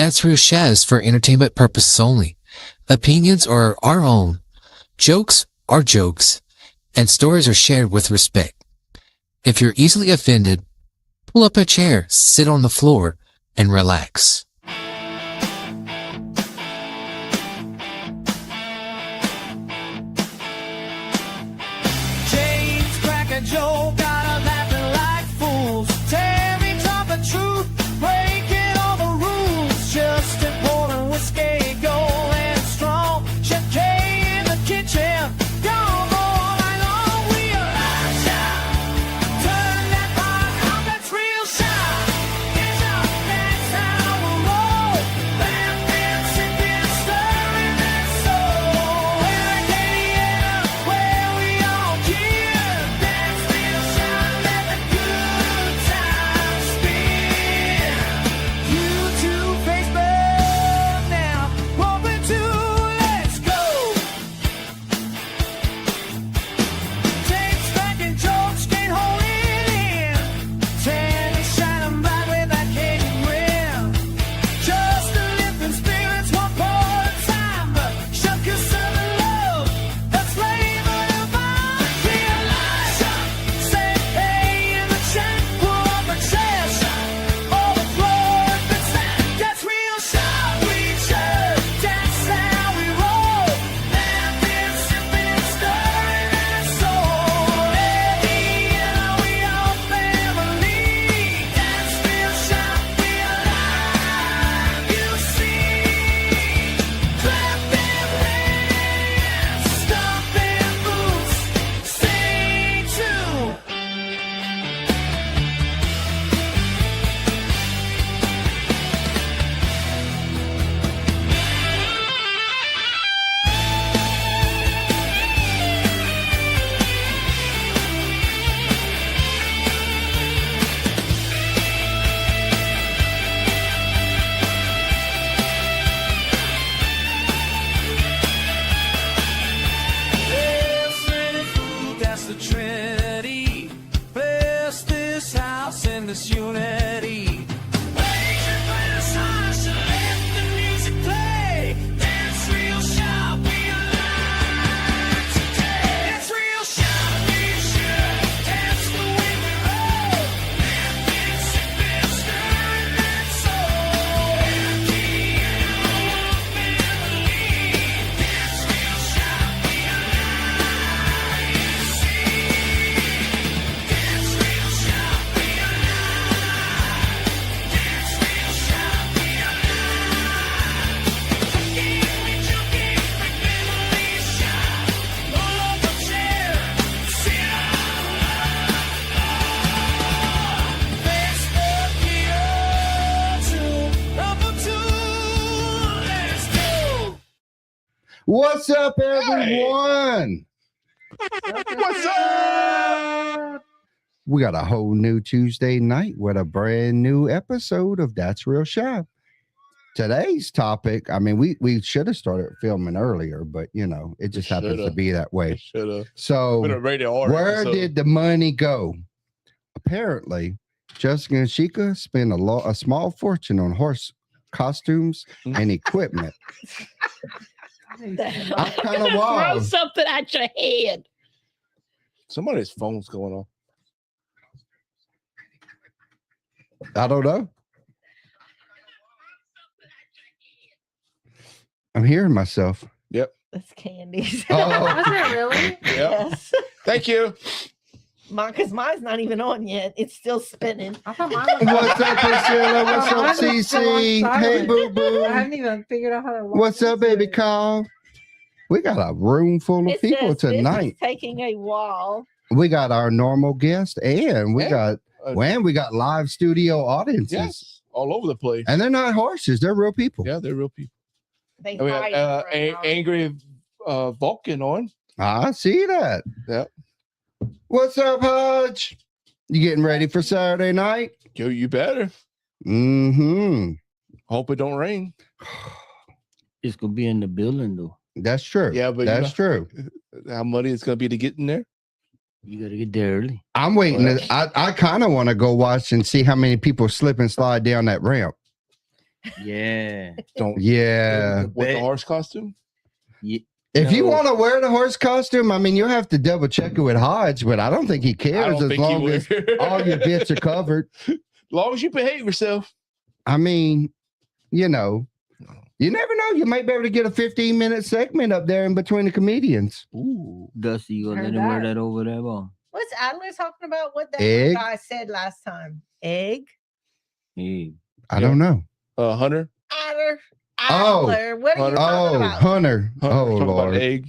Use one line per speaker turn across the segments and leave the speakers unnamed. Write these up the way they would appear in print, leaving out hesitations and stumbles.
That's Real Chat is for entertainment purposes only. Opinions are our own. Jokes are jokes. And stories are shared with respect. If you're easily offended, pull up a chair, sit on the floor, and relax.
James crack a joke, got us laughing like fools. Terry talk the truth, breaking all the rules. Just important whiskey, gold and strong. Chef K in the kitchen, gone all night long. We are live shot, turn that bar on, that's real shot. It's up, that's how we roll. Laughing, sipping, stirring that soul. Hurricane, where we all cheer. That's real shot, let the good times spin. YouTube, Facebook now, open to let's go. James cracking jokes, can't hold it in. Tanny shining bright with that Cajun grin. Just a living spirits, one pour at a time. But shook your southern love, that's flavor divine. Realize, say hey in the chat, pull up a chest. Overflow if it's that's real shot. We serve, that's how we roll. Laughing, sipping, stirring that soul. Eddie and we all family. That's real shot, we alive. You see, clapping hands, stomping boots, sing too. Best ready food, that's the Trinity. Bless this house and this unity. Raise your glass high, let the music play. That's real shop, we alive today. That's real shop, we should. That's the way we roll. Laughing, sipping, stirring that soul. Empty and our family. That's real shop, we alive. You see, that's real shop, we alive. That's real shop, we alive. Junkie, we family shop. Roll up a chair, sit on Facebook, number two, let's go.
What's up, everyone?
What's up?
We got a whole new Tuesday night with a brand new episode of That's Real Shop. Today's topic, I mean, we should have started filming earlier, but you know, it just happens to
shoulda.
be that way.
Should have
So,
been a radio order.
where
episode.
did the money go? Apparently, Jessica and Sheikah spent a small fortune on horse costumes and equipment. I'm kind of
Throw
wild.
something at your head.
Somebody's phone's going on?
I don't know. I'm hearing myself.
That's candies.
Oh.
Was it really?
Yeah.
Yes.
Thank you.
Because mine's not even on yet. It's still spinning.
I thought mine was.
What's up, Priscilla? What's
Mine
up,
was still on
CC? Hey,
silent.
boo boo.
I haven't even figured out how to. log
What's up,
into
baby
it.
Carl? We got a room full of
It
people
says this is
tonight.
taking a while.
We got our normal guest, and we
Yeah.
we got live studio audiences.
Yes. All over the place.
And they're not horses; they're real people.
Yeah, they're real people.
They
And we got
hide right now.
angry Vulcan on.
I see that.
Yeah.
What's up, Hodge? You getting ready for Saturday night?
You better.
Mm-hmm.
Hope it don't rain.
It's gonna be in the building though.
That's true.
Yeah, but
that's true.
How muddy it's gonna be to get in there?
You gotta get there early.
I'm waiting. I kind of want to go watch and see how many people slip and slide down that ramp.
Yeah.
Don't.
Yeah.
With the horse costume.
If you
No.
want to wear the horse costume, I mean, you'll have to double check it with Hodge, but I don't think he
I
cares
don't
as
think he
long as
would.
all your bits are covered.
As long as you behave yourself.
I mean, you know, you never know. You might be able to get a 15-minute segment up there in between the comedians.
Ooh.
Dusty, you gonna
Heard
let him wear
that.
that over there, boy?
What's Adler talking about? What that
Egg?
guy said last time? Egg?
Hey.
I don't know.
Hunter.
Adler?
Oh.
Adler? What are you
Hunter.
talking
Oh,
about?
Hunter. Oh,
Talking about
Lord.
egg.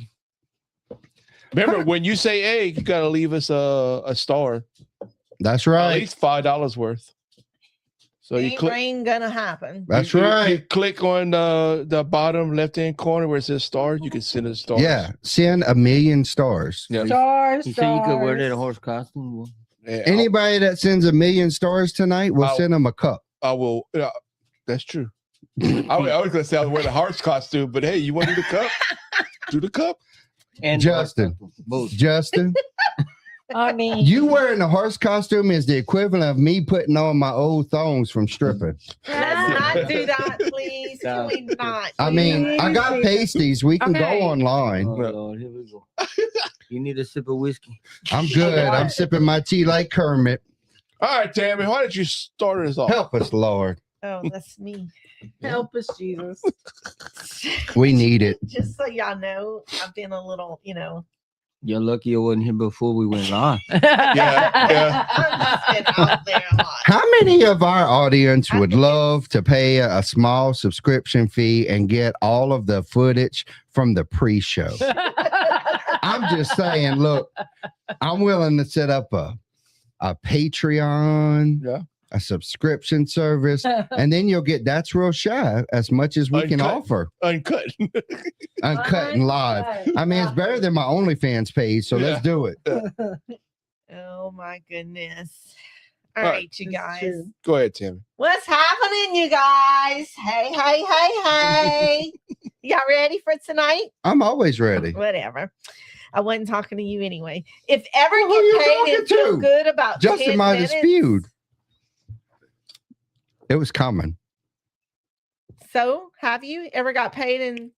Remember, when you say egg, you gotta leave us a star.
That's
At
right.
least $5 worth. So you
Ain't
click.
rain gonna happen.
That's
you
right.
click on the bottom left-hand corner where it says stars. You can send us stars.
Yeah. Send 1,000,000 stars.
Yeah.
Stars.
He said you could wear that
stars.
horse costume. Boy.
Yeah,
Anybody that sends 1,000,000 stars tonight, we'll
I'll-
send them a cup.
I will. That's true. I was gonna say I was wearing the horse costume, but hey, you want to do the cup? Do the cup.
And
Justin.
both.
Justin,
I mean,
you wearing a horse costume is the equivalent of me putting on my old thongs from stripping.
Let's not do that, please. Can we not?
I mean, I got pasties. We can
Okay.
go online.
Oh, Lord, here we go. You need a sip of whiskey.
I'm good. I'm sipping my tea like Kermit.
All right, Tammy, why don't you start us off?
Help us, Lord.
Oh, that's me.
help us, Jesus.
We need it.
Just so y'all know, I've been a little,
You're lucky I wasn't here before we went live.
Yeah.
I've just been out there a lot.
How many of our audience would love to pay a small subscription fee and get all of the footage from the pre-show? I'm just saying, look, I'm willing to set up a Patreon,
Yeah.
a subscription service, and then you'll get That's Real Shy as much as we can
Uncut.
offer,
Uncut.
uncut and live. I mean, it's better than my OnlyFans page, so let's do it.
Oh my goodness. All
All
right,
right.
you
It's
guys.
true.
Go ahead, Tammy.
What's happening, you guys? Hey, hey, hey, hey. Y'all ready for tonight?
I'm always ready.
Whatever. I wasn't talking to you anyway. If ever
Well, who
get
you
paid
talking
and feel
to?
good about
Just
10
in my
minutes,
dispute. It was coming.
So, have you ever got paid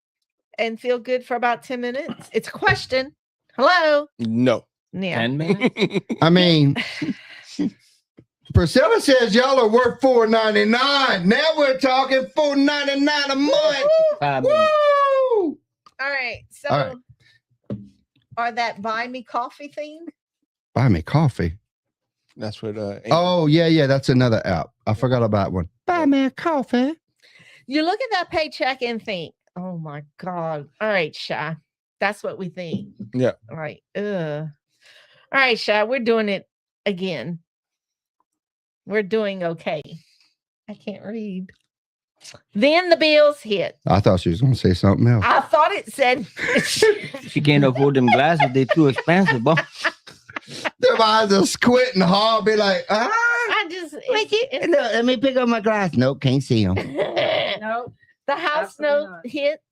and feel good for about 10 minutes? It's a question. Hello.
No.
Yeah.
10 minutes?
I mean, Priscilla says y'all are worth $4.99. Now we're talking $4.99 a month.
5
Woo!
minutes.
All right. So,
All right.
or that buy me coffee thing.
Buy me coffee.
That's what.
Oh, yeah. That's another app. I forgot about one. Buy me a coffee.
You look at that paycheck and think, oh my God. All right, Shy. That's what we think.
Yeah.
All right. All right, Shy. We're doing it again. We're doing okay. I can't read. Then the bills hit.
I thought she was going to say something else.
I thought it said.
She can't afford them glasses. They too expensive, boy.
Their eyes are squinting hard. Be like,
I just.
Look, let me pick up my glass. Nope, can't see them.
Nope.
The house
Absolutely
note
not.
hits.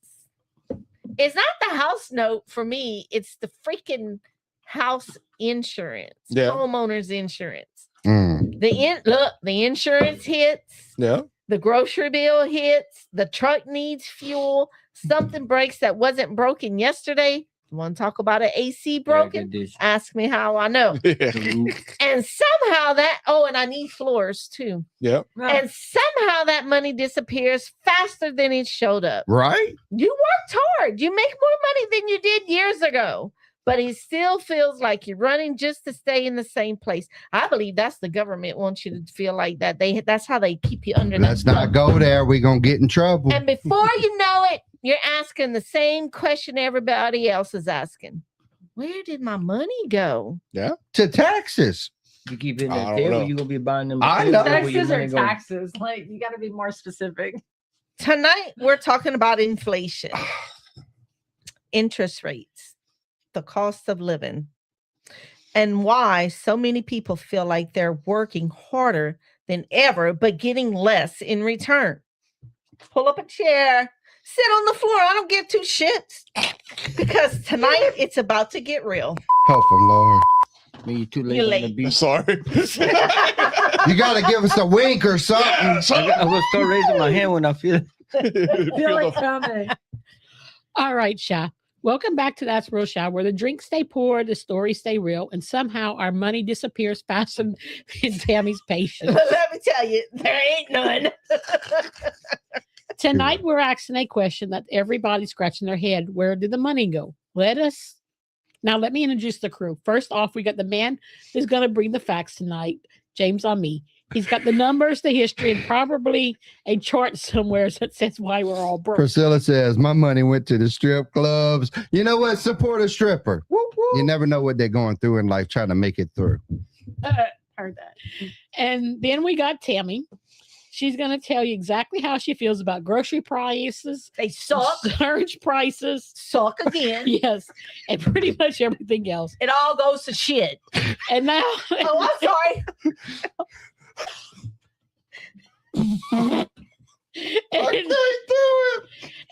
It's not the house note for me. It's the freaking house insurance,
Yeah.
homeowners insurance.
Mm.
The insurance hits.
Yeah.
The grocery bill hits. The truck needs fuel. Something breaks that wasn't broken yesterday. Want to talk about an AC broken? Ask me how I know. And somehow that. Oh, and I need floors too.
Yeah.
And somehow that money disappears faster than it showed up.
Right?
You worked hard. You make more money than you did years ago, but it still feels like you're running just to stay in the same place. I believe that's the government wants you to feel like that. That's how they keep you under.
Let's
that
not go there. We're going to get in trouble.
And before you know it, you're asking the same question everybody else is asking. Where did my money go?
To taxes.
You keep hitting
I
that
don't
table,
know.
you're going to be buying them.
I
potatoes,
know.
where your
Taxes or
money go.
taxes? Like, you got to be more specific.
Tonight, we're talking about inflation, interest rates, the cost of living, and why so many people feel like they're working harder than ever, but getting less in return. Pull up a chair, sit on the floor. I don't give two shits because tonight it's about to get real.
Help them, Lord.
When you're too late
You're
on the
late.
beach.
Sorry.
You got to give us a wink or something.
I'm gonna start raising my hand when I feel it.
Feel it coming.
All right, Sha. Welcome back to That's Real Sha, where the drinks stay poor, the stories stay real, and somehow our money disappears faster than Tammy's patience.
Let me tell you, there ain't none.
Tonight, we're asking a question that everybody's scratching their head. Where did the money go? Let me introduce the crew. First off, we got the man who's going to bring the facts tonight, James on me. He's got the numbers, the history, and probably a chart somewhere that says why we're all broke.
Priscilla says, my money went to the strip clubs. You know what? Support a stripper.
Whoop, whoop.
You never know what they're going through in life trying to make it through.
Heard that. And then we got Tammy. She's going to tell you exactly how she feels about grocery prices,
They suck.
surge prices,
Suck again.
yes, and pretty much everything else.
It all goes to shit.
And now,
Oh, I'm sorry.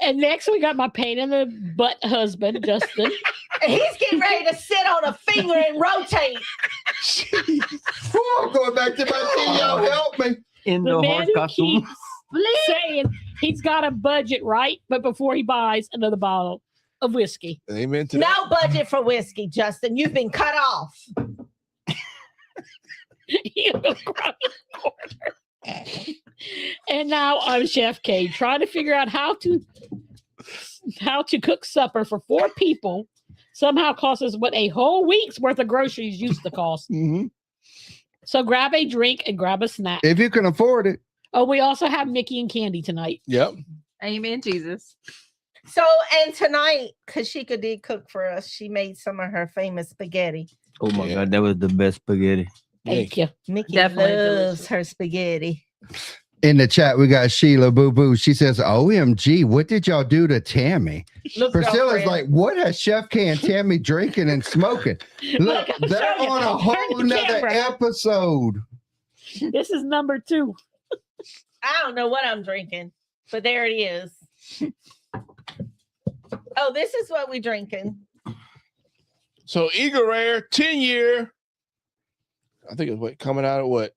and next we got my pain in the butt husband, Justin.
And he's getting ready to sit on a finger and rotate.
I'm going back to my CEO. Help me.
In
The
the
man
horse
who
costume.
keeps saying he's got a budget, right? But before he buys another bottle of whiskey.
Amen to that.
No budget for whiskey, Justin. You've been cut off.
He'll go cry in the corner. And now I'm Chef K, trying to figure out how to cook supper for 4 people. Somehow costs us what a whole week's worth of groceries used to cost.
Mhm.
So grab a drink and grab a snack.
If you can afford it.
Oh, we also have Mickey and Candy tonight.
Yep.
Amen, Jesus.
So, and tonight, Kashika did cook for us. She made some of her famous spaghetti.
Oh my
Yeah.
God, that was the best spaghetti.
Thank you.
Mickey
Definitely
loves
delicious.
her spaghetti.
In the chat, we got Sheila Boo Boo. She says, OMG, what did y'all do to Tammy?
Look,
Priscilla's
girlfriend.
like, what has Chef K and Tammy drinking and smoking? Look,
I'm
they're
showing you.
on a
Turn
whole
the
nother
camera.
episode.
This is number 2.
I don't know what I'm drinking, but there it is. Oh, this is what we drinking.
So Eagle Rare, 10-year. I think it's what coming out of what?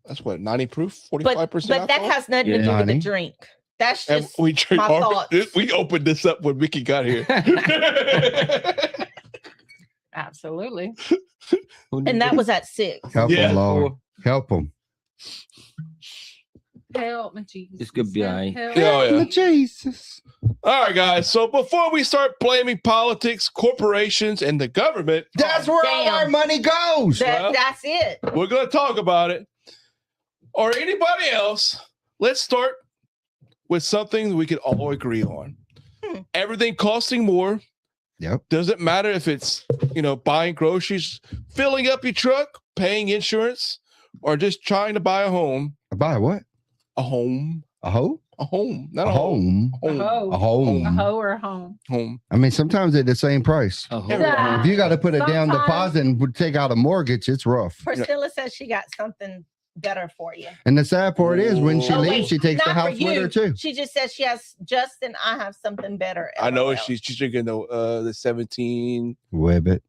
That's what 90 proof, 45%.
But that
alcohol?
has nothing to
Yeah.
do with the
90.
drink. That's
And
just
we drink
my thoughts.
we opened this up when Mickey got here.
Absolutely.
and that was at 6.
Help
Yeah.
them, Lord. Help them.
Help me, Jesus.
This could be all right.
Help
Yeah, oh, yeah.
Jesus.
All right, guys. So before we start blaming politics, corporations, and the government,
That's where all
damn.
our money goes.
Well-
That's it.
we're going to talk about it. Or anybody else, let's start with something we can all agree on.
Hmm.
Everything costing more.
Yep.
Doesn't matter if it's, buying groceries, filling up your truck, paying insurance, or just trying to buy a home.
Buy what?
A home.
A hoe?
A home. Not
A
a home.
home.
A hoe.
A home.
A hoe or a home.
Home.
I mean, sometimes they're the same price.
A whole
Yeah.
If you got to put a down
Sometimes-
deposit and take out a mortgage, it's rough.
Priscilla says she got something better for you.
And the sad part is when she
Oh,
leaves,
wait,
she takes the
not for
house with
you.
her too.
She just says she has Justin. I have something better.
I know
LOL.
she's drinking the 17.
Webbit.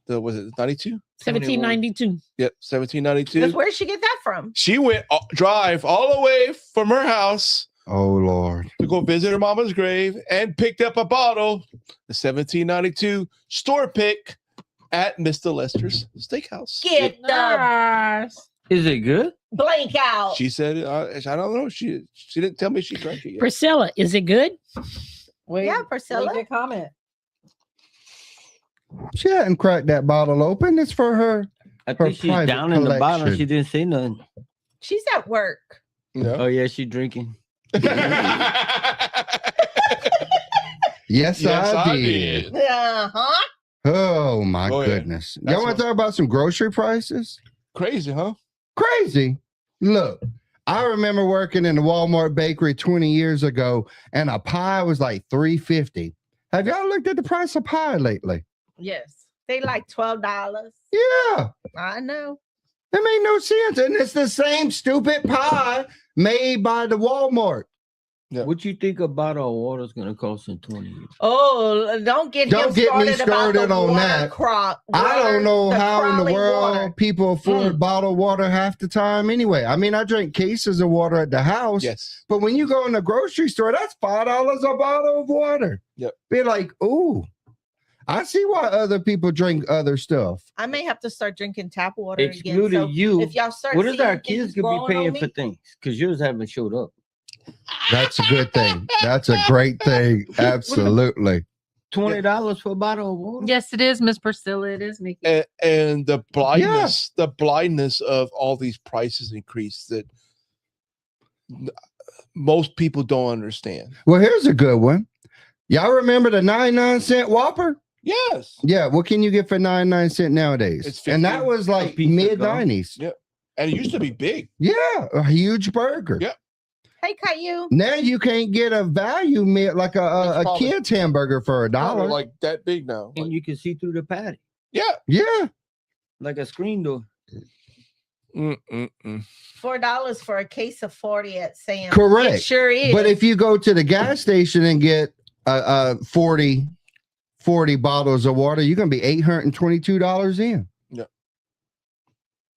Was it 92?
1792.
Yep, 1792.
Because where'd she get that from?
She went drive all the way from her house
Oh Lord.
to go visit her mama's grave and picked up a bottle, the 1792 store pick at Mr. Lester's Steakhouse.
Get the
Nice.
Is it good?
blank out.
She said, I don't know. She didn't tell me she drank it yet.
Priscilla, is it good?
Yeah, Priscilla.
Good comment.
She hadn't cracked that bottle open. It's for her.
I
Her
think she's
private
down in the bottom.
collection.
She didn't say nothing.
She's at work.
Yeah.
Oh yeah, she drinking.
Yes, I did.
Uh-huh.
Oh my
Oh, yeah.
goodness.
That's
Y'all want
what-
to talk about some grocery prices?
Crazy, huh?
Crazy. Look, I remember working in the Walmart bakery 20 years ago, and a pie was like $3.50. Have y'all looked at the price of pie lately?
Yes. They like $12.
Yeah.
I know.
It made no sense. And it's the same stupid pie made by the Walmart.
Yeah.
What you think a bottle of water is gonna cost in 20 years?
Oh, don't get
Don't
him
get me
started about
started
the
on
water
that.
crop.
I don't know how in the
crawling
world
water.
people afford
Mm.
bottled water half the time anyway. I mean, I drink cases of water at the house,
Yes.
but when you go in the grocery store, that's $5 a bottle of water.
Yep.
Be like, ooh, I see why other people drink other stuff.
I may have to start drinking tap water
Excluding
again. So
you,
if y'all start
what is
seeing
our kids
things
could be
growing on
paying
me,
for things? Because yours haven't showed up.
That's a good thing. That's a great thing. Absolutely.
$20 for a bottle of water.
Yes, it is, Miss Priscilla. It is, Mickey.
And the blindness of all these prices increase that most people don't understand.
Well, here's a good one. Y'all remember the 99-cent Whopper?
Yes.
Yeah. What can you get for 99-cent nowadays?
It's
And that
50
was like
piece of
mid
gum.
90s.
Yeah. And it used to be big.
Yeah. A huge burger.
Yeah.
hey, Caillou.
Now you can't get a value meal like a
It's probably-
kid's hamburger for
Probably
$1.
like that big now.
And
Like,
you can see through the patty
yeah.
Yeah.
like a screen door.
$4 for a case of 40 at Sam's.
Correct.
It sure is.
But if you go to the gas station and get 40 bottles of water, you're going to be $822 in.
Yeah.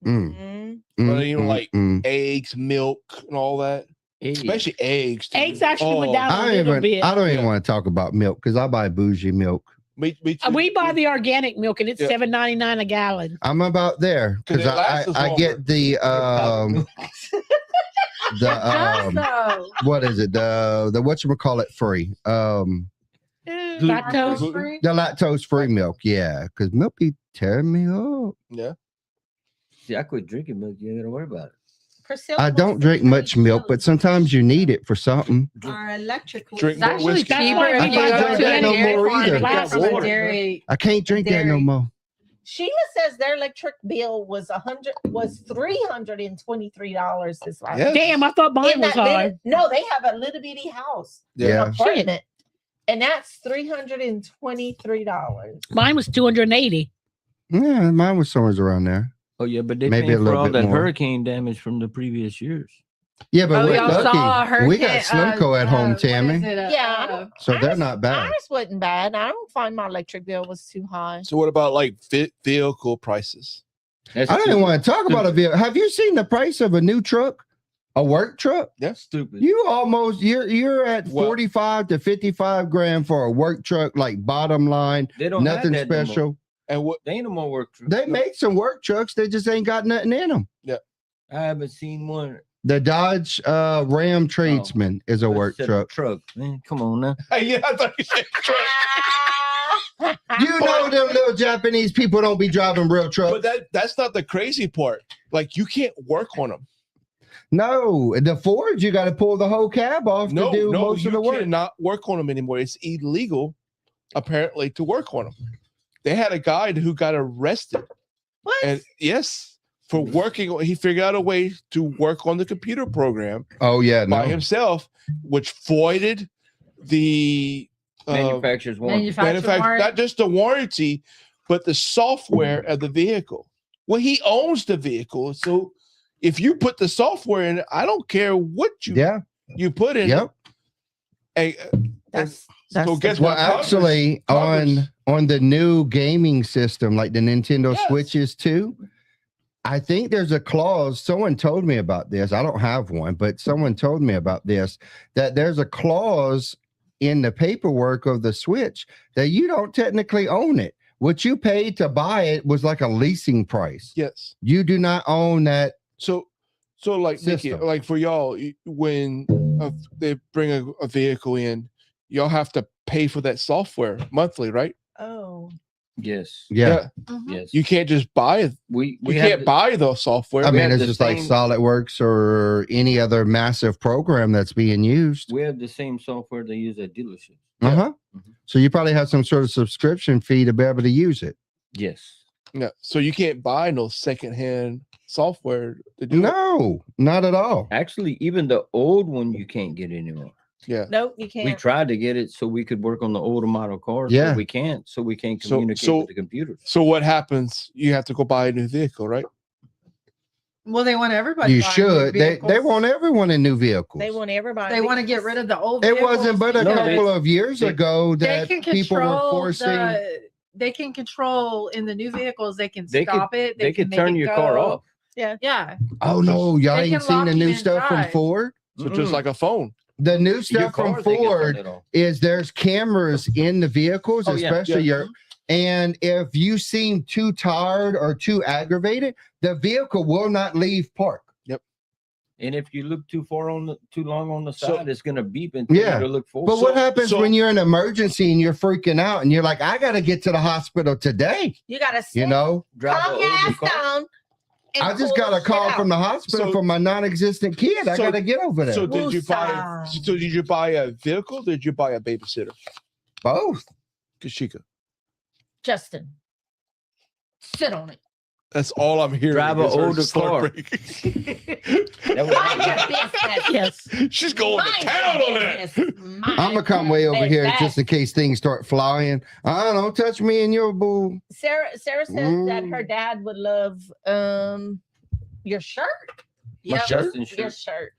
Mhm.
But even like eggs, milk, and all that.
Eggs.
Especially eggs. dude.
Eggs actually went down a
I
little bit.
don't even
Yeah.
want to talk about milk because I buy bougie milk.
Me too.
We buy the organic milk and it's
Yeah.
$7.99 a gallon.
I'm about there
'Cause
because
it lasts us
I
longer.
get the what is it, the whatchamacallit free
Lactose
free.
the lactose free milk. Yeah, because milk be tearing me up.
Yeah.
See, I quit drinking milk. You ain't gotta worry about it.
Priscilla
I
wants
don't
to
drink
drink
much milk, but sometimes you need it for something.
our electric.
Drink
It's
more
actually
whiskey.
cheaper
why
if
I
you
can't
go
drink
to
that
a
no
dairy
more
farm
either.
and get from a
Water.
dairy.
I can't drink that no
Dairy.
more.
Sheila says their electric bill was $323 this last.
Yes.
Damn, I thought mine
In
was
that
high.
little- no, they have a little bitty house,
Yeah.
apartment, and that's $323.
Mine was 280.
Yeah, mine was somewhere around there.
Oh yeah, but they
Maybe
paying
a
for
little
all
bit
that
more.
hurricane damage from the previous years.
Yeah, but
Oh,
we're
y'all saw
lucky. We got
hurricane,
Slimco at home,
what is
Tammy.
it,
Yeah, I don't-
So they're
Ours-
not bad.
Ours wasn't bad. I don't find my electric bill was too high.
So what about like vehicle prices?
That's
I don't even want to talk about a vehicle. Have you seen the price of a new truck? A work truck?
That's stupid.
You're at
Well-
45 to 55 grand for a work truck, like bottom line,
They don't have
nothing
that no more.
special.
And what
They ain't no more work. trucks.
They make some work trucks, they just ain't got nothing in them.
I haven't seen one.
The Dodge Ram Tradesman is a work
Except
truck.
Truck, man. Come on now.
yeah, I thought you said truck.
You know them little Japanese people don't be driving real trucks.
But that's not the crazy part. Like you can't work on them.
No, the Fords, you got to pull the whole cab off
No,
to do
no,
most
you
of the work.
cannot work on them anymore. It's illegal, apparently, to work on them. They had a guy who got arrested,
What?
and yes, for working. He figured out a way to work on the computer program
Oh, yeah,
by
no.
himself, which voided the
Manufacturers want.
manufacturer, not just the warranty, but the software of the vehicle. Well, he owns the vehicle, so if you put the software in it, I don't care what
Yeah,
you put in.
yep.
It.
That's
So guess
Well,
what? Congress-
actually,
Congress-
on the new gaming system, like the Nintendo
Yes.
Switches too, I think there's a clause. Someone told me about this. I don't have one, but someone told me about this, that there's a clause in the paperwork of the Switch that you don't technically own it. What you paid to buy it was like a leasing price.
yes.
You do not own that.
So like Nikki,
System.
like for y'all, when they bring a vehicle in, y'all have to pay for that software monthly, right?
Oh.
Yes.
Yeah.
Yes.
You can't just buy it.
We
You
have
can't
the-
buy the software.
I
we
mean,
have
it's
the
just like
same-
SolidWorks or any other massive program that's being used.
We have the same software they use at dealerships.
Uh-huh.
Mhm.
So you probably have some sort of subscription fee to be able to use it.
Yes.
Yeah. So you can't buy no secondhand software to do it.
No, not at all.
Actually, even the old one you can't get anymore.
Yeah.
Nope, you
We
can't.
tried to get it so we could work on the older model cars.
Yeah.
But we can't. So we can't
So-
communicate
so-
with the computers.
So what happens? You have to go buy a new vehicle, right?
Well, they want everybody.
You
buying new
should. They
vehicles.
want everyone in new vehicles.
They want everybody.
They want to get rid of the old.
It wasn't but a
No,
couple of years
they-
ago
They
that
can
people were
control
forcing.
They can control in the new vehicles. They can
They
stop it.
They could
can make
turn
it
your car
go.
off.
Yeah.
Oh no, y'all
They
ain't
can
seen
lock
the
you
new
in
stuff from
drive.
Ford.
So just like a phone.
The new
Your
stuff from
cars, they can turn
Ford
it off.
is there's cameras in the vehicles,
Oh, yeah.
especially
Yeah.
your. And if you seem too tired or too aggravated, the vehicle will not leave park.
And if you look too long on the
So-
side, it's gonna beep and
Yeah.
to look forward.
But what happens
so-
when you're in an emergency and you're freaking out and you're like, I got to get to the hospital today?
You gotta
You know,
calm your ass down. and
I just
pull
got a
shit
call
out.
from the hospital
So-
for my non-existent kid. I
so-
got to get over there.
So did you buy?
Woosah.
So did you buy a vehicle? Did you buy a babysitter?
Both.
Kashika.
Justin, sit on it.
That's all I'm hearing.
Drive an
is her
older
start
car.
breaking.
That was-
Mind your business.
Yes.
She's going
Mind
to town
your
on that.
business. Mind
I'm gonna come way over
your
here
business.
just in case things start flying. Don't touch me and your boo.
Sarah said that her dad would love your shirt.
My
Yep,
Justin
your
shirt.
shirt.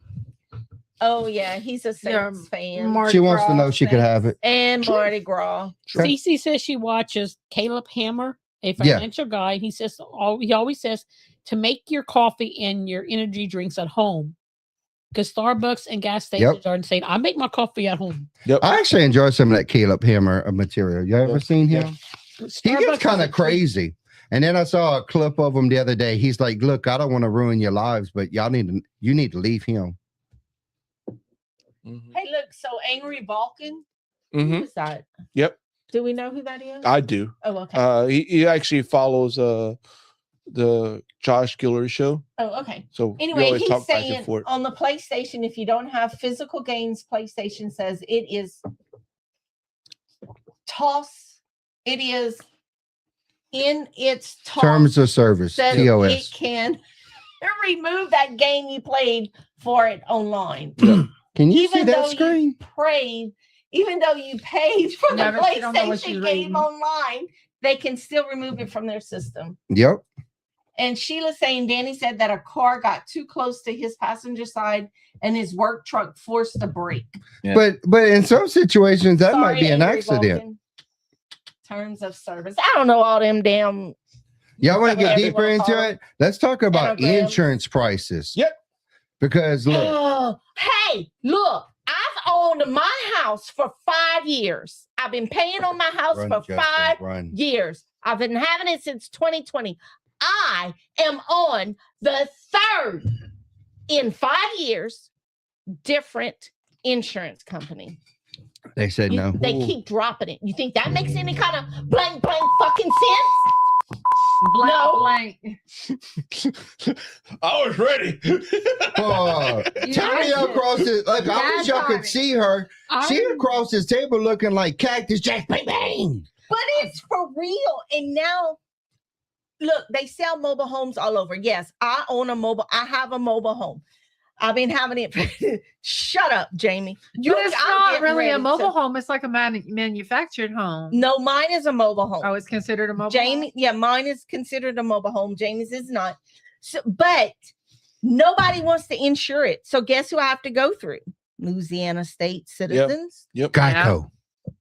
Oh yeah, he's a Saints fan.
Mardi
She wants to
Gras
know she could have it.
And Mardi Gras.
Cece says she watches Caleb Hammer, a
Yeah.
financial guy. He says he always says to make your coffee and your energy drinks at home. Because Starbucks and gas stations are insane. I make my coffee at home.
I actually enjoy some of that Caleb Hammer material. You ever seen him? He gets
Starbucks
kind
is
of
a-
crazy. And then I saw a clip of him the other day. He's like, "Look, I don't want to ruin your lives, but you need to leave him."
Mhm.
Hey, look, so Angry Vulcan.
Mhm.
Who is that?
Yep,
Do we know who that is?
I do.
Oh, okay.
He actually follows the Josh Guillory show.
Oh, okay.
So we
Anyway,
always
he's
talk back
saying
and forth.
on the PlayStation, if you don't have physical games, PlayStation says it is toss. It is in its toss.
Terms of service,
says
TOS.
it can remove that game you played for it online.
Can you see
Even
that
though
screen?
even though you paid for the
Never- she don't know what
PlayStation
she's
game
reading.
online, they can still remove it from their system.
Yep.
And Sheila's saying Danny said that a car got too close to his passenger side and his work truck forced a brake.
Yeah.
But in some situations that might
Sorry,
be an
Angry
accident.
Vulcan. Terms of service. I don't know all them damn.
Y'all want to get
whatever you
deeper
wanna call
into
it.
it? Let's talk about
Anagrams.
insurance prices.
Yep.
Because look,
Oh, hey, look, I've owned my house for 5 years. I've been paying on my house
run,
for
Justin,
5
run.
years. I've been having it since 2020. I am on the third in 5 years different insurance company.
They said no.
They keep dropping it. You think that makes any kind of blank fucking sense?
Blank,
No.
blank.
I was ready.
Oh, Tony across the like I wish y'all could see her. She across this table looking like Cactus Jack. Bang bang.
But it's for real. And now, look, they sell mobile homes all over. Yes, I have a mobile home. I've been having it. Shut up, Jamie.
But it's
I'm
not
getting
really a
ready
mobile
to-
home. It's like a manufactured home.
No, mine is a mobile home.
Oh, it's considered a mobile
Jamie,
home?
yeah, mine is considered a mobile home. Jamie's is not. So, but nobody wants to insure it. So guess who I have to go through? Louisiana State Citizens?
Yep.
Geico.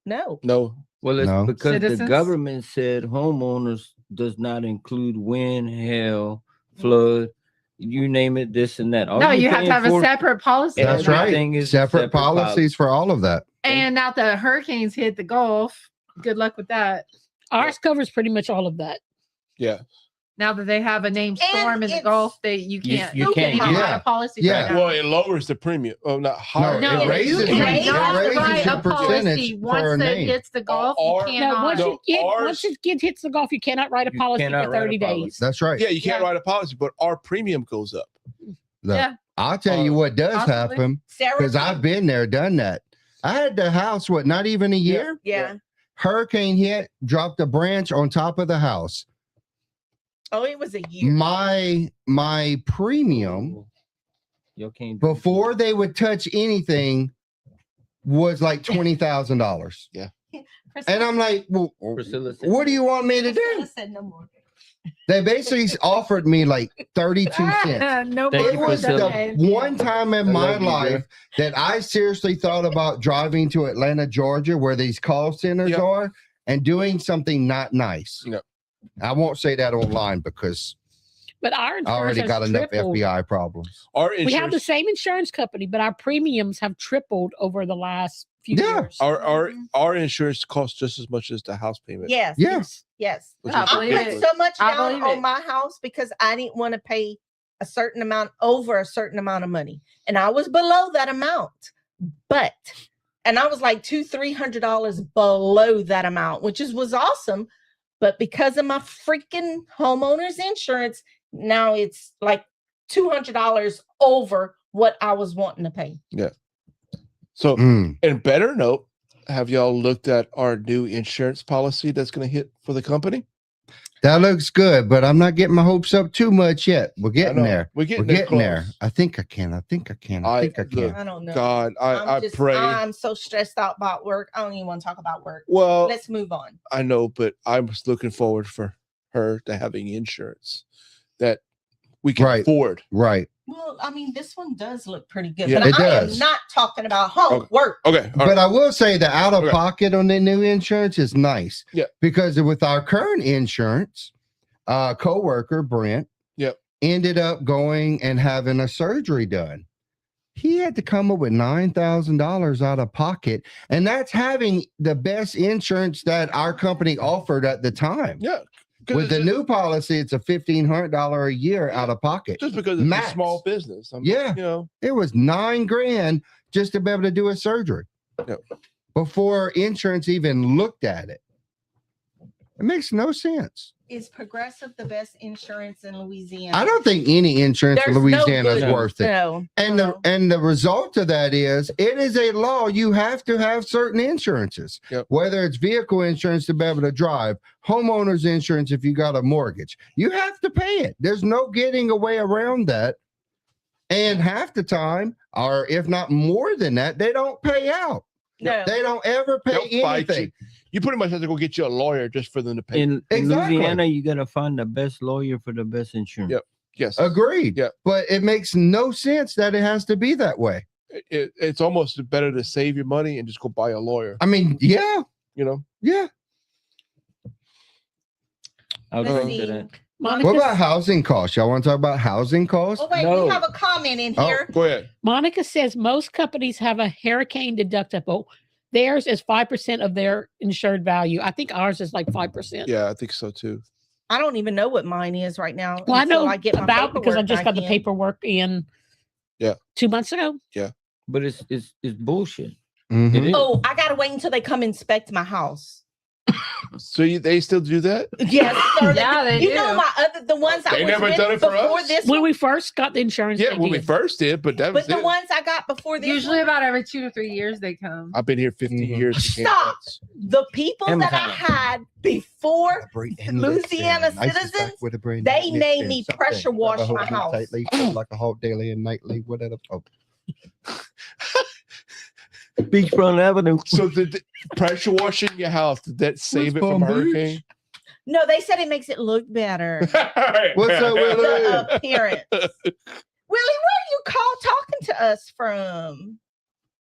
No.
No.
Well, it's
No.
because
Citizens?
the government said homeowners does not include wind, hail, flood, you name it, this and that. All
No,
you're
you have
paying
to have a
for-
separate policy.
Yeah,
That's
for that.
right.
Everything is
Separate
separate policy.
policies for all of that.
And now the hurricanes hit the Gulf. Good luck with that.
Ours covers pretty much all of that.
Yeah.
Now that they have a named
And
storm in the
it's-
Gulf, you can't.
you can't
don't
get
write
it.
a policy.
Yeah.
For that.
Well, it lowers the premium. Oh, not higher.
No,
it raises
you
it.
cannot
It raises
write
your
a policy
percentage
once
per
it
name.
hits the Gulf.
Or-
You
No,
cannot.
once
No,
once
ours-
it hits the golf, you cannot write a
You
policy
cannot
for
write a
30
policy.
days.
That's right.
Yeah, you can't
Yeah.
write a policy, but our premium goes up.
Look,
Yeah.
I'll tell you what does
Possibly.
happen
Sarah.
because I've been there, done that. I had the house, not even a year?
Yeah.
Hurricane hit, dropped a branch on top of the house.
Oh, it was a year.
My premium
You can't do
before they would touch anything was like $20,000. And I'm like, well,
Priscilla said-
what do you want me to do?
Priscilla said no more.
They basically offered me like 32 cents.
Nobody
Thank
It
you for
was
wants
the
that.
one time in
I
my
love you,
life
Jeff.
that I seriously thought about driving to Atlanta, Georgia, where these call centers
Yep.
are, and doing something not nice.
Yep.
I won't say that online because
But our
I
insurance
already
has
got enough
tripled.
FBI problems.
Our
We have the
insurance,
same insurance company, but our premiums have tripled over the last few
Yeah.
years.
our insurance costs just as much as the house payment.
Yes.
Yeah.
Yes.
which
I
is
I
believe
put
it.
so much
I
down
believe
on
it.
my house because I didn't want to pay a certain amount over a certain amount of money. And I was below that amount. And I was like $200-$300 below that amount, which was awesome. But because of my freaking homeowner's insurance, now it's like $200 over what I was wanting to pay.
So,
Mm.
and better note, have y'all looked at our new insurance policy that's going to hit for the company?
That looks good, but I'm not getting my hopes up too much yet. We're
I
getting
know.
there.
We're getting,
We're getting there.
close.
I think I can. I think I can. I
I-
think I can.
look,
I don't know.
God, I
I'm
pray.
I'm so stressed out about work. I don't even want to talk about work.
Well,
Let's move on.
I know, but I was looking forward for her to having insurance that we can
Right.
afford.
Right.
Well, I mean, this one does look pretty good,
Yeah.
but
It
I
does.
am not talking about home work.
Okay. all
But
right.
I will say the out of
Okay.
pocket on the new insurance is nice.
Yeah.
Because with our current insurance, coworker Brent
Yep.
ended up going and having a surgery done. He had to come up with $9,000 out of pocket, and that's having the best insurance that our company offered at the time.
Yeah. 'Cause
With
it's
the new policy, it's a $1,500 a year out of pocket.
just because it's
Max.
a small business.
Yeah.
You know,
It was $9,000 just to be able to do a surgery
Yep.
before insurance even looked at it. It makes no sense.
Is Progressive the best insurance in Louisiana?
I don't think any insurance in
There's no
Louisiana is
good-
worth it.
No.
And
no.
the result of that is it is a law. You have to have certain insurances,
Yep.
whether it's vehicle insurance to be able to drive, homeowners insurance if you got a mortgage. You have to pay it. There's no getting away around that. And half the time, or if not more than that, they don't pay out.
No.
They don't ever pay
they'll fight
anything.
you pretty much have to go get you a lawyer just for them to pay.
In
Exactly.
Louisiana, you gotta find the best lawyer for the best insurance.
Yep. Yes.
Agreed.
Yeah.
But it makes no sense that it has to be that way.
It's almost better to save your money and just go buy a lawyer.
I mean, yeah,
You know.
yeah.
I'll
Let's
go into
see.
that.
Monica,
What about housing costs? Y'all want to talk about housing costs?
Oh, wait,
No.
we have a comment in
Oh.
here.
Go ahead.
Monica says most companies have a hurricane deductible. Theirs is 5% of their insured value. I think ours is like 5%.
Yeah, I think so too.
I don't even know what mine is right now.
Well, I
until
know
get my
about because I
paperwork
just got
back
the
in.
paperwork in.
Yeah.
2 months ago.
But it's bullshit.
Mhm.
It is.
Oh, I gotta wait until they come inspect my house.
So they still do that?
Yes, sir.
Yeah, they
you
do.
know the ones I
They
was
never
with
done it for
before
us?
this
When
one,
we first got the insurance,
Yeah,
they
when we
did.
first did, but that was
but the
it.
ones I got before this
Usually
one,
about every 2 to 3 years they come.
I've been here 50
Mhm.
years. it came
Stop.
nuts.
the people that I had before, Louisiana citizens, they named me pressure wash my house.
Tightly, like a hot daily and nightly, whatever. Oh,
Beachfront Avenue.
So the pressure washing your house, did that save it from a
Palm Beach?
hurricane?
No, they said it makes it look better.
What's up, Willie?
The appearance. Willie, where you talking to us from?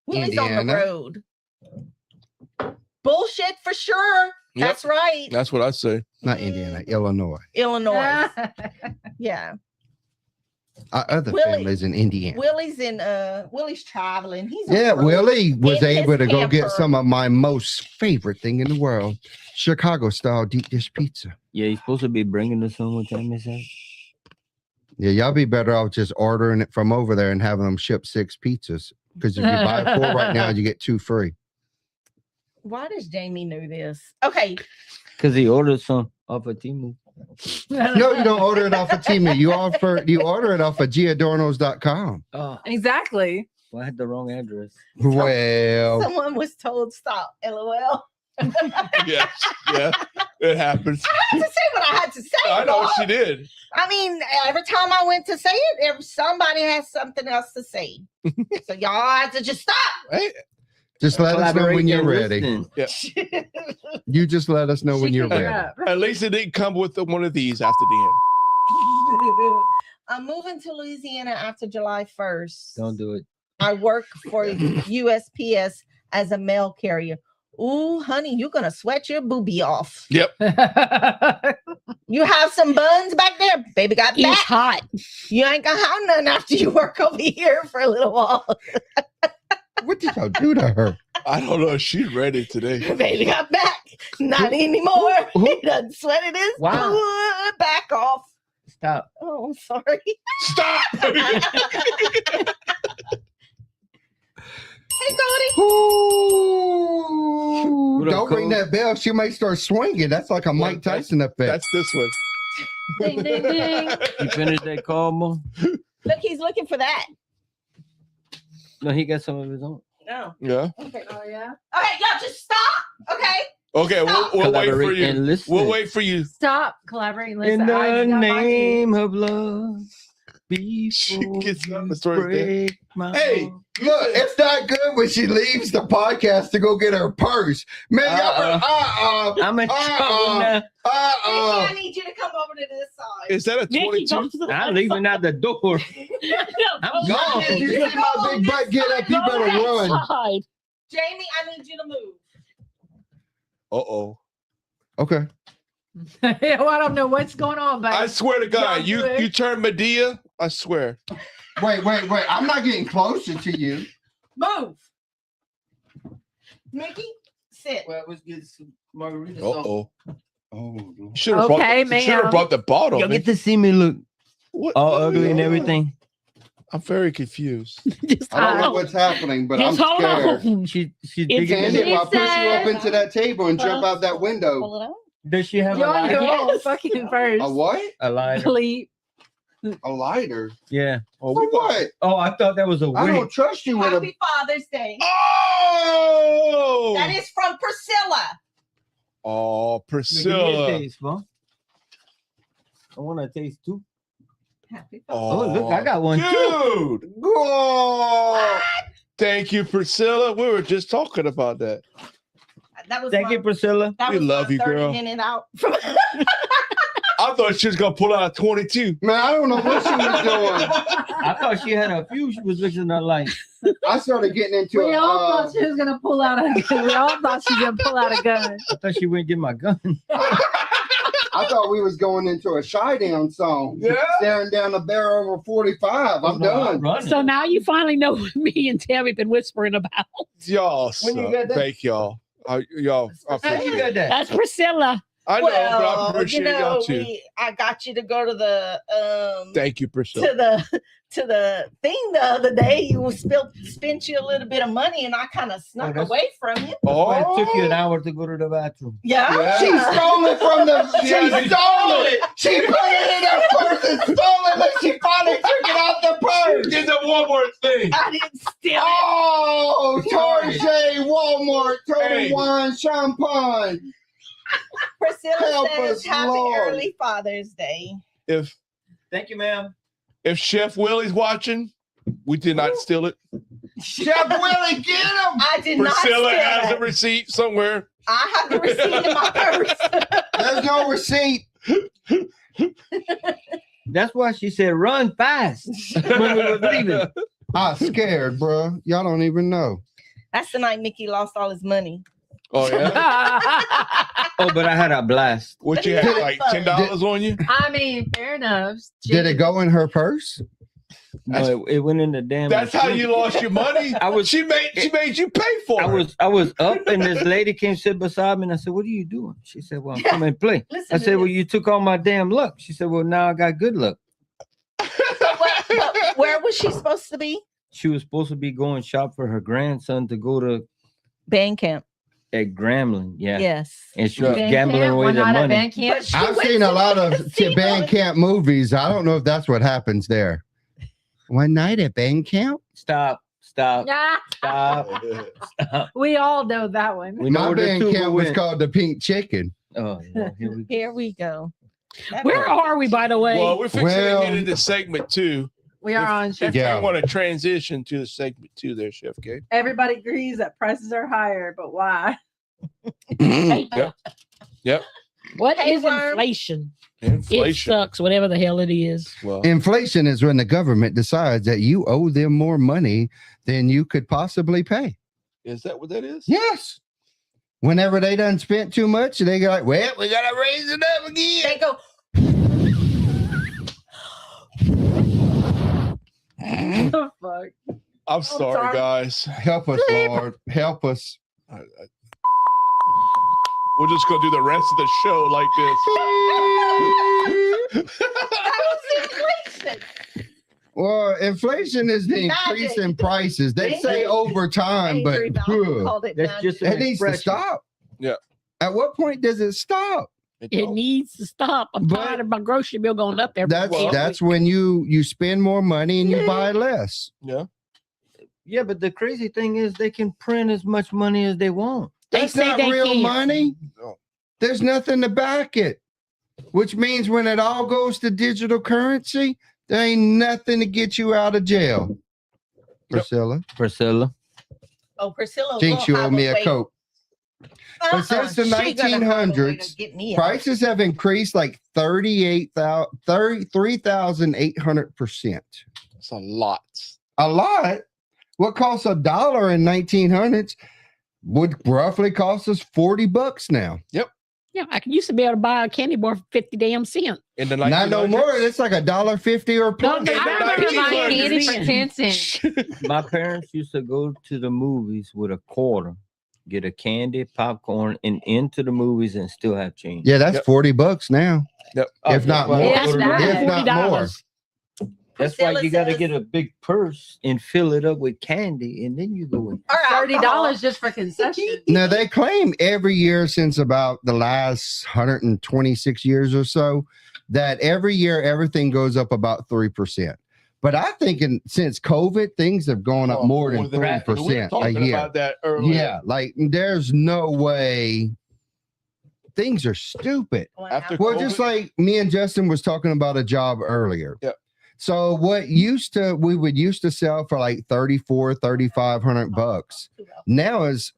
Willie's on the
Indiana.
road. Bullshit for sure.
Yep.
That's right.
That's what I say.
Not Indiana, Illinois.
Illinois. Yeah.
Our other
Willie-
families in Indiana.
Willie's traveling. He's on
Yeah,
the road.
Willie was
in his
able to go
camper.
get some of my most favorite thing in the world, Chicago style deep dish pizza.
Yeah, you're supposed to be bringing us some with time, is that?
Yeah, y'all be better off just ordering it from over there and having them ship 6 pizzas. Because if you buy 4 right now, you get 2 free.
Why does Jamie know this? Okay.
Because he ordered some off of Timu.
No, you don't order it off of Temu. You order it off of giadornos.com.
Oh,
Exactly.
well, I had the wrong address.
Well,
Someone was told stop. LOL.
Yes, yeah, it happens.
I had to say what I had to say.
I know
Bob.
she did.
I mean, every time I went to say it, somebody has something else to say. So y'all had to just stop.
Hey,
just let us know when
Collaborate
you're
and
ready.
listen.
yeah.
You just let us know when
She
you're
can
ready.
up.
At least it didn't come with one of these after the end.
I'm moving to Louisiana after July 1st.
Don't do it.
I work for USPS as a mail carrier. Ooh, honey, you're gonna sweat your boobie off.
Yep.
You have some buns back there, baby. Got
It's
back.
hot.
You ain't gonna have none after you work over here for a little while.
What did y'all do to her?
I don't know if she's ready today.
Baby got back. Not anymore. He done sweated his
Wow.
back off.
Stop.
Oh, I'm sorry.
Stop.
Hey, Cody.
Ooh,
What up,
don't ring
Cole?
that bell. She may start swinging. That's like a Mike Tyson effect.
That's this one.
Ding, ding, ding.
You finished that call, Mo?
Look, he's looking for that.
No, he got some of his own.
No.
Yeah.
Okay.
Oh, yeah.
Okay, y'all just stop. Okay.
Okay, we'll wait for
Collaborate
you.
and listen.
We'll wait for you.
Stop collaborating.
In
Listen, I
the
got my
name of love,
She
before
gets up
you
and starts dancing.
break my
Hey,
heart.
look, it's not good when she leaves the podcast to go get her purse. Man, y'all,
I'm in trouble now.
I need you to come over to this side.
Is that a
Nikki,
22?
go to the
I'm
other
leaving out the door.
side.
I'm
No,
gone.
If you see my big butt get up, you
go
better
that
run.
side.
Jamie, I need you to move.
Uh-oh.
Okay.
well, I don't know what's going on, but
I swear to God,
Don't
you
do it.
you turn Medea, I swear.
Wait. I'm not getting closer to you.
Move. Mickey, sit.
Well, let's get some margaritas.
Uh-oh.
Oh,
Should have
Okay,
brought,
ma'am.
the bottle.
Y'all get to see me look
What?
all ugly and everything.
I'm very confused.
Just
I don't know
hold
what's happening, but
Just
I'm
hold
scared.
on.
She's
It's
digging
Candy,
in.
if I push you up
said-
into that table and jump out that window.
Pull it out.
Does she have a
you're on your
lighter?
own fucking first.
A what?
A lighter.
Sleep.
A lighter?
Yeah.
Oh,
For what?
Oh, I thought that was a
I
wig.
don't trust you with a.
Happy Father's Day.
Oh!
That is from Priscilla.
Oh,
Give me a
Priscilla.
taste, Mom. I want to taste too.
Happy
Oh, look, I got one too.
Dude.
Oh,
Thank you, Priscilla. We were just talking about that.
That was
Thank
my,
you, Priscilla.
that
We
was
love
my
you,
30
girl.
minute out.
I thought she was going to pull out a 22.
man, I don't know what she was doing.
I thought she had a few. She was fixing her light.
I started getting into
We
it.
all thought she was gonna pull out a gun. We all thought she was gonna pull out a gun.
I thought she went get my gun.
I thought we was going into a shy down song.
Yeah?
Staring down the barrel over 45. I'm done.
running.
So now you finally know what me and Tammy been whispering about.
Y'all,
When you
suck.
got that-
Thank y'all. Y'all, I
How you
appreciate
got
it.
that?
That's Priscilla.
I know, but I appreciate y'all too.
I got you to go to the
Thank you, Priscilla.
to the thing the other day. You spent you a little bit of money, and I kind of snuck
that's-
away from you.
Well, it took you an hour to go to the bathroom.
Yeah.
She stole it from the. She
Yeah,
stole it. She put it in her purse and stole it. Look, she finally took it out the purse.
Get the one more thing.
I didn't steal it.
Oh, Target, Walmart, Total
Hey.
Wine, Champagne.
Priscilla
Help
says
us,
happy
Lord.
early Father's Day.
If
Thank you, ma'am.
Chef Willie's watching, we did not steal it.
Chef Willie, get him.
I did
Priscilla
not steal
has
it.
a receipt somewhere.
I have the receipt in my purse.
There's no receipt.
That's why she said run fast when we were leaving.
I'm scared, bro. Y'all don't even know.
That's the night Mickey lost all his money.
Oh yeah.
Oh, but I had a blast.
What you had, like $10 on you?
I mean, fair enough.
Did it go in her purse?
No, it went in the damn.
That's how
machine.
you lost your money.
I was-
She made you pay for it.
I was up, and this lady came sit beside me, and I said, "What are you doing?" She said, "Well, I'm coming to play."
Listen
I
to
said, "Well,
this.
you took all my damn luck." She said, "Well, now I got good luck."
But where was she supposed to be?
She was supposed to be going shop for her grandson to go to
Band camp.
at Grambling, yeah.
Yes.
And she was
Band
gambling
camp?
away
We're
the
not at
money.
band camp.
But she
I've
went
seen
to
a lot
the
of
casino.
band camp movies. I don't know if that's what happens there. One night at band camp?
Stop.
Yeah,
Stop.
we all know that one.
We know
My
where the
band
tuba
camp was
went.
called the Pink Chicken.
Oh, yeah, here we go.
Here we go.
Where are we, by the way?
Well, we're fixing
Well-
to get into segment 2.
We are on Chef.
Yeah.
I want to transition to the segment 2 there, Chef K.
Everybody agrees that prices are higher, but why?
Yep.
What
Hey,
is
Worm.
inflation?
Inflation.
It sucks, whatever the hell it is.
Well,
Inflation is when the government decides that you owe them more money than you could possibly pay.
is that what that is?
Yes. Whenever they done spent too much, they go like, well, we gotta raise it up again.
They go,
The fuck?
I'm sorry,
sorry.
guys.
Help us, Lord. Help us.
We're just gonna do the rest of the show like this.
that was inflation.
Well, inflation is the increase in prices. They say over time, but
Angry Malcolm called it
That's
magic.
just an
it needs to
expression.
stop.
Yeah.
At what point does it stop?
It
don't.
needs to stop. I'm
But-
tired of my grocery bill going up every
That's when you spend more money and you buy less.
Yeah.
Yeah, but the crazy thing is they can print as much money as they want.
They
That's
say
not
they
real
can't.
money.
No.
There's nothing to back it, which means when it all goes to digital currency, there ain't nothing to get you out of jail. Priscilla,
Priscilla.
Oh, Priscilla.
Jinx,
will
you owe
have
me a
way-
Coke. But since the
she gonna have a way to
1900s,
get me out.
prices have increased like 33,800%.
It's a lot.
A lot. What costs $1 in 1900s would roughly cost us $40 now.
Yeah, I used to be able to buy a candy bar for 50 damn cents.
In the
Not no
1900s?
more. It's like $1.50 or
No,
plus.
they-
I remember
Nineteen
buying
hundreds.
candy for 10 cents.
My parents used to go to the movies with a quarter, get a candy, popcorn, and into the movies and still have change.
Yeah, that's
Yep.
$40 now.
Yep.
If not more.
Yes,
If
that-
not more.
That's why
Priscilla
you got to
says-
get a big purse and fill it up with candy, and then you go in.
Or
$30
alcohol.
just for concession.
Now they claim every year since about the last 126 years or so that every year everything goes up about 3%. But I think since COVID, things have gone up more than
that. We were
3% a
talking
year.
about that earlier.
Yeah, like there's no way. Things are stupid.
After
Well,
COVID,
just like me and Justin was talking about a job earlier.
Yep.
So what we would used to sell for like 3,500 bucks now is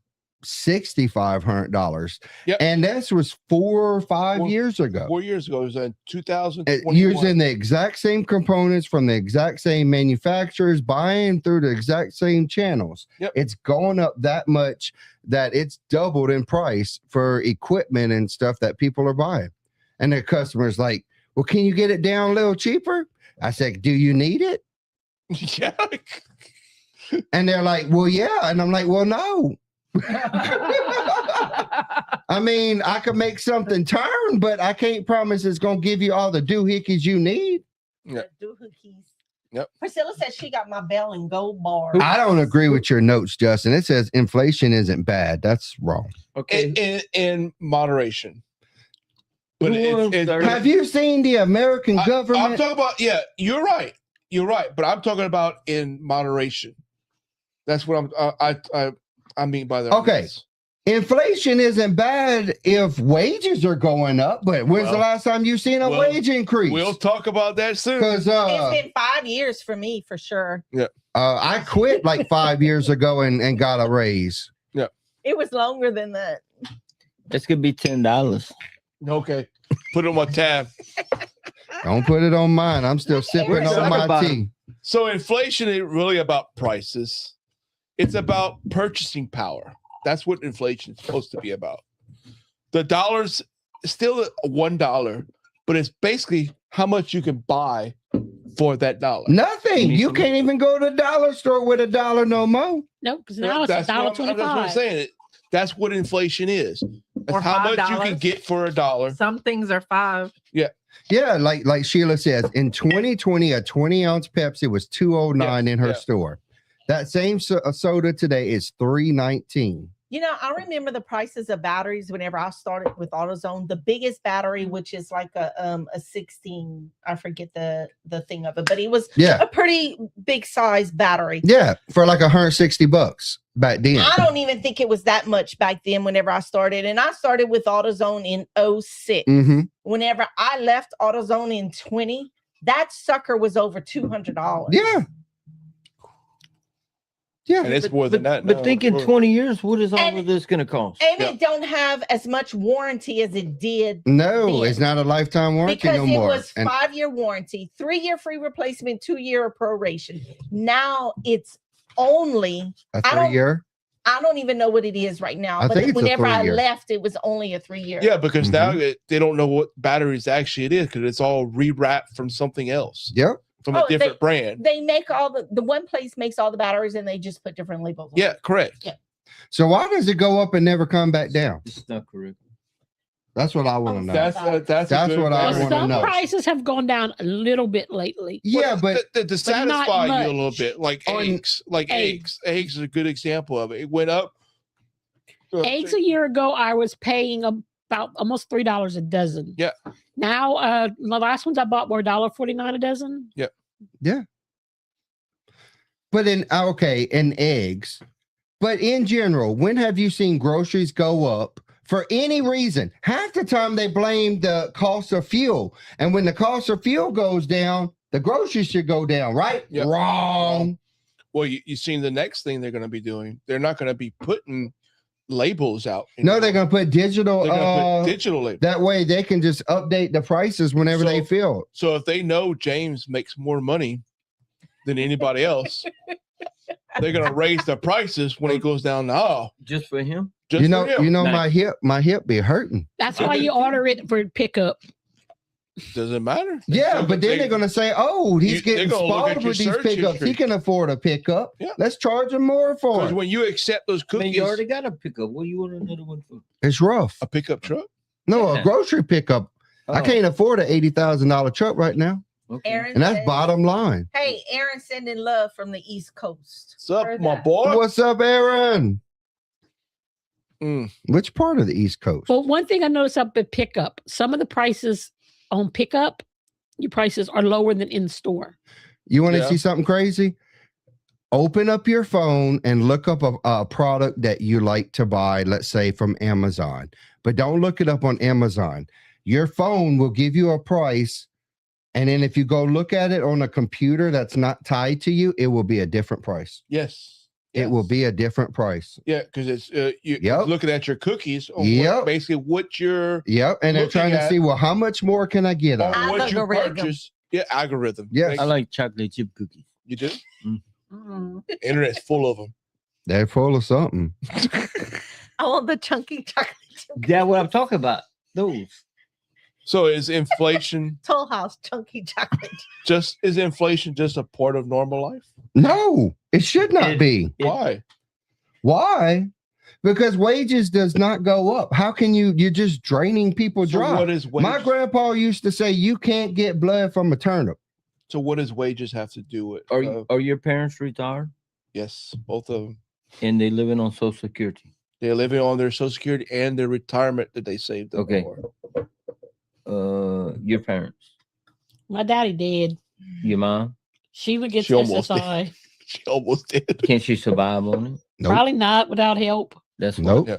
$6,500.
Yep.
And this was 4 or 5 years ago.
4 years ago, it was in 2021.
Using the exact same components from the exact same manufacturers, buying through the exact same channels.
Yep.
It's gone up that much that it's doubled in price for equipment and stuff that people are buying. And the customer's like, well, can you get it down a little cheaper? I said, do you need it?
Yeah.
And they're like, well, yeah. And I'm like, well, no. I mean, I could make something turn, but I can't promise it's going to give you all the doohickeys you need.
Yep. Yep.
Priscilla said she got my bell and gold bar.
I don't agree with your notes, Justin. It says inflation isn't bad. That's wrong.
Okay.
In moderation. But
Have you seen the American
I'm
government?
talking about, yeah, you're right. You're right. But I'm talking about in moderation. That's what I mean by that.
Okay. Inflation isn't bad if wages are going up, but when's the
Well,
last time you've seen a
well,
wage increase?
We'll talk about that soon.
Because
It's been 5 years for me, for sure.
I quit like 5 years ago and got a raise.
It was longer than that.
This could be $10.
Okay. Put it on my tab.
Don't put it on mine. I'm still sipping
We're
on
talking
my
about
tea.
So inflation is really about prices. It's about purchasing power. That's what inflation is supposed to be about. The dollar's still $1, but it's basically how much you can buy for that dollar.
Nothing. You can't even go to the dollar store with $1 no more.
No, because now it's
That's what I'm
$1.25.
saying. That's what inflation is. That's
Or
how much you
$5.
can get for $1.
Some things are $5.
Yeah, like Sheila says, in 2020, a 20-ounce Pepsi was $2.09 in her
yeah.
store. That same soda today is $3.19.
You know, I remember the prices of batteries whenever I started with AutoZone. The biggest battery, which is like a 16, I forget the thing of it, but it was
Yeah.
a pretty big size battery.
Yeah, for like $160 back then.
I don't even think it was that much back then whenever I started. And I started with AutoZone in 06.
Mm-hmm.
Whenever I left AutoZone in 20, that sucker was over $200.
Yeah. Yeah.
And it's more than that.
But
now.
think in 20 years, what is all
And-
of this going to cost?
And
Yeah.
it don't have as much warranty as it did
No,
then.
it's not a lifetime warranty
because
no
it
more.
was
And
5-year warranty, 3-year free replacement, 2-year proration. Now it's only
a
I don't-
3-year.
I don't even know what it is right now.
I
but
think it's a
whenever I
3-year.
left, it was only a 3-year.
Yeah, because now
Mm-hmm.
they don't know what batteries actually it is because it's all rewrapped from something else,
Yep.
from
Oh,
a different brand.
They make all the one place makes all the batteries and they just put different labels on
Yeah,
it.
correct.
Yeah.
So why does it go up and never come back down?
It's not correct.
That's what I want to know.
That's a
That's
good
what I
Well,
wanna
some
know.
prices have gone down a little bit lately.
Yeah,
Well,
but
to
not
satisfy you a little
much.
bit, like
On
eggs,
eggs.
Eggs is a good example of it. It went up.
Eggs a year ago, I was paying about almost $3 a dozen.
Yeah.
Now, the last ones I bought were $1.49 a dozen.
but in eggs. But in general, when have you seen groceries go up for any reason? Half the time they blame the cost of fuel. And when the cost of fuel goes down, the groceries should go down, right?
Yep.
Wrong.
Well, you seen the next thing they're going to be doing. They're not going to be putting labels out.
No, they're
anymore.
gonna put digital.
They're going to put digital labels.
That way they can just update the prices whenever they
So-
feel.
So if they know James makes more money than anybody else, they're going to raise the prices when it goes down the aisle.
Just for him?
Just
You know,
for him.
Nice.
my hip be hurting.
That's why you order it for pickup.
Doesn't matter.
Yeah, but then they're gonna say, "Oh, he's
they're
getting
gonna look at
spoiled
your
with these
search
pickups.
history.
He can afford a pickup.
Yeah.
Let's charge him more for
Because
it."
when you accept those
Man,
cookies,
you already got a pickup. What do you want another one for?
It's rough.
a pickup truck.
No,
Yeah.
a grocery pickup. I
Oh,
can't afford an $80,000 truck right now,
okay.
Aaron
and that's
says-
bottom line.
Hey, Aaron sending love from the East Coast.
What's up,
Heard
my
that.
boy?
What's up, Aaron?
Mm.
Which part of the East Coast?
But one thing I noticed up at pickup, some of the prices on pickup, your prices are lower than in store.
You want to
Yeah.
see something crazy? Open up your phone and look up a product that you like to buy, let's say from Amazon, but don't look it up on Amazon. Your phone will give you a price. And then if you go look at it on a computer that's not tied to you, it will be a different price.
Yes.
It will be a different price.
Yeah, because it's you
Yep.
looking at your cookies on
Yep.
basically what you're
Yep. And they're
Looking
trying to
at-
see, well, how much more can I get
on
on it?
what you
Algorithm.
purchase. Yeah, algorithm.
Yes.
Thank
I
you.
like chocolate chip cookies.
You do.
Mm.
Internet's full of them.
They're full of something.
I want the chunky chocolate chip.
That's what I'm talking about. Those.
So is inflation
Toll House chunky chocolate.
just a part of normal life?
No, it should not
It-
be.
Why?
Why? Because wages does not go up. How can you're just draining people
So
dry?
what is
My
wages?
grandpa used to say you can't get blood from a turnip.
So what does wages have to do with?
Are your parents retired
Yes, both of them.
and they living on Social Security?
They're living on their Social Security and their retirement that they saved up
Okay.
for.
Your parents,
My daddy did.
your mom,
She would get
She almost did.
SSI.
She almost did.
can she survive on it?
Nope.
Probably not without help.
That's
Nope.
Yeah.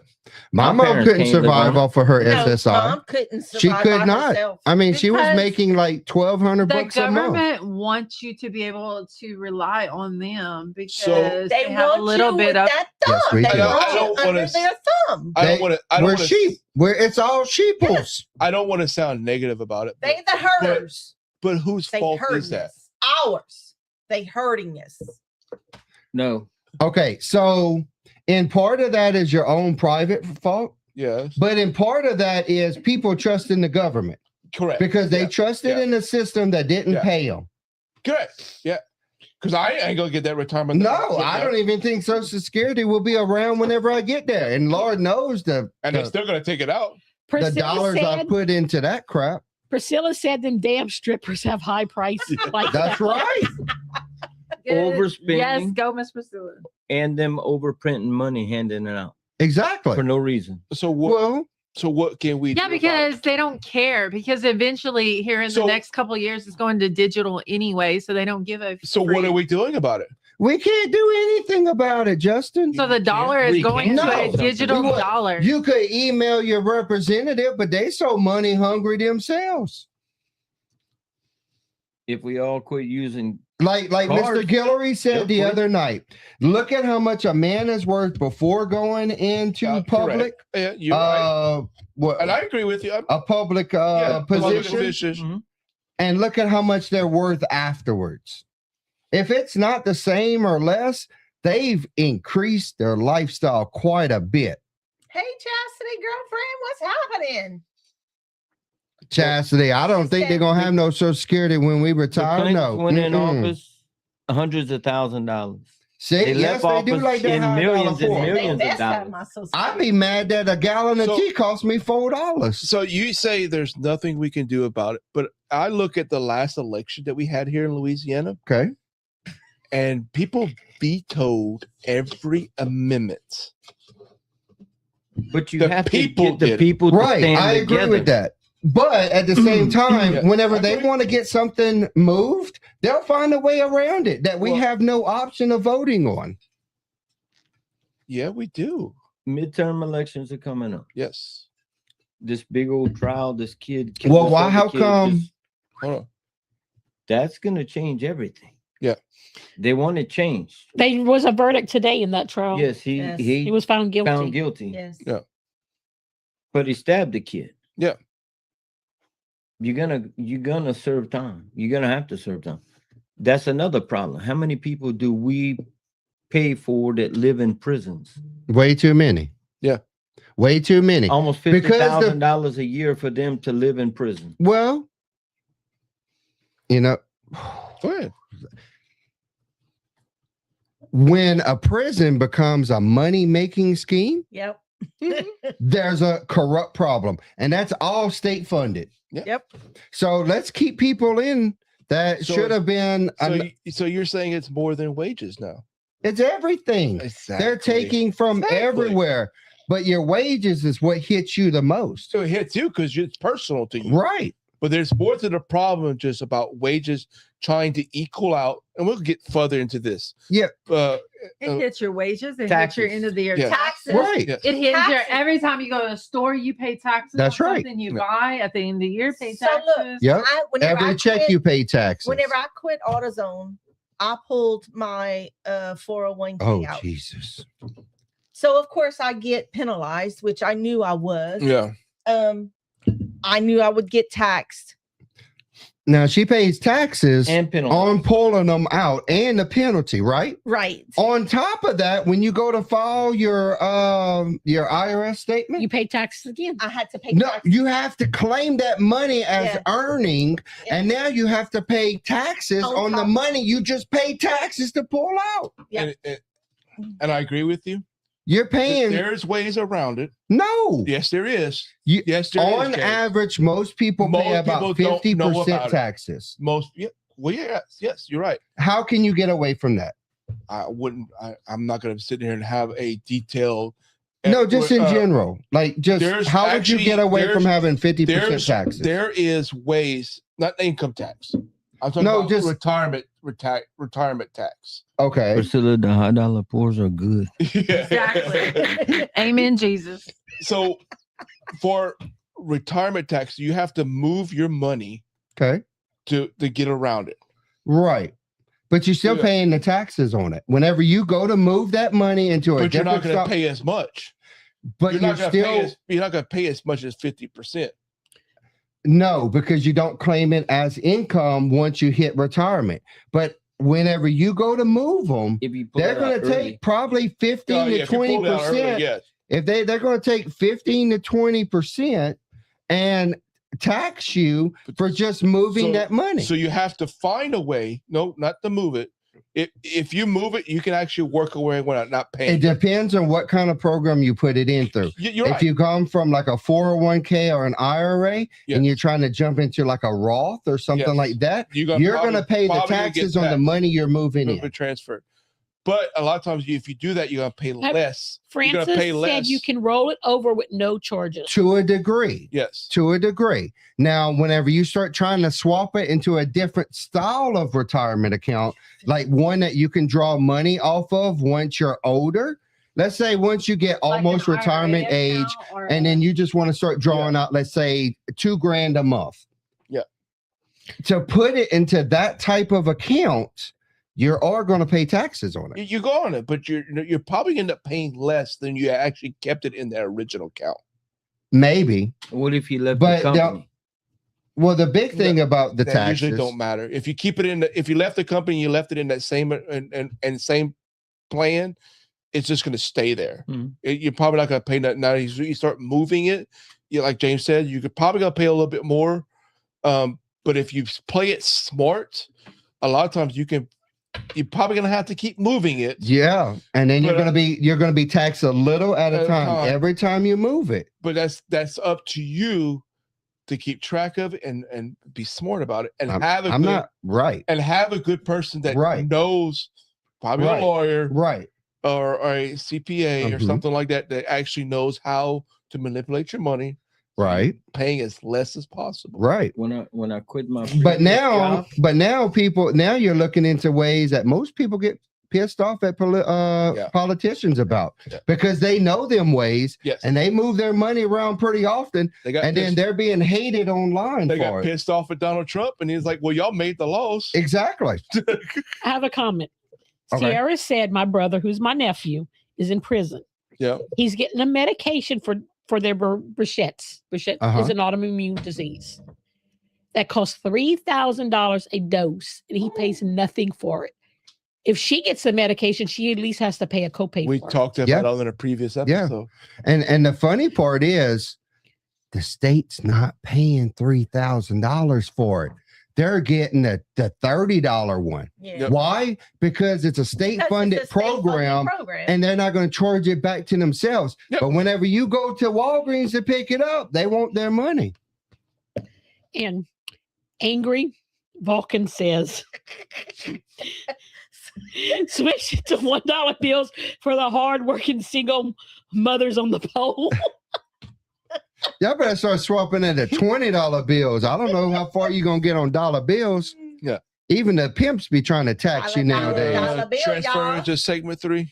My
My
mom
parents
couldn't
can't live
survive
on it.
off of her
No,
SSI.
Mom couldn't survive
She could
by
not.
herself.
I mean, she was
Because
making like $1,200
The
a month.
government wants you to be able to rely on them because
So-
they
They
have
want
a little
you
bit
with
of
that thumb.
Yes, we
they
do.
want
I don't
you
wanna
under their thumb.
I don't
They-
want to. I don't
We're
want to.
sheep. It's all sheeples.
I don't want to sound negative about it.
They the herders.
But whose
They
fault
hurting
is that?
us. Ours. They hurting us.
no.
Okay, so in part of that is your own private fault,
Yes.
but in part of that is people trusting the government
Correct.
because they
Yeah,
trusted
yeah.
in a system that didn't
Yeah.
pay them.
Correct. Yeah. Because I ain't gonna get that retirement.
No, I don't even think Social Security will be around whenever I get there. And Lord knows
And they're still gonna take it out.
the
Priscilla
dollars I
said,
put into that crap.
Priscilla said them damn strippers have high prices. Like
That's
that.
right.
Yes,
Overspending.
go Miss Priscilla.
And them overprinting money, handing it out
Exactly.
for no reason.
So what?
Well,
So what can we?
Yeah,
do about
because
it?
they don't care. Because eventually, here in
So-
the next couple of years, it's going to digital anyway, so they don't give a.
So what
freak.
are we doing about it?
we can't do anything about it, Justin.
So the dollar is
We
going
can't
to
do
a
something.
digital
We would-
dollar.
You could email your representative, but they so money hungry themselves.
If we all quit using
Like
Cars.
Mr. Guillory said the
Yep.
other night, look at how much a man is worth before going into
Correct.
public.
Yeah, you're right.
What
And I agree with you.
a public
Public
position,
position.
and look at how much they're worth afterwards. If it's not the same or less, they've increased their lifestyle quite a bit.
Hey, Chastity, girlfriend, what's happening?
Chastity, I don't think they're gonna have no Social Security when we
The
retire.
Clintons
No,
went in
Mm-mm.
office hundreds of $1,000s.
See,
They
yes,
left
they do
office
like that
in
high
millions and
dollar for.
millions.
They
of
best have
dollars.
my Social
I'd
Security.
be mad that a gallon of
So-
tea cost me $4.
So you say there's nothing we can do about it, but I look at the last election that we had here in Louisiana,
Okay.
and people vetoed every amendment.
But you
The
have to
people
get the
did it.
people to
Right.
stand
I agree
together.
with that. But at the same time,
Yeah,
whenever
I
they
agree.
want to get something moved, they'll find a way around it that we
Well-
have no option of voting on.
Yeah, we do.
Midterm elections are coming up.
Yes.
This big old trial, this kid. killed
Well,
this
why?
other
How
kid,
come?
just-
Hold on.
That's going to change everything.
Yeah.
They want it changed.
There was a verdict today in that trial.
Yes,
Yes.
He was found guilty.
found guilty,
Yes.
Yeah.
but he stabbed the kid.
Yeah.
You're gonna serve time. You're gonna have to serve time. That's another problem. How many people do we pay for that live in prisons?
Way too many.
Yeah.
Way too many.
Almost
Because the-
$50,000 a year for them to live in prison.
Well, you know,
Go ahead.
when a prison becomes a money-making scheme,
Yep.
there's a corrupt problem, and that's all state funded.
Yep.
So let's keep people in that
So-
should have been.
So you're saying it's more than wages now?
It's everything.
Exactly.
They're taking from
Exactly.
everywhere, but your wages is what hits you the most.
So it hits you because it's personal to you.
Right.
But there's more to the problem than just about wages trying to equal out. And we'll get further into this.
Yeah.
It hits your wages. It hits
Taxes.
your end of the year
Yeah.
taxes.
Right.
Yeah.
It hits your
Taxes.
every time you go to a store, you pay taxes.
That's
on
right.
Something you
Yeah.
buy at the end of the year, pay
So
taxes.
look,
Yep.
whenever
Every
I
check
quit,
you pay taxes.
whenever I quit AutoZone, I pulled my 401k
Oh,
out.
Jesus.
So of course I get penalized, which I knew I was.
Yeah.
I knew I would get taxed.
Now she pays taxes
And penalty.
on pulling them out and the penalty, right?
Right.
On top of that, when you go to file your IRS statement,
You pay taxes again.
I had to pay
no,
taxes.
you have to claim that money as
Yeah.
earning, and now you have to pay taxes
On
on the
top.
money you just paid taxes to pull out.
Yeah.
And I agree with you.
You're paying
There's ways around it.
no.
Yes, there is.
You-
Yes, there is.
On
Jay.
average, most people pay
Most
about
people don't
50%
know about it.
taxes.
Most, yeah. Well, yes, you're right.
How can you get away from that?
I'm not going to sit here and have a detailed.
No, just in
uh,
general. Like, just
there's
how would you
actually-
get away from
there's-
having 50% taxes?
There is ways, not income tax. I'm talking
No,
about
just-
retirement tax.
Okay.
Priscilla, the high dollar poors are good.
Exactly. Amen, Jesus.
So for retirement tax, you have to move your money
Okay.
to get around it.
Right. But you're still
Yeah.
paying the taxes on it. Whenever you go to move that money into a
But you're not
different
going to
stock,
pay as much.
but
You're
you're
not going to
still
you're not going to pay as much as 50%.
no, because you don't claim it as income once you hit retirement. But whenever you go to move them,
If you pull
they're
it out
going to
early.
take probably 15
Oh, yeah,
to
if you pull it out early,
20%.
yes.
If they're going to take 15 to 20% and tax you for just moving
So-
that money.
So you have to find a way. No, not to move it. If you move it, you can actually work away without not
It
paying.
depends on what kind of program you put it in through.
You're
If
right.
you come from like a 401k or an IRA
Yes.
and you're trying to jump into like a Roth or something
Yes.
like that,
You're
you're going to pay the
probably gonna get
taxes on the
taxed.
money you're moving
Move
in.
it transferred. But a lot of times, if you do that, you're going to pay less. You're
Francis
going to pay
said
less.
you can roll it over with no charges.
To a degree.
Yes.
To a degree. Now, whenever you start trying to swap it into a different style of retirement account, like one that you can draw money off of once you're older, let's say once you get
Like an
almost
IRA
retirement age,
account or
and then you just want to start drawing out, let's say $2,000 a month.
Yeah.
to put it into that type of account, you are going to pay taxes on it.
You go on it, but you're probably end up paying less than you actually kept it in that original account.
Maybe.
What if you left
But
the company?
Well, the big thing about the
That
taxes
usually don't matter. If you keep it in, if you left the company, you left it in that same and same plan, it's just going to stay there. You're probably not going to pay that. Now you start moving it. Like James said, you could probably going to pay a little bit more. But if you play it smart, a lot of times you're probably going to have to keep moving it.
Yeah, and then you're going to be taxed a little at a time every time you move it.
But that's up to you to keep track of it and be smart about it and have a good person that knows, probably a lawyer, or a CPA or something like that actually knows how to manipulate your money, paying as less as possible.
When I quit my
but now you're looking into ways that most people get pissed off at politicians about because they know them ways and they move their money around pretty often, then they're being hated online.
They got pissed off at Donald Trump, and he's like, "Well, y'all made the laws."
Exactly.
I have a comment.
Okay.
Sierra said, "My brother, who's my nephew, is in prison.
Yeah,
he's getting a medication for their Behçet's. Behçet is an autoimmune disease that costs $3,000 a dose, and he pays nothing for it. If she gets the medication, she at least has to pay a copay.
We talked about it in a previous episode.
And the funny part is the state's not paying $3,000 for it. They're getting the $30 one. Why? Because it's a state-funded program, and they're not going to charge it back to themselves. But whenever you go to Walgreens to pick it up, they want their money.
And Angry Vulcan says, switch it to $1 bills for the hard-working single mothers on the pole.
Y'all better start swapping into $20 bills. I don't know how far you're going to get on dollar bills.
Yeah.
Even the pimps be trying to tax you nowadays.
Transfer into segment 3.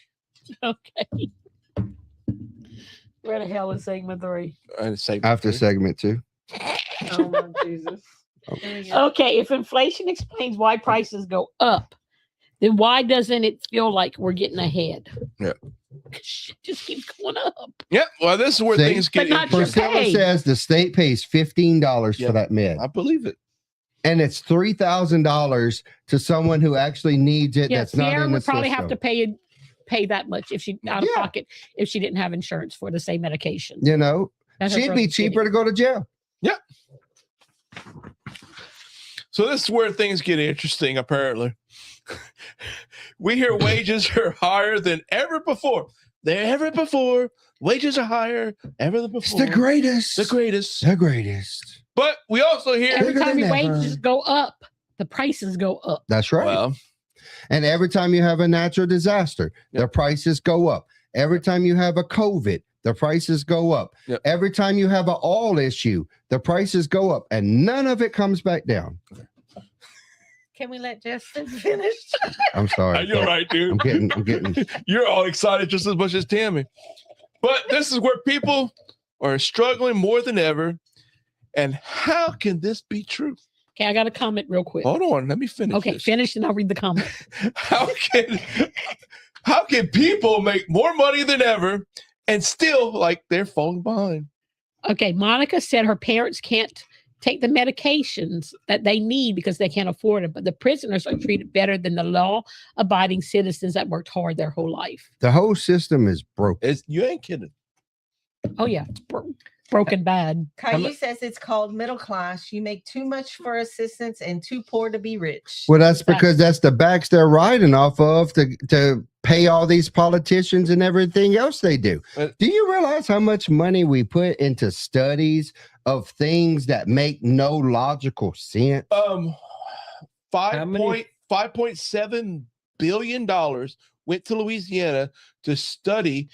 Okay. Where the hell is segment 3?
After segment 2.
Oh, my Jesus.
Okay, if inflation explains why prices go up, then why doesn't it feel like we're getting ahead?
Yeah.
Shit just keeps going up.
Yeah, well, this is where things get
Priscilla says the state pays $15 for that med.
I believe it.
And it's $3,000 to someone who actually needs it. That's
Sierra
not in the
would probably
system.
have to pay that much if she out of pocket if she didn't have insurance for the same medication.
You know,
That's her
she'd be
brother's
cheaper to go to jail.
Yeah. So this is where things get interesting, apparently. We hear wages are higher than ever before. Wages are higher ever than before.
It's the greatest.
The greatest.
The greatest.
But we also hear
every time your wages go up, the prices go up.
That's right.
Well,
and every time you have a natural disaster, the prices go up. Every time you have a COVID, the prices go up. Every time you have an oil issue, the prices go up, and none of it comes back down.
Can we let Justin finish?
I'm sorry.
You're right, dude.
I'm getting.
You're all excited just as much as Tammy. But this is where people are struggling more than ever. And how can this be true?
Okay, I got a comment real quick.
Hold on, let me finish.
Okay, finish and I'll read the comment.
How can people make more money than ever and still like they're falling behind?
Okay, Monica said her parents can't take the medications that they need because they can't afford it, but the prisoners are treated better than the law-abiding citizens that worked hard their whole life.
The whole system is broken.
You ain't kidding.
Oh yeah, it's broken bad.
Caillou says it's called middle class. You make too much for assistance and too poor to be rich.
Well, that's because that's the backs they're riding off of to pay all these politicians and everything else they do. Do you realize how much money we put into studies of things that make no logical sense?
$5.7 billion went to Louisiana to study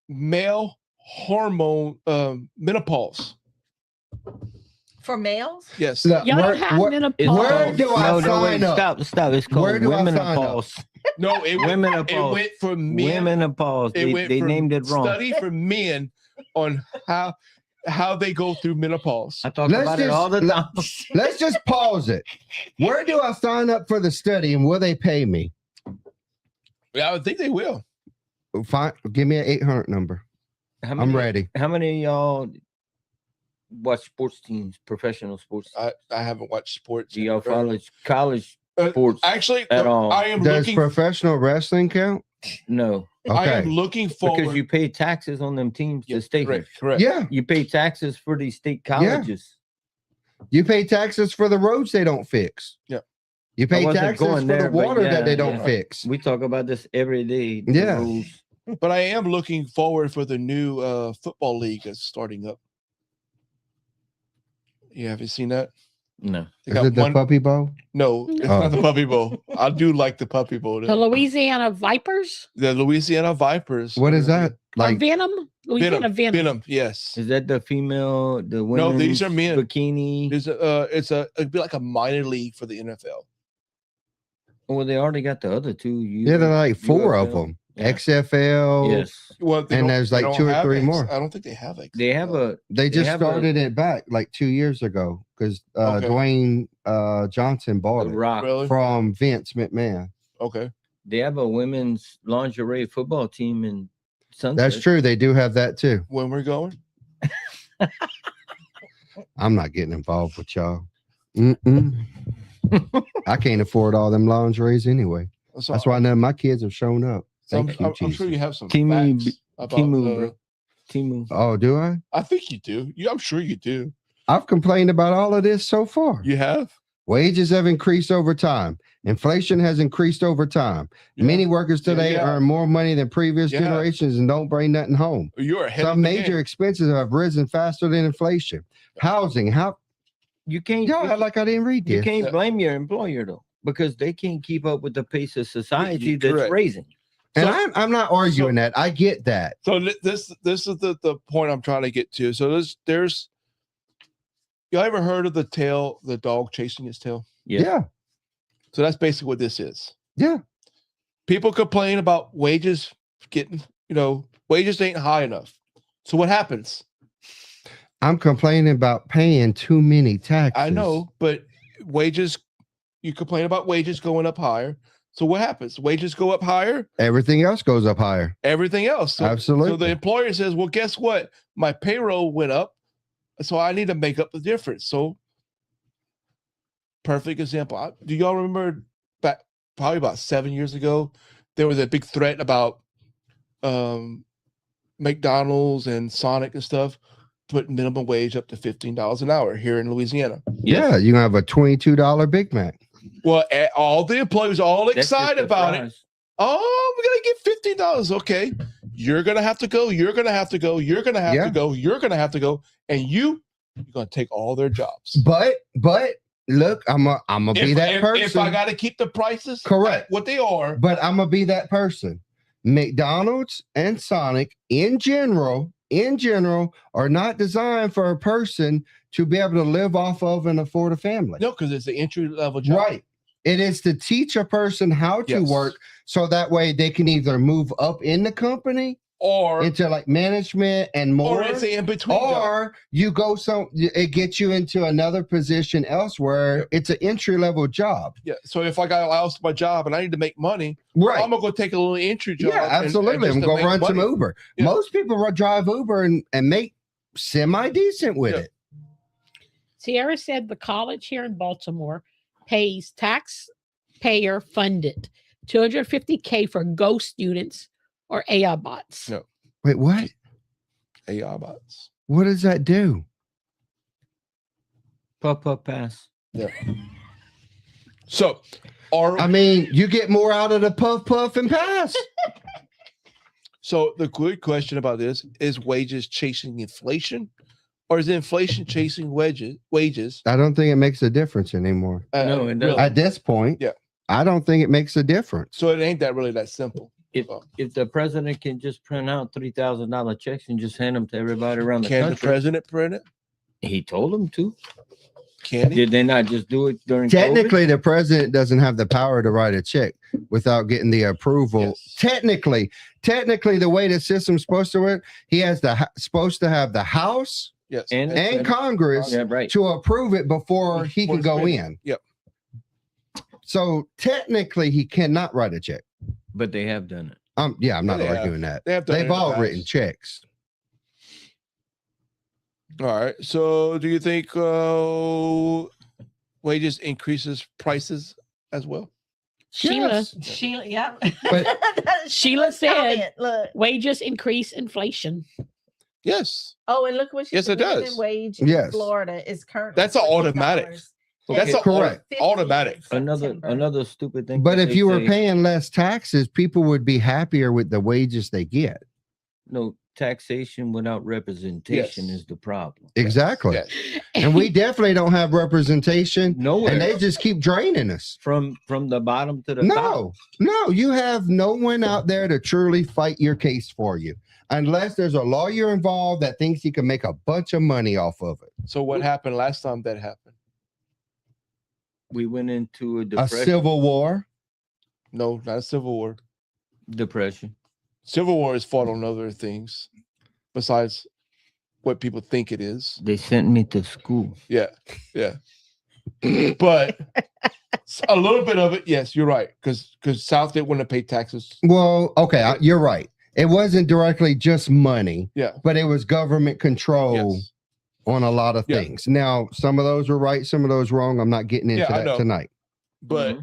male hormone menopause.
For males?
Yes.
Y'all don't have menopause.
Where do I sign up?
Stop. It's called womenopause.
No, it went for men.
Womenopause. They named it wrong.
Study for men on how how they go through menopause.
I talk
Let's
about it
just-
all the time.
Let's just pause it. Where do I sign up for the study and will they pay me?
Yeah, I would think they will.
Fine. Give me an 800 number.
How
I'm ready.
How many of y'all watch sports teams, professional sports?
I haven't watched sports.
Do y'all follow college
Uh,
sports
Actually,
at all?
I am
Does
looking.
professional wrestling count?
No,
I
Okay.
am looking forward.
because you pay taxes on them teams
Yeah,
to stay here.
correct, correct.
Yeah.
You pay taxes for these state colleges.
You pay taxes for the roads they don't fix.
Yeah.
You pay
wasn't
taxes for
going
the
there, but
water that they
yeah,
don't
yeah.
fix.
We talk about this every day. the
Yeah.
rules.
But I am looking forward for the new football league that's starting up. You haven't seen that?
No.
They
Is
got
it the
one-
Puppy Bowl?
No, it's
Oh.
not the Puppy Bowl. I do like the Puppy Bowl.
The Louisiana Vipers
The Louisiana Vipers.
What is that?
or
Like,
Venom? Louisiana Venom.
Venom, yes.
Is that the female, the
No,
women's
these are men.
bikini?
It'd be like a minor league for the NFL.
Well, they already got the other two.
yeah, there are like four of
UFL.
them.
Yeah.
XFL.
Yes.
Well, they
And
don't-
there's
they
like
don't
2 or
have
3 more.
I don't think they have
They have a
They just
have a-
started it back like 2 years ago because
Okay.
Dwayne Johnson bought
the
it
Rock.
really.
from Vince McMahon.
Okay.
They have a women's lingerie football team in Sunset.
That's true. They do have that too.
When we're going,
I'm not getting involved with y'all. Mm-mm. I can't afford all them lingeries anyway.
so
That's why none of my kids have shown up.
I'm,
Thank you,
I'm sure
Jesus.
you have some
Timu-
facts about.
Timu, bro. Timu.
Oh, do I?
I think you do. I'm sure you do.
I've complained about all of this so far.
You have.
Wages have increased over time. Inflation has increased over time.
Yeah.
Many workers
Yeah,
today
yeah.
earn more money than previous
Yeah.
generations and don't bring nothing home.
You're ahead.
Some
of the
major
game.
expenses have risen faster than inflation. Housing, how
You can't.
y'all act like I didn't read
you
this.
can't
Yeah.
blame your employer though, because they can't keep up with the pace of society that's
correct.
raising.
And
So-
I'm not arguing that. I get that.
So this is the point I'm trying to get to. So there's y'all ever heard of the dog chasing his tail?
Yeah.
So that's basically what this is.
Yeah.
People complain about wages getting, wages ain't high enough. So what happens?
I'm complaining about paying too many taxes.
I know, but you complain about wages going up higher. So what happens? Wages go up higher,
Everything else goes up higher.
everything else. So
Absolutely.
the employer says, well, guess what? My payroll went up. So I need to make up the difference. So perfect example. Do y'all remember back probably about 7 years ago, there was a big threat about McDonald's and Sonic and stuff put minimum wage up to $15 an hour here in Louisiana.
Yeah, you can have a $22 Big Mac.
Well, all the employees all
That's just
excited
the
about it.
fries.
Oh, we're gonna get $15. Okay, you're gonna have to go. You're gonna have to go. You're gonna have
Yeah.
to go. You're gonna have to go, and you're gonna take all their jobs.
But look, I'm gonna be that person.
If I got to keep the prices
Correct.
at what they are,
But I'm gonna be that person. McDonald's and Sonic in general are not designed for a person to be able to live off of and afford a family.
no, because it's an entry level job.
Right. It is to teach a person how to
Yes.
work so that way they can either move up in the company
Or
into like management and more.
or it's an in between.
Or you go it gets you into another position elsewhere. It's an entry level job.
Yeah. So if I got lost my job and I need to make money,
Right.
I'm gonna go take a little entry job.
Yeah, absolutely.
just
I'm
to
going
make
to run some
money.
Uber.
Yeah.
Most people drive Uber and make semi decent with
Yeah.
it.
Sierra said the college here in Baltimore pays taxpayer funded $250K for Go students or AI bots.
No.
Wait, what?
AI bots.
What does that do?
Puff pass.
So,
I mean, you get more out of the puff and pass.
So the good question about this is wages chasing inflation, or is inflation chasing wages?
I don't think it makes a difference anymore.
No, it doesn't.
At this point,
Yeah.
I don't think it makes a difference.
So it ain't that really that simple.
If the president can just print out $3,000 checks and just hand them to everybody around the
Can the
country,
president print it?
he told them to.
Can he?
Did they not just do it during COVID?
Technically, the president doesn't have the power to write a check without getting the approval.
Yes.
Technically, the way the system's supposed to work, he has supposed to have the House
Yes.
and Congress
Yeah, right.
to approve it before he can go in.
Yep.
So technically, he cannot write a check.
But they have done it.
Yeah, I'm not
They have.
arguing that.
They have done it in
They've
the
all
past.
written checks.
All right. So do you think wages increases prices as well?
Sheila,
Yes.
Sheila, yeah.
But
Sheila said-
Comment, look.
wages increase inflation.
Yes.
Oh, and look what she
Yes,
said.
it
the minimum
does.
Wage in
Yes.
Florida is currently
That's an automatic.
$14.
That's
It's
a
correct.
50
automatic.
in
Another
September.
another stupid thing.
But
that
if
they
you were
say,
paying less taxes, people would be happier with the wages they get.
no taxation without representation
Yes.
is the problem.
Exactly.
Yes.
And we definitely don't have representation,
Nowhere
and they just keep draining us.
from the bottom to the top.
No, you have no one out there to truly fight your case for you, unless there's a lawyer involved that thinks he can make a bunch of money off of it.
So what happened last time that happened?
We went into a
A
depression.
civil war.
No, not a civil war.
depression.
Civil war is fought on other things besides what people think it is.
They sent me to school.
Yeah. Yeah. But a little bit of it, yes, you're right. Because South didn't want to pay taxes.
Well, okay, you're right. It wasn't directly just money,
Yeah.
but it was government control
Yes.
on a lot of
Yeah.
things. Now, some of those were right, some of those wrong. I'm not getting into
Yeah, I
that
know.
tonight.
But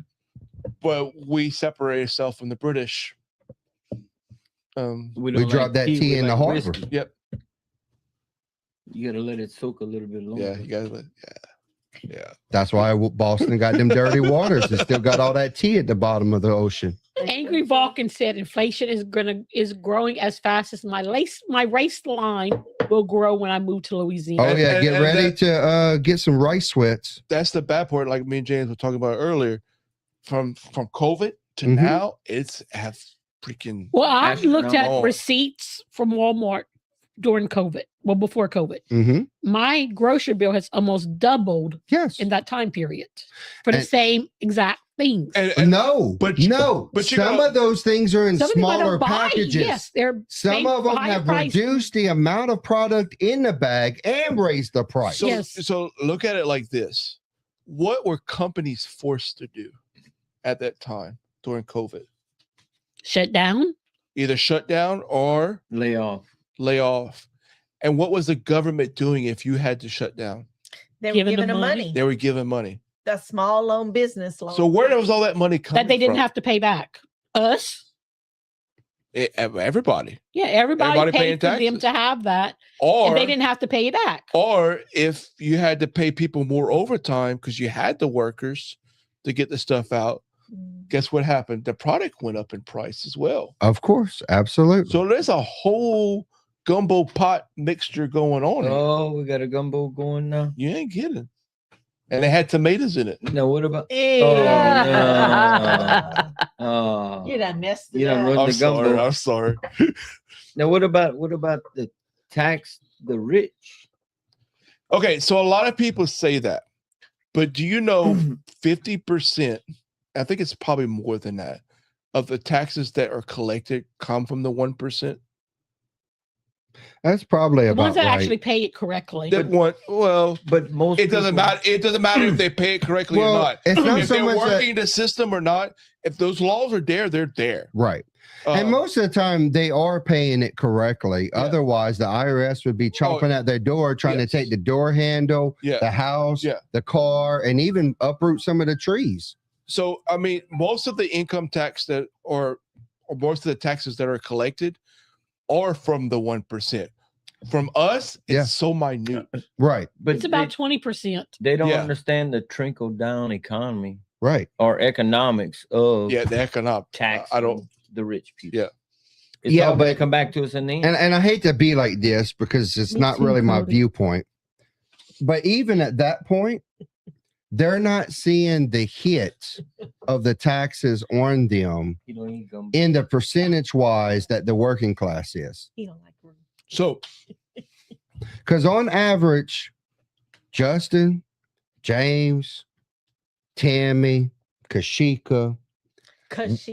we separate ourselves from the British.
We dropped that tea in the harbor.
whiskey.
Yep.
You gotta let it soak a little bit longer.
Yeah, you guys. Yeah.
That's why Boston got them dirty waters. It still got all that tea at the bottom of the ocean.
Angry Vulcan said inflation is growing as fast as my race line will grow when I move to Louisiana.
Oh yeah,
and-
get
and
ready to get some rice sweats.
That's the bad part. Like me and James were talking about earlier. From COVID to
Mhm.
now, it's have freaking.
Well, I looked at
astronomical.
receipts from Walmart during COVID. Well, before COVID,
Mm-hmm.
my grocery bill has almost doubled
Yes.
in that time period for the
And-
same exact things.
And
No,
but-
no.
but you
some
know-
of those things are in
Some people
smaller
don't buy.
packages.
Yes, they're
Some
paying
of them
higher
have
price.
reduced the amount of product in the bag and raised the price.
So,
Yes.
so look at it like this. What were companies forced to do at that time during COVID?
shut down.
Either shut down or
Lay off.
lay off. And what was the government doing if you had to shut down?
They were
Giving
giving
them
them
money.
money.
They were giving money.
The small loan business loan.
So where was all that money coming
That they didn't
from?
have to pay back. Us.
Everybody.
Yeah, everybody
Everybody paying
paid for them
taxes.
to have that,
Or
and they didn't have to pay it back.
or if you had to pay people more overtime because you had the workers to get the stuff out, guess what happened? The product went up in price as well.
Of course, absolutely.
So there's a whole gumbo pot mixture going on. here.
Oh, we got a gumbo going now.
You ain't kidding. And it had tomatoes in it.
Now what about?
Ew.
Oh,
You done messed it
You done
up.
ruined
I'm
the
sorry.
gumbo.
I'm sorry.
Now what about the tax the rich?
Okay, so a lot of people say that, but do you know 50%? I think it's probably more than that of the taxes that are collected come from the 1%.
That's probably
The
about
ones that
right.
actually pay it correctly.
That one, well,
But most
it doesn't
people-
matter. It doesn't matter if they pay it correctly
Well,
or not.
it's not
If
so
they're
much that-
working the system or not, if those laws are there, they're there.
Right. And most of the time, they are paying it correctly.
Yeah.
Otherwise, the IRS would be chomping at their door, trying
Yes.
to take the door handle,
Yeah.
the house,
Yeah.
the car, and even uproot some of the trees.
So I mean, most of the income tax that or most of the taxes that are collected are from the 1%. From us, it's
Yeah.
so minute.
Right.
But
It's about 20%.
they don't
Yeah.
understand the trickle down economy
Right.
or economics of
Yeah, the economic
tax.
I don't.
the rich people.
Yeah.
It's
Yeah,
all gonna
but-
come back to us in the end.
And I hate to be like this because it's
Me
not
too,
really my
Cody.
viewpoint. But even at that point, they're not seeing the hit of the taxes on them
You don't eat gumbo.
in the percentage wise that the working class is.
He don't like room.
So
Because on average, Justin, James, Tammy, Kashika,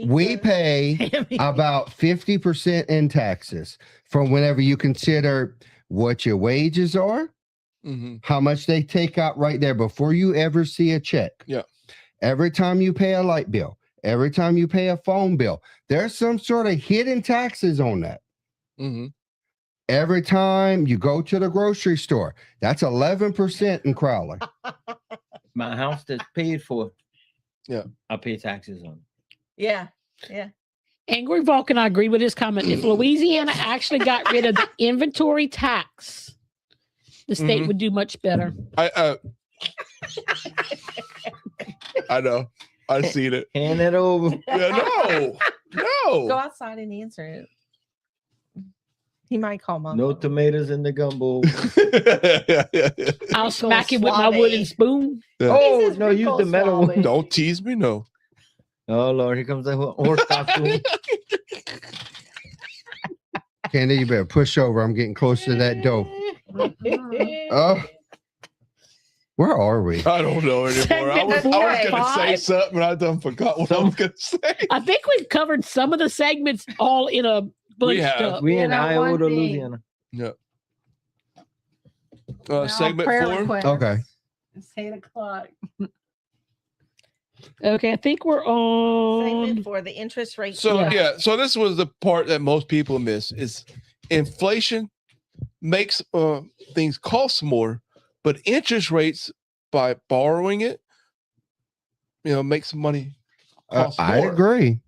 we pay about 50% in taxes from whenever you consider what your wages are,
Mhm.
how much they take out right there before you ever see a check.
Yeah.
Every time you pay a light bill, every time you pay a phone bill, there's some sort of hidden taxes on that.
Mhm.
Every time you go to the grocery store, that's 11% in Crowley.
My house that's paid for.
Yeah.
I pay taxes on.
Yeah.
Angry Vulcan, I agree with his comment. If Louisiana actually got rid of the inventory tax, the state
Mhm.
would do much better.
I know. I seen it.
Hand it over.
Yeah, no.
Go outside and answer it. He might call mom.
No tomatoes in the gumbo.
I'll smack it with my
suave.
wooden spoon.
Oh,
This is
no, use
Rico
the metal one.
Suave.
Don't tease me, no.
Oh, Lord, here comes the horse costume.
Candy, you better push over. I'm getting close to that dough. Oh, where are we?
I don't know anymore. I was
Segment
going to say
4,
something, and I done forgot what I was going to say.
I think we've covered some of the segments all in a bunch
have.
of.
We
You
in
know,
Iowa,
one thing-
Louisiana.
Yeah.
Now,
Segment
prayer
4.
request.
Okay.
It's 8:00.
Okay, I think we're on.
Segment for the interest rate.
So
Yeah.
so this was the part that most people miss is inflation makes things cost more, but interest rates by borrowing it, makes money cost
I
more.
agree.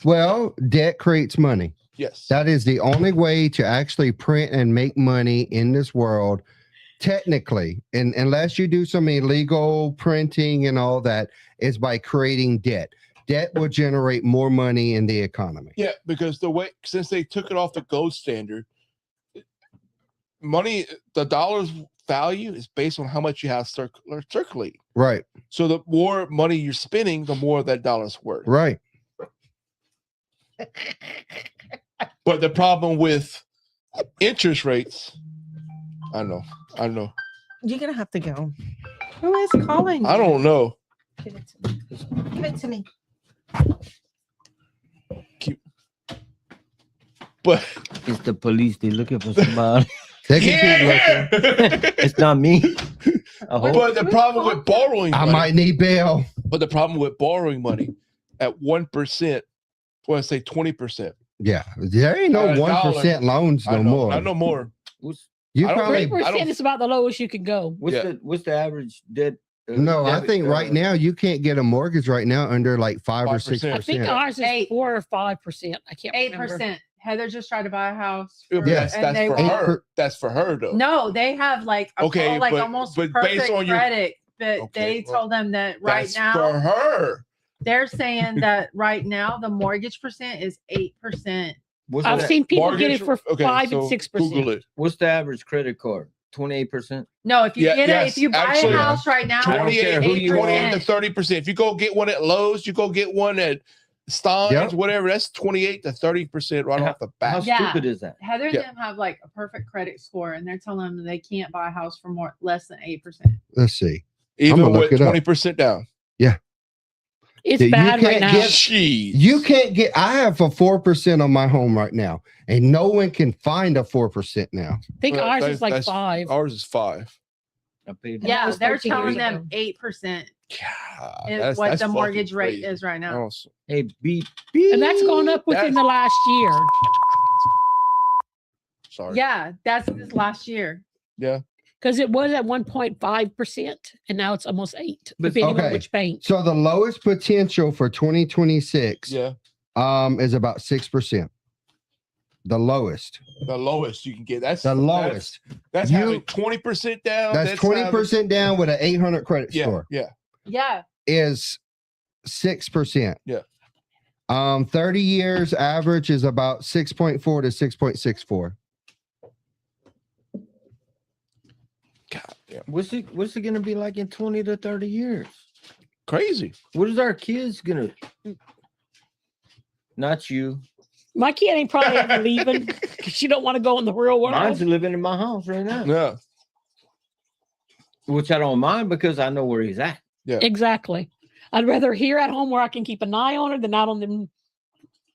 Well, debt creates money.
Yes.
That is the only way to actually print and make money in this world, technically. And unless you do some illegal printing and all that, is by creating debt. Debt will generate more money in the economy.
Yeah, because since they took it off the gold standard, money, the dollar's value is based on how much you have circulating.
Right.
So the more money you're spending, the more that dollar's worth.
Right.
But the problem with interest rates, I know.
You're gonna have to go. Who is calling?
I don't know.
Give it to me. Give it to me.
But
It's the police. They looking for somebody.
They can keep looking.
It's not me. I hope.
But the problem with borrowing
I
money,
might need bail.
but the problem with borrowing money at 1%, well, I say 20%.
Yeah. There ain't no
At $1
loans no more.
I know more.
What's
You
I don't
probably
think-
3% is about the lowest you can go.
Yeah.
what's the average debt?
no, I
debit,
think right now you can't get a mortgage right now under like 5 or
5%.
6%.
I think ours is
8.
4 or 5%. I can't remember.
8%. Heather just tried to buy a house.
Yeah, but
Yes.
that's
they
for
won't-
her. That's for her though.
No, they have like
Okay, but-
almost
but
perfect
based on your-
credit. But
Okay,
they
well,
told them that right
That's
now
for her.
they're saying that right now the mortgage percent is 8%.
What's,
I've
the,
seen people get it
Mortgage-
for
okay,
5
so
and 6%.
Google it.
what's the average credit card? 28%.
No, if you
Yeah,
get
yes,
it, if you buy
actually,
a house right now,
I don't care who you
28
are.
to 30%. If you go get one at Lowe's, you go get one at Stein's,
Yep.
whatever. That's 28 to 30% right off the
How
bat.
Yeah.
stupid is that?
Heather and
Yeah.
them have like a perfect credit score, and they're telling them they can't buy a house for less than 8%.
Let's see.
Even
gonna look
with
it up.
20% down.
It's
You
bad right
can't
now.
get-
Jeez.
You can't get, I have a 4% on my home right now, and no one can find a 4% now.
I think
Well,
ours
that's-
is like
that's-
5.
Ours is 5.
I paid
that
Yeah,
was
they're
13
telling
years
them
ago.
8%
God,
is what the
fucking
mortgage rate
crazy.
is right now.
Oh,
Hey, beep.
And that's gone up within
That's-
the last year.
sorry.
Yeah, that's this last year.
Yeah.
Because it was at 1.5%, and now it's almost 8,
But-
depending on
Okay.
which bank.
So the lowest potential for 2026
Yeah.
is about 6%. The lowest.
The lowest you can get. That's
The lowest.
That's
You-
having 20% down.
That's 20% down with an 800 credit
Yeah.
score
Yeah.
Yeah.
is 6%.
Yeah.
30 years average is about 6.4 to 6.64.
God damn.
What's it gonna be like in 20 to 30 years?
Crazy.
What is our kids gonna? Not you.
My kid ain't probably ever leaving because she don't want to go in the real world.
Mine's living in my house right now,
Yeah.
which I don't mind because I know where he's at.
Exactly. I'd rather here at home where I can keep an eye on her than out on them.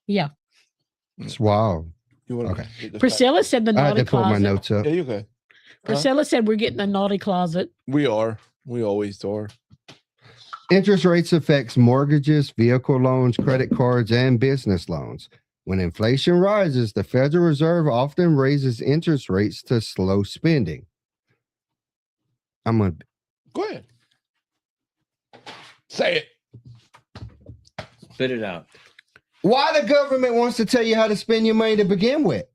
Yeah.
It's wild.
You want
Okay.
Priscilla said the
I had
naughty
to pull my
closet.
notes up.
Yeah, you okay.
Priscilla said we're getting a naughty closet.
We are. We always are.
Interest rates affects mortgages, vehicle loans, credit cards, and business loans. When inflation rises, the Federal Reserve often raises interest rates to slow spending.
Go ahead. Say it.
Spit it out.
Why the government wants to tell you how to spend your money to begin with,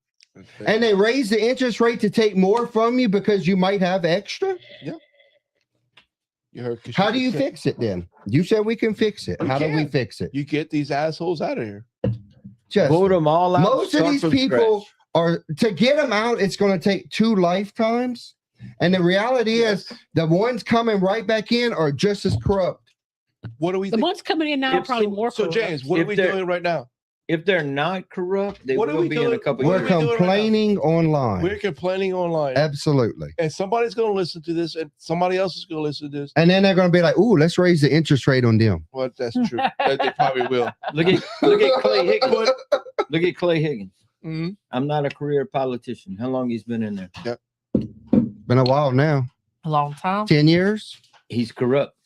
and they raise the interest rate to take more from you because you might have extra.
Yeah. You heard.
How do you fix it then? You said we can fix it. How do we fix it?
You get these assholes out of here.
Just
Vote them all out.
most of
start
these
from
people
scratch.
are to get them out. It's going to take 2 lifetimes, and the reality is the ones coming right back in are just as corrupt.
What do we?
The
think?
ones coming in now are
If
probably
so-
more.
So
corrupt.
James, what are
If
we
they're-
doing right now?
If they're not corrupt, they
What are
will
we
be in
doing?
a couple
What
We're
are
years.
we doing right now?
complaining online.
We're complaining online,
Absolutely.
and somebody's going to listen to this, and somebody else is going to listen to this.
And then they're going to be like, "Ooh, let's raise the interest rate on them."
Well, that's true. They probably will.
Look at Clay Higgins. Look at Clay Higgins.
Mm-hmm.
I'm not a career politician. How long he's been in there?
Been a while now.
A long time.
10 years.
He's corrupt.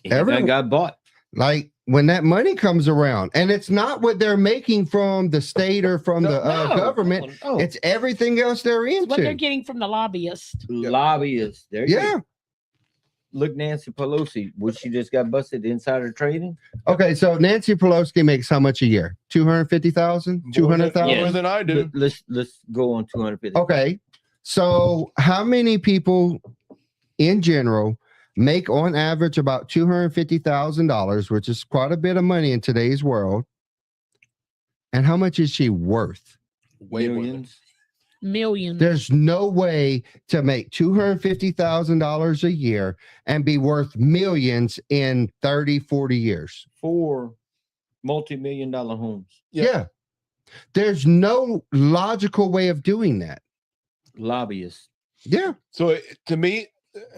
He
Every-
done got bought.
Like when that money comes around, and it's not what they're making from the state or from the government.
No.
It's everything else they're
It's what they're
into.
getting from the lobbyists.
Lobbyists. There you
Yeah.
go. Look, Nancy Pelosi, what she just got busted insider trading.
Okay, so Nancy Pelosi makes how much a year? 250,000,
More
200,000.
than I do.
Let's go on 250.
Okay, so how many people in general make on average about $250,000, which is quite a bit of money in today's world? And how much is she worth?
Way more than-
Millions.
Millions.
There's no way to make $250,000 a year and be worth millions in 30, 40 years.
4 multi-million-dollar homes.
Yeah.
Yeah. There's no logical way of doing that.
Lobbyists.
Yeah.
So to me,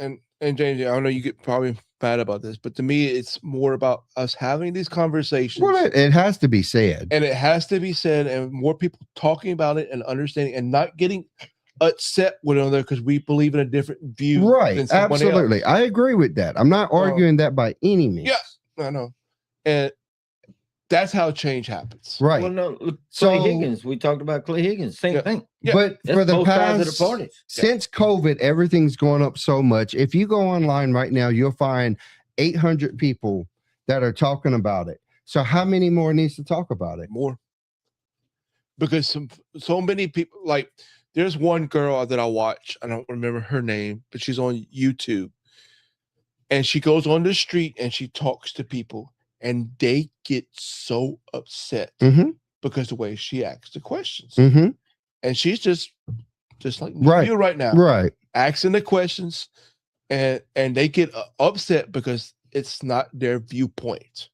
and James, I know you get probably mad about this, but to me, it's more about us having these conversations.
Well, it has to be said.
And it has to be said, and more people talking about it and understanding, and not getting upset with another because we believe in a different view. than
Right.
somebody
Absolutely.
else.
I agree with that. I'm not arguing that by any means.
Yeah, I know, and that's how change happens.
Right.
Well, no, look,
So-
Clay Higgins. We talked about Clay Higgins. Same
Yeah.
thing.
Yeah.
But
That's
for the
both sides of
past,
the parties.
since COVID, everything's going up so much. If you go online right now, you'll find 800 people that are talking about it. So how many more needs to talk about it?
More because so many people, like there's one girl that I watch. I don't remember her name, but she's on YouTube, and she goes on the street and she talks to people, and they get so upset
Mm-hmm.
because the way she asks the questions,
Mm-hmm.
and she's just like
Right.
you right now,
Right.
asking the questions, and they get upset because it's not their viewpoint.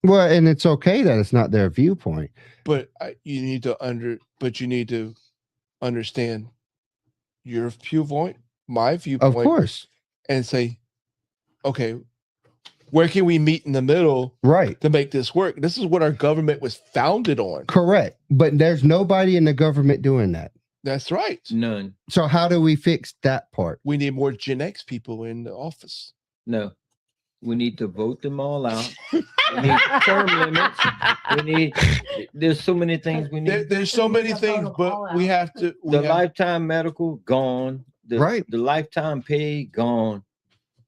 Well, and it's okay that it's not their viewpoint.
But you need to understand your viewpoint, my viewpoint,
Of course.
and say, okay, where can we meet in the middle
Right.
to make this work? This is what our government was founded on.
Correct. But there's nobody in the government doing that.
That's right.
None.
So how do we fix that part?
We need more Gen X people in the office.
No. We need to vote them all out. We need term limits. We need. There's so many things we need.
There's so many things, but we have to.
The lifetime medical gone.
Right.
The lifetime pay gone.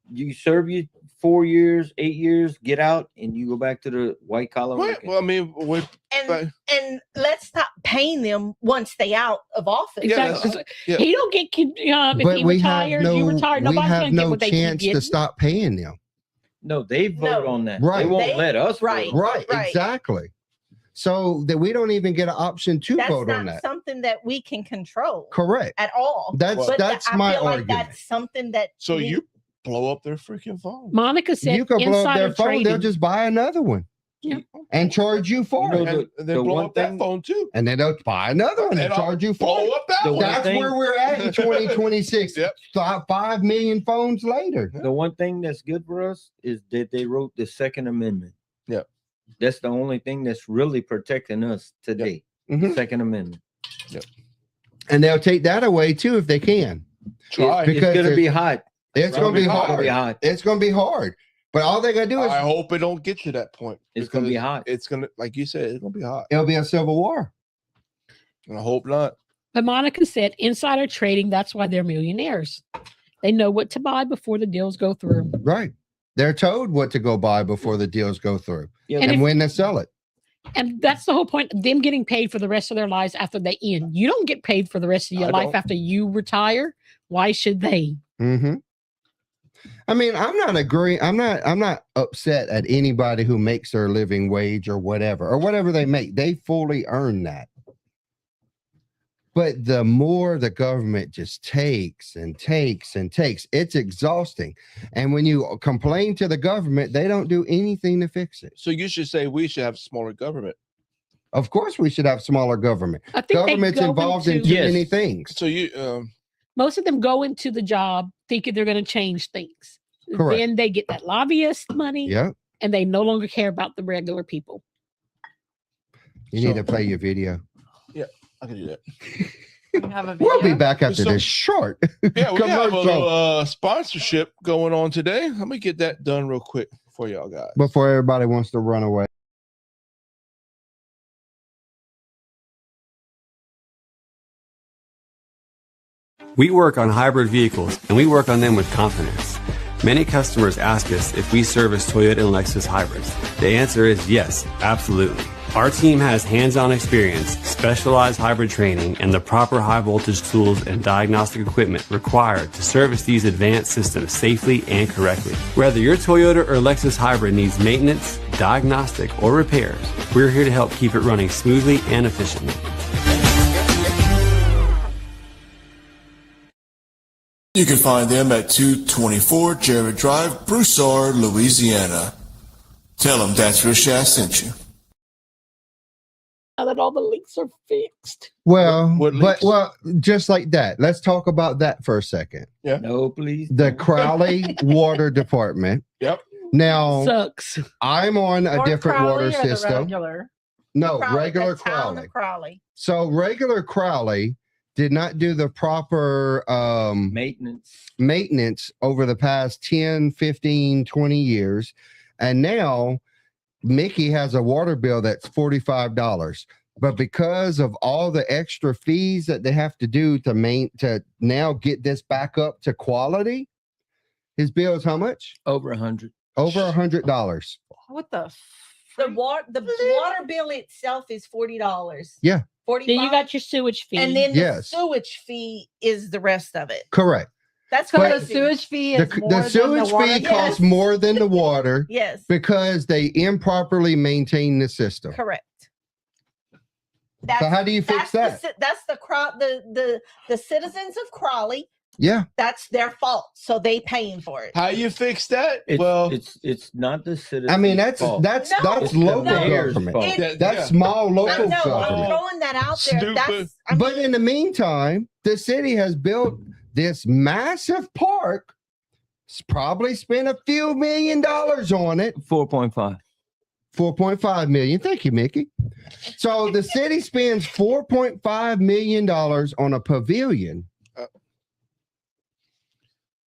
You serve you 4 years, 8 years, get out, and you go back to the white collar.
Right.
working.
Well, I mean,
And let's stop paying them once they out of office.
Yeah,
Exactly.
yeah.
He don't get if
But
he
we have
retires,
no,
you retire.
we
Nobody's
have
gonna get
no
what they keep
chance to
getting.
stop paying them.
No, they vote
No.
on that.
Right.
They won't
They-
let us.
right.
vote.
Right.
Right.
Exactly. So that we don't even get an option to
That's
vote
not
on that.
something that we can control
Correct.
at all.
That's
Well-
that's
I
my
feel like
argument.
that's something that
so
we-
you blow up their freaking phone.
Monica said
You can blow up their
insider
phone, they'll
trading.
just buy another one
Yeah.
and charge you for
You
it.
know,
And then
the
blow
one
up that
thing-
phone too.
And then they'll buy another one and
And I'll
charge you for
blow
it.
up that
The
one.
one
That's
thing-
where we're at in 2026.
Yep.
5 million phones later.
The one thing that's good for us is that they wrote the Second Amendment.
Yep.
That's the only thing that's really protecting us today.
Mhm.
Second Amendment.
And they'll take that away too if they can.
Try.
It's
Because
gonna
there's-
be hot.
It's going to be
It's gonna
hard.
be hot.
It's going to be hard. But all they got to do is
I hope it don't get to that point.
It's gonna be
because
hot.
It's gonna, like you said, it's gonna be hot.
it'll be a civil war.
And I hope not.
But Monica said insider trading, that's why they're millionaires. They know what to buy before the deals go through.
Right. They're told what to go buy before the deals go through
Yeah,
and
if-
when to sell it.
And that's the whole point of them getting paid for the rest of their lives after they end. You don't get paid for the rest of your
I
life
don't.
after you retire. Why should they?
Mm-hmm. I mean, I'm not agreeing. I'm not upset at anybody who makes their living wage or whatever they make. They fully earn that. But the more the government just takes and takes and takes, it's exhausting. And when you complain to the government, they don't do anything to fix it.
So you should say we should have smaller government.
Of course, we should have smaller government.
I think they
Government's
go
involved in
into-
too
Yes.
many things.
So you
Most of them go into the job thinking they're going to change things.
Correct.
Then they get that lobbyist money
Yeah.
and they no longer care about the regular people.
You need to play your video.
I can do that.
We have a
We'll be
video.
back after
So-
this short.
Yeah, we have a
Commercial.
little sponsorship going on today. Let me get that done real quick for y'all guys.
Before everybody wants to run away.
We work on hybrid vehicles, and we work on them with confidence. Many customers ask us if we service Toyota and Lexus hybrids. The answer is yes, absolutely. Our team has hands-on experience, specialized hybrid training, and the proper high-voltage tools and diagnostic equipment required to service these advanced systems safely and correctly. Whether your Toyota or Lexus hybrid needs maintenance, diagnostic, or repairs, we're here to help keep it running smoothly and efficiently.
You can find them at 224 Jared Drive, Broussard, Louisiana. Tell them that's Rashad sent you.
Now that all the leaks are fixed.
Well,
What leaks?
just like that. Let's talk about that for a second.
No, please.
The Crowley Water Department.
Yep.
Now,
Sucks.
I'm on a
Or
different
Crowley
water
or the
system.
regular?
No,
Crowley,
regular
the town
Crowley.
of Crowley.
So regular Crowley did not do the proper maintenance over the past 10, 15, 20 years. And now Mickey has a water bill that's $45. But because of all the extra fees that they have to do to now get this back up to quality, his bill is how much?
Over 100.
Over $100.
What the?
The water bill itself is $40.
Yeah.
45.
Then you got your sewage fee.
and then
Yes.
the sewage fee is the rest of it.
Correct.
That's
So
crazy.
the sewage fee is more
The
than
sewage
the water
fee
bill?
costs more than the water
Yes,
because they improperly maintain the system.
correct.
So how do you fix that?
That's the citizens of Crawley.
Yeah.
That's their fault. So they paying for it.
How you fix that?
It's not the citizen.
I mean, that's
No,
local
no.
government.
It-
That's small
I
local
know, I'm
government.
throwing that out there.
Stupid.
That's,
But in the meantime, the city has built this massive park. Probably spent a few $1 million on it.
4.5.
4.5 million. Thank you, Mickey. So the city spends $4.5 million on a pavilion.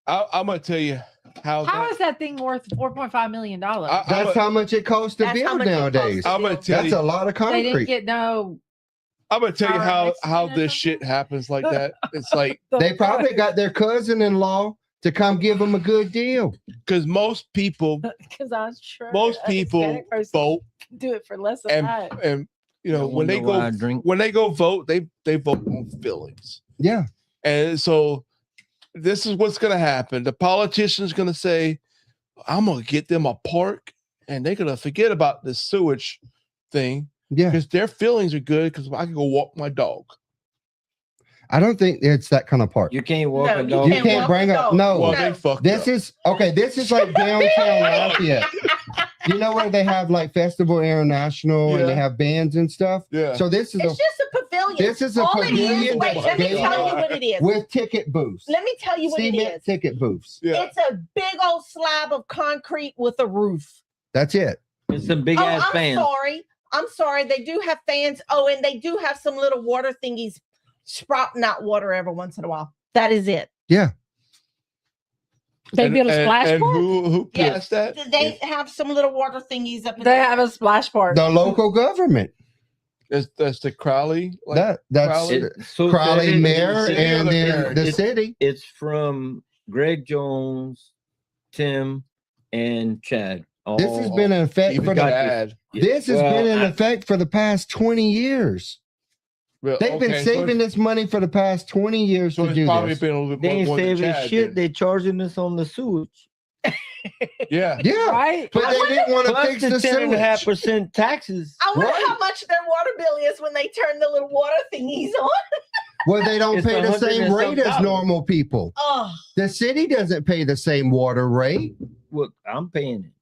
I'm gonna tell you how.
How is that thing worth $4.5 million?
That's how much it costs to
That's how
build
much it costs
nowadays.
to
I'm gonna
build.
tell
That's
you.
a lot of
They didn't
concrete.
get no.
I'm gonna tell you
Power
how
mixing
how
or
this
something?
shit happens like that. It's like
They probably got their cousin-in-law to come give them a good deal.
because most people
Because I was sure
most
a
people
Hispanic person
vote
do it for less than
and
that.
and you know
I
when they
wonder why I
go
drink.
when they go vote they vote on feelings.
Yeah.
And so this is what's going to happen. The politician's going to say, I'm going to get them a park, and they're going to forget about this sewage thing
Yeah.
because their feelings are good because I can go walk my dog.
I don't think it's that kind of park.
You can't walk
No,
a
you
dog.
You
can't
can't
walk
bring
the
up
dog.
no.
Well,
No.
they fucked
This
up.
is okay. This is like downtown Lafayette. You know where they have like Festival International and they
Yeah.
have bands and stuff.
Yeah.
So this is
It's just a pavilion.
This is a
All it is,
pavilion
wait,
that's
let me tell you
gated
what it is.
with ticket booths.
Let me tell you what it
Cement
is.
ticket booths.
Yeah.
It's a big old slab of concrete with a roof.
That's it.
It's a big
Oh,
ass
I'm
fan.
sorry. I'm sorry. They do have fans. Oh, and they do have some little water thingies sprouting out water every once in a while. That is it.
Yeah.
They built a splash
and
park.
who
Yes.
passed that?
They have some little water thingies up in
They
there.
have a splash park.
The local government.
That's the Crowley.
That's
Crowley?
Crowley mayor
city
and
or the
then
mayor?
the city.
It's from Greg Jones, Tim, and Chad.
This has been in effect
Even
for the
Chad.
This has been in effect for the past 20 years.
Well,
They've been
okay,
saving
so
this money for the past 20 years
so
to
it's
do
probably
this.
been a little bit
They ain't
more than
saving
Chad
shit.
did.
They charging us on the sewage.
Yeah.
Yeah,
Right?
but they didn't want to
Plus
fix
the
the
10.5%
sewage.
taxes.
I wonder
Right.
how much their water bill is when they turn the little water thingies on.
Well, they don't
It's
pay the
100
same
and
rate
some
as
dollars.
normal people.
Oh,
The city doesn't pay the same water rate.
Look, I'm paying it.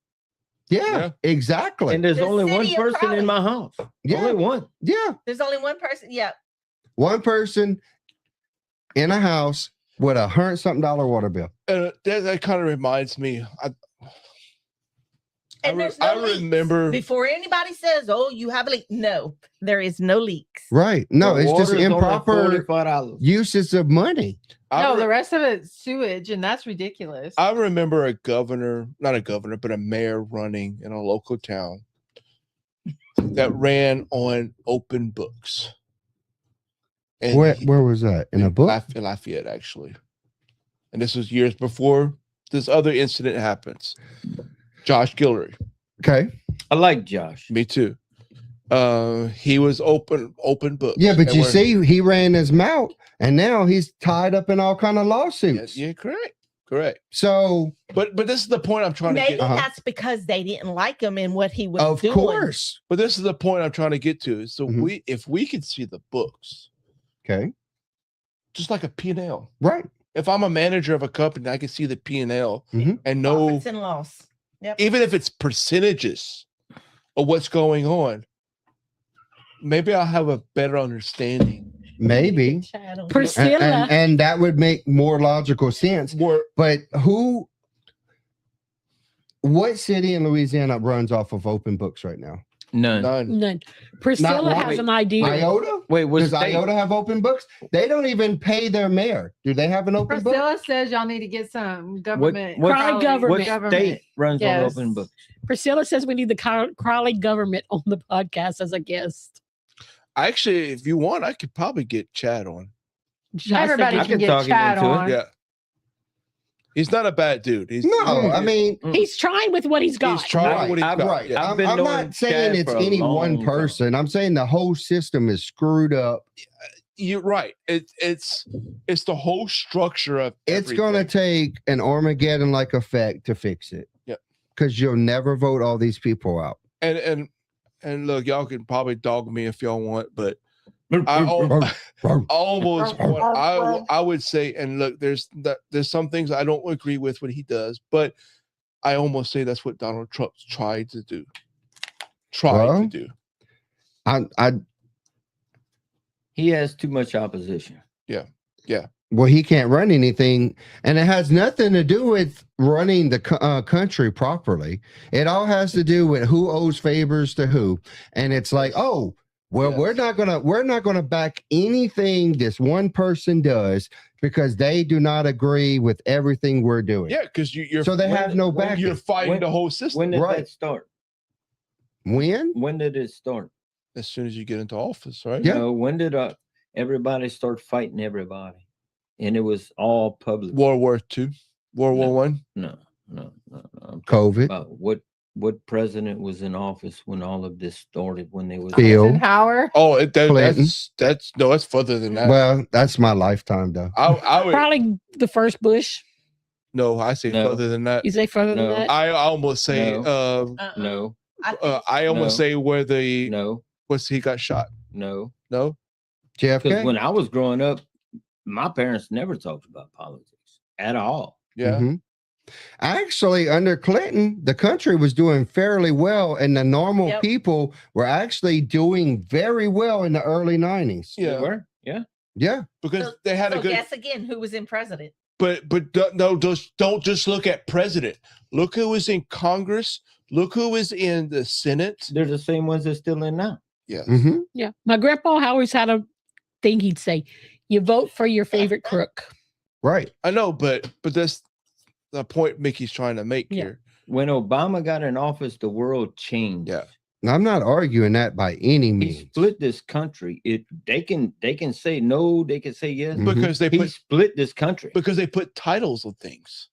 Yeah,
Yeah.
exactly.
And there's
The
only one
city of
person
Crowley.
in my house.
Yeah.
Only one.
Yeah,
there's only one person. Yeah.
one person in a house with $100-something water bill.
That kind of reminds me.
And there's
I
no leaks.
remember.
Before anybody says, "Oh, you have a leak," no, there is no leaks.
Right? No,
The
it's just
water's only
improper
$45.
uses of money.
No,
I,
the rest of it's sewage, and that's ridiculous.
I remember not a governor, but a mayor running in a local town that ran on open books. And
Where was that? In a book?
In Lafayette, actually. And this was years before this other incident happens. Josh Guillory.
Okay.
I like Josh.
Me too. He was open book.
Yeah, but you see, he ran his mouth, and now he's tied up in all kind of lawsuits.
Yeah, correct.
So,
but this is the point I'm trying to
Maybe
get.
that's because they didn't like him and what he was
of
doing.
course.
But this is the point I'm trying to get to. So
Mhm.
if we could see the books,
Okay.
just like a P&L.
Right.
If I'm a manager of a company, I can see the P&L
Mhm.
and know,
Profits and loss. Yep.
even if it's percentages of what's going on, maybe I'll have a better understanding.
Maybe.
Chad on
Priscilla.
And that would make more logical sense.
More
But what city in Louisiana runs off of open books right now?
None.
None. Priscilla
one.
has an idea.
Iota?
Wait, what
Does
state?
Iota have open books? They don't even pay their mayor. Do they have an open book?
Priscilla says y'all need to get some government.
what
Crowley government.
What state runs on
Yes.
open books?
Priscilla says we need the Crowley government on the podcast as a guest.
actually, if you want, I could probably get Chad on.
Everybody
I
can
can
get
talk him
Chad
into it.
on.
Yeah. He's not a bad dude. He's
No, I mean,
He's trying with what he's got.
He's trying what he's got.
right.
Yeah.
I've
I'm
been knowing
not saying
Chad
it's
for a
any one
long
person. I'm saying the whole system is screwed up.
You're right. It's the whole structure of
It's going to
everything.
take an Armageddon-like effect to fix it.
Yep.
Because you'll never vote all these people out.
And look, y'all can probably dog me if y'all want, but I almost want, I would say, and look, there's some things I don't agree with what he does, but I almost say that's what Donald Trump tried to do.
He has too much opposition.
Well, he can't run anything, and it has nothing to do with running the country properly. It all has to do with who owes favors to who, and it's like, oh, well,
Yes.
we're not gonna back anything this one person does because they do not agree with everything we're doing.
Yeah, because you're
So they have no backing.
You're fighting
When-
the whole system.
When did
Right.
that start?
When?
When did it start?
As soon as you get into office, right?
Yeah.
No, when did everybody start fighting everybody? And it was all public.
World War II, World War One.
No. I'm talking
COVID.
about what president was in office when all of this started? When they was
Bill.
Eisenhower.
Oh,
Clinton.
that's further than that.
Well, that's my lifetime, though.
I would
Probably the first Bush.
no. I say
No.
further than that.
You say further
No.
than that?
I almost say
no,
I almost
No.
say where the
no,
he got shot.
no.
No,
Because
JFK.
when I was growing up, my parents never talked about politics at all.
yeah.
Mhm. Actually, under Clinton, the country was doing fairly well, and the normal
Yep.
people were actually doing very well in the early 90s.
They
Yeah,
were? Yeah.
Yeah.
because they had a
So
good.
guess again who was in president.
But don't just look at president. Look who was in Congress. Look who was in the Senate.
They're the same ones that's still in now.
Yes.
Mhm.
Yeah. My grandpa always had a thing he'd say, you vote for your favorite crook.
Right.
I know, but that's the point Mickey's trying to make
Yeah.
here.
When Obama got in office, the world changed.
Yeah.
Now, I'm not arguing that by any
He
means.
split this country. They can say no, they can say yes.
Mhm.
Because they
He
put
split this country.
because they put titles on things.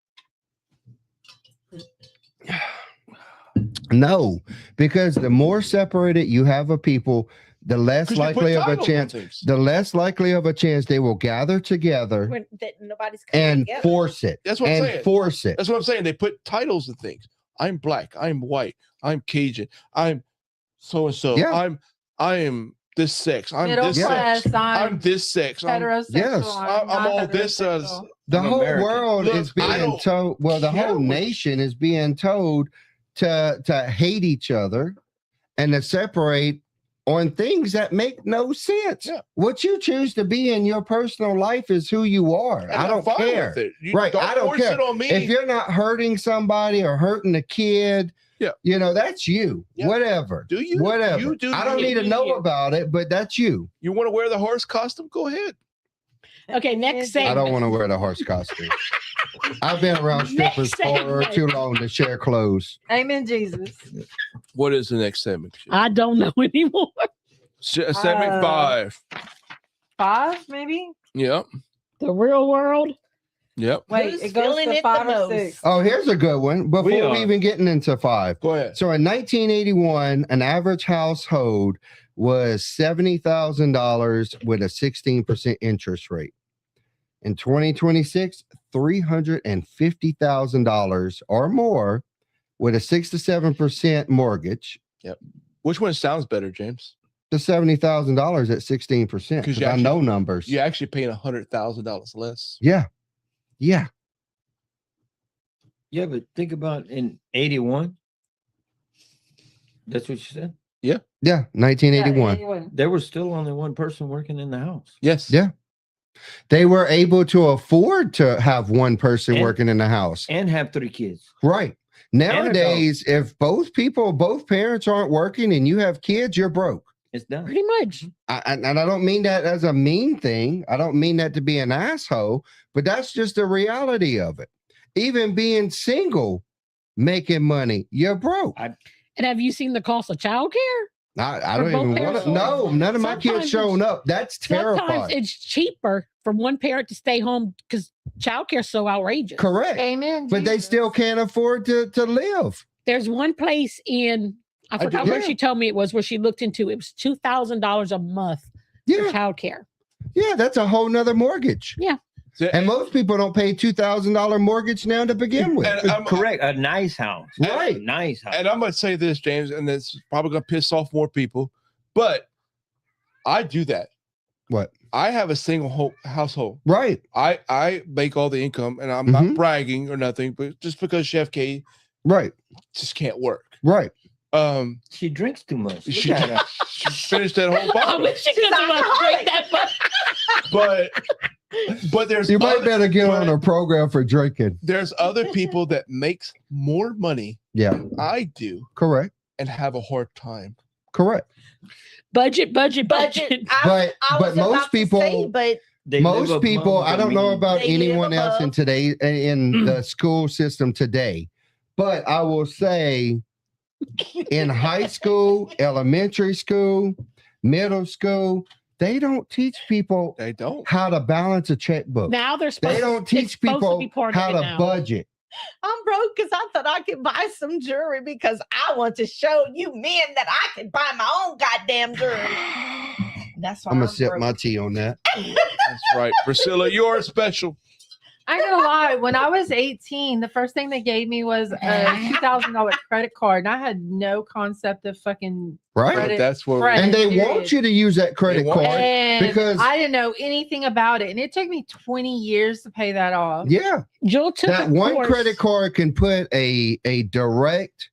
No, because the more separated you have of people, the less
'Cause you put
likely of a
titles on
chance.
things.
The less likely of a chance they will gather together
When that nobody's coming
and
together.
force it.
That's what I'm
and
saying.
force it.
That's what I'm saying. They put titles on things. I'm black. I'm white. I'm Cajun. I'm so and so.
Yeah.
I am this sex. I'm
Middle
this
class.
sex. I'm
I'm
this sex.
heterosexual.
Yes.
I'm
not
all this
heterosexual.
The
I'm
whole
American.
world
Look,
is
I
being
don't
told. Well, the
care
whole
what-
nation is being told to hate each other and to separate on things that make no sense.
Yeah.
What you choose to be in your personal life is who you are.
and
I
I'm
don't
fine
care.
with it. You
Right,
Don't
I don't
force
care.
it on me.
If you're not hurting somebody or hurting a kid,
Yeah.
you know, that's you.
Yeah.
Whatever.
Do you?
Whatever.
You do
I don't
you.
need to know about it, but that's you.
You want to wear the horse costume? Go ahead.
Okay, next
I
segment.
don't want to wear the horse costume. I've been around strippers
Next
for
segment.
too long to share clothes.
Amen, Jesus.
What is the next segment?
I don't know anymore.
Segment 5.
5, maybe?
Yep.
The real world.
Yep.
Wait,
Who's
it goes
feeling
to
it
5
the
or
most?
6.
Oh, here's a good one. Before we
are.
even getting into 5.
Go ahead.
So in 1981, an average household was $70,000 with a 16% interest rate. In 2026, $350,000 or more with a 6 to 7% mortgage.
Which one sounds better, James?
The $70,000 at 16%.
'Cause
Because
you
I
actually-
know numbers.
You're actually paying $100,000 less.
Yeah. Yeah.
Yeah, but think about in 81. That's what you said.
Yeah. 1981.
Yeah,
There was still only one person working in the house.
Yes.
Yeah. They were able to afford to have one person
And-
working in the house.
And have 3 kids.
Right.
a
Nowadays, if both parents aren't working and you have kids, you're broke.
It's done.
Pretty much.
And I don't mean that as a mean thing. I don't mean that to be an asshole, but that's just the reality of it. Even being single, making money, you're broke.
And have you seen the cost of childcare?
I
For
don't
both
even want
parents?
to. No, none of my
Sometimes
kids showing up. That's
Sometimes
terrifying.
it's cheaper for one parent to stay home because childcare is so outrageous.
Correct.
Amen.
But they
Jesus.
still can't afford to live.
There's one place in I
do-
forgot where
yeah.
she told me it was where she looked into. It was $2,000 a month for
Yeah.
childcare.
Yeah. That's a whole nother mortgage.
So-
And most people don't pay $2,000 mortgage now to begin with.
And I'm-
Correct. A nice house.
Right.
A nice house.
And I'm going to say this, James, and it's probably going to piss off more people, but I do that.
What?
I have a single household.
Right.
I make all the income, and I'm
Mhm.
not bragging or nothing, but just because Chef K
Right.
just can't work.
Right.
She drinks too much. Look
She,
at her.
she finished that whole
I
bottle,
wish she could have drink that much.
but there's
You might
other,
better get
but
on a program for drinking.
there's other people that makes more money
Yeah.
than I do
Correct.
and have a hard time.
Correct.
Budget.
Budget.
But
was
most
about to
people-
say, but
They live
Most
above
people, I
the
don't know
mean.
about
They live
anyone else in
above.
today in the school system today, but I will say in high school, elementary school, middle school, they don't teach people
They don't.
how to balance a checkbook.
Now they're supposed
They don't
it's
teach
supposed to
people
be part of
how
it
to
now.
budget.
I'm broke because I thought I could buy some jewelry because I want to show you men that I can buy my own goddamn jewelry. That's why
I'm
I'm
gonna sip
broke.
my tea on that.
That's right. Priscilla, you're special.
I ain't gonna lie. When I was 18, the first thing they gave me was a $2,000 credit card, and I had no concept of fucking
Right.
Credit-
That's what
credit.
And they
Period.
want you to use that credit
want-
card
And
because
I didn't know anything about it, and it took me 20 years to pay that off.
yeah,
Jill took
that
a
one
course.
credit card can put a direct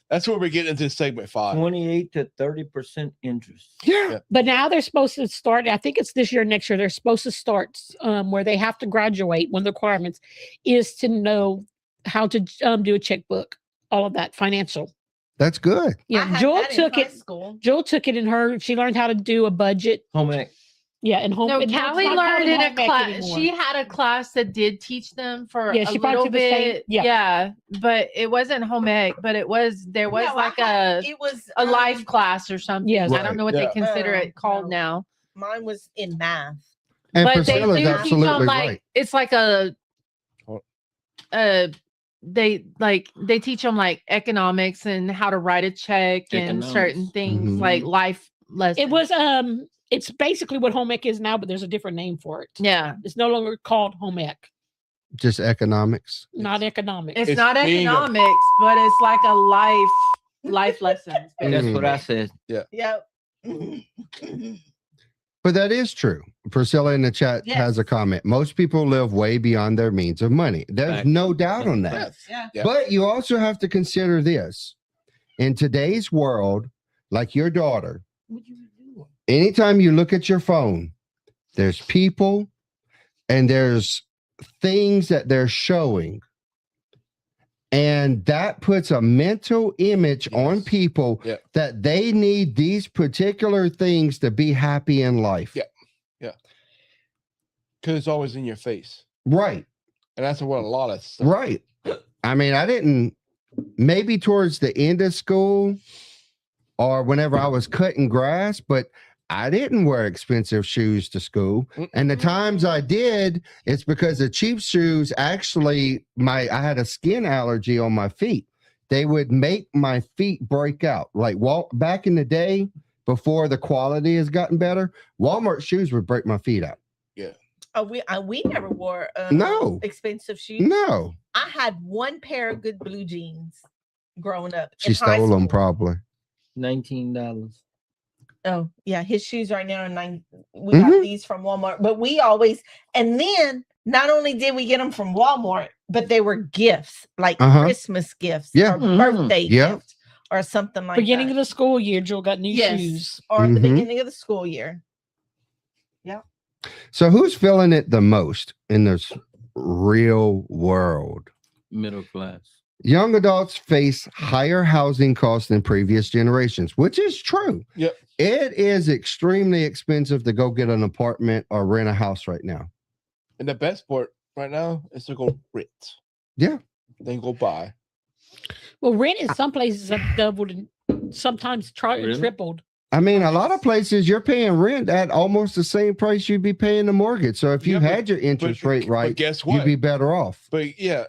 That's where we're getting into segment 5.
28 to 30% interest.
yeah.
But now they're supposed to start. I think it's this year, next year. They're supposed to start where they have to graduate. One of the requirements is to know how to do a checkbook, all of that financial.
That's good.
I
Yeah,
had
Jill
that in
took
high
it.
school.
Jill took it in her. She learned how to do a budget.
Home ec.
Yeah, and home.
No,
and now it's
Callie
not
learned
called
in a
home ec
class.
anymore.
She had a class that did teach them for
Yeah,
a
she probably
little
took the same-
bit.
yeah.
Yeah, but it wasn't home ec. But there was
No,
like
it was
a life class or something.
Yes.
I don't know what
Right,
they consider it called
no.
now.
Mine was in math.
And
But they
Priscilla's
do teach
absolutely
them like
right.
it's like they teach them like economics and how to write a check and certain
Economics.
things
Mhm.
like life lessons.
It was it's basically what home ec is now, but there's a different name for it.
yeah.
It's no longer called home ec,
Just economics.
not economics.
It's
It's
not
being a-
economics, but it's like a life lessons.
That's
Mhm.
what I said.
Yep.
But that is true. Priscilla in the chat
Yes.
has a comment. Most people live way beyond their means of money. There's
Fact.
no doubt on that.
Yes.
Yeah.
Yeah.
But you also have to consider this. In today's world, like your daughter, anytime you look at your phone, there's people and there's things that they're showing. And that puts a mental image on people
Yeah.
that they need these particular things to be happy in life.
Yeah. Because it's always in your face.
Right.
And that's what a lot of stuff.
Right. I mean, I didn't, maybe towards the end of school or whenever I was cutting grass, but I didn't wear expensive shoes to school. And the times I did, it's because the cheap shoes actually, I had a skin allergy on my feet. They would make my feet break out. Like back in the day, before the quality has gotten better, Walmart shoes would break my feet out.
Oh, we never wore
No.
expensive shoes.
No.
I had one pair of good blue jeans growing up.
She
in high
stole them
school.
probably.
$19.
Oh, yeah. His shoes right now are we got
Mhm.
these from Walmart, but we always, and then not only did we get them from Walmart, but they were gifts, like Christmas gifts
Yeah.
or
Mhm.
birthday
Yeah.
gifts or something like
Beginning
that.
of the school year, Jill got new
Yes.
shoes.
Or the
Mhm.
beginning of the school year.
So who's feeling it the most in this real world?
Middle class.
Young adults face higher housing costs than previous generations, which is true.
Yep.
It is extremely expensive to go get an apartment or rent a house right now.
And the best part right now is to go rent.
Yeah.
Then go buy.
Well, rent in some places have doubled and sometimes
Really?
tripled.
I mean, a lot of places you're paying rent at almost the same price you'd be paying the mortgage. So if you
Yeah, but-
had your interest rate
But
right,
guess
you'd
what?
be better off.
But yeah.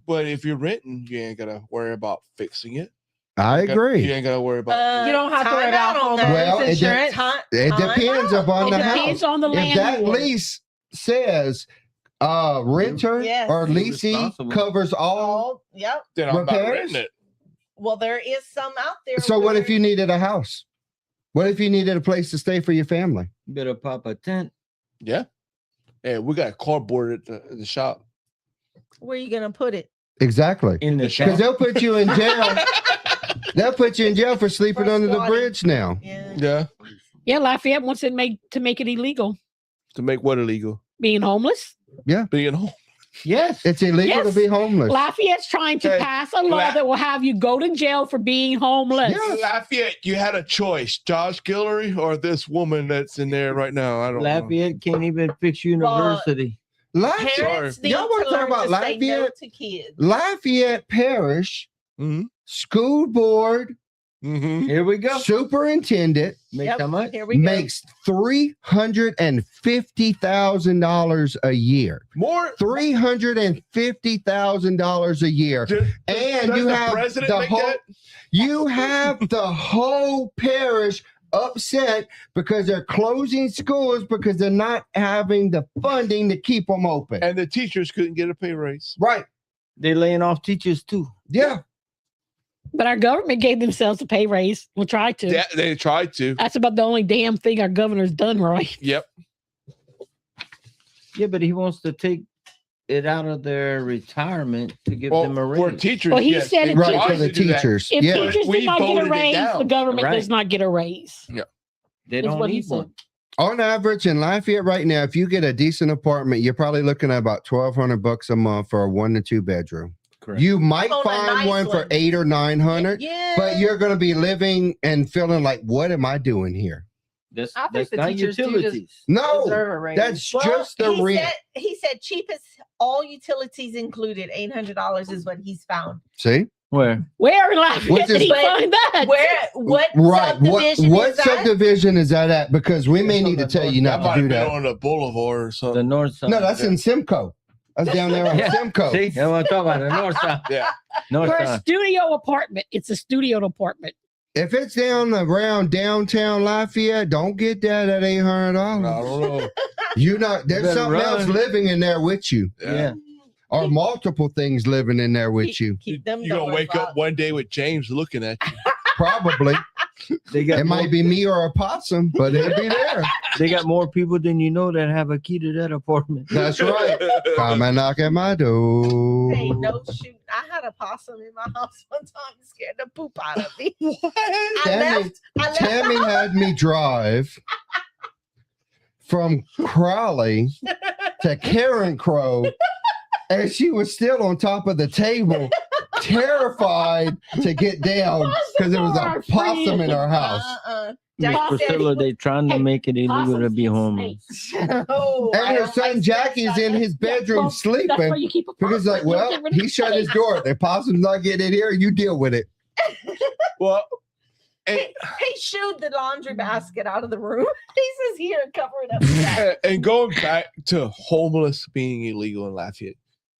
But if you're renting, you ain't gotta worry about fixing it.
I
You
agree.
ain't gotta worry about
You don't have to worry
time
about
out on
home
that.
Well, it
insurance.
It depends upon
It
the
depends
house.
on the
If that
landlord.
lease says renter
Yes.
or
You're
leasee
responsible.
covers all.
Yep.
then I'm not
repairs?
renting it.
Well, there is some out there.
So what if
where-
you needed a house? What if you needed a place to stay for your family?
Better pop a tent.
Yeah. Hey, we got cardboard at the shop.
Where are you gonna put it?
Exactly.
In the
Because
shop.
they'll put you in jail. They'll put you in jail for sleeping
For
under the
squatting.
bridge now.
Yeah.
Yeah.
Yeah, Lafayette wants it made to make it illegal.
To make what illegal?
Being homeless.
Being home.
Yes.
It's illegal to
Yes.
be homeless.
Lafayette's trying to
Hey,
pass a law that will have you go to jail for being homeless.
Yeah.
Lafayette, you had a choice: Josh Guillory or this woman that's in there right now. I don't know.
Lafayette can't even fix university.
Lafayette,
Parents need
y'all want
to
to talk
learn
about
to say no
Lafayette?
to kids.
Lafayette Parish
Mm-hmm.
School Board
Mm-hmm.
Here we go.
Superintendent
Make
Yep,
how much?
Here we go.
makes $350,000 a year.
More.
$350,000 a year. And
Does
you
the
have
president
the
make
whole
that?
you have the whole parish upset because they're closing schools because they're not having the funding to keep them open.
And the teachers couldn't get a pay raise.
Right.
They laying off teachers too.
Yeah.
But our government gave themselves a pay raise. We'll try to.
Yeah, they tried to.
That's about the only damn thing our governor's done right.
Yep.
Yeah, but he wants to take it out of their retirement to give
Well,
them a
for
raise.
teachers,
Well, he
yes,
said
they
it
Right.
tried
For the
to do that.
teachers.
If
Yeah.
teachers
We
did not get
voted
a
it
raise,
down.
the government
Right.
does not get a raise.
They
is
don't
what he
need
said.
one.
On average in Lafayette right now, if you get a decent apartment, you're probably looking at about $1,200 a month for a 1 to 2 bedroom.
Correct.
You might
On a
find
nice
one for
one.
800 or 900,
Yeah.
but you're going to be living and feeling like, what am I doing here?
That's
I think
that's
the
not
teachers do
utilities.
No,
deserve a raise.
that's
Well,
just the rent.
he said cheapest, all utilities included, $800 is what he's found.
See?
Where?
Where in Lafayette
What's
did
his-
he find that?
What
Right.
subdivision
What
is that?
subdivision is that at? Because we may need to tell you
That
not
might
to do
have been
that.
on the boulevard or
The
something.
north side.
No, that's in Simcoe. That's down there on
Yeah.
Simcoe.
See, that's what I'm talking about. The north side.
Yeah.
North
For a
side.
studio apartment. It's a studio apartment.
If it's down around downtown Lafayette, don't get that at $800.
I don't know.
You know, there's
better
something else
run.
living in there with you,
Yeah.
or multiple things living in there with you.
Keep them
You're gonna
doors
wake up
locked.
one day with James looking at you.
Probably.
They got
It might be me or a possum, but it'll be there.
They got more people than you know that have a key to that apartment.
That's right. Come and knock at my door.
Hey, no shoot. I had a possum in my house one time, scared the poop out of me.
Tammy,
I left
Tammy
the house.
had me drive from Crowley to Karen Crow, and she was still on top of the table, terrified to get down because there was a possum in our house.
Miss
Jackie said
Priscilla, they trying to
Hey,
make it illegal to
possums
be
eat
homeless.
Oh, I
And her
don't
son
like
Jackie's in his bedroom
Well, that's why
sleeping
you keep a
because, like,
possum.
well,
Don't get rid of
he shut
the
his
place.
door. The possum's not getting in here. You deal with it.
Well, and,
He shooed the laundry basket out of the room. He says, here, cover it up. with that."
and going back to homeless being illegal in Lafayette.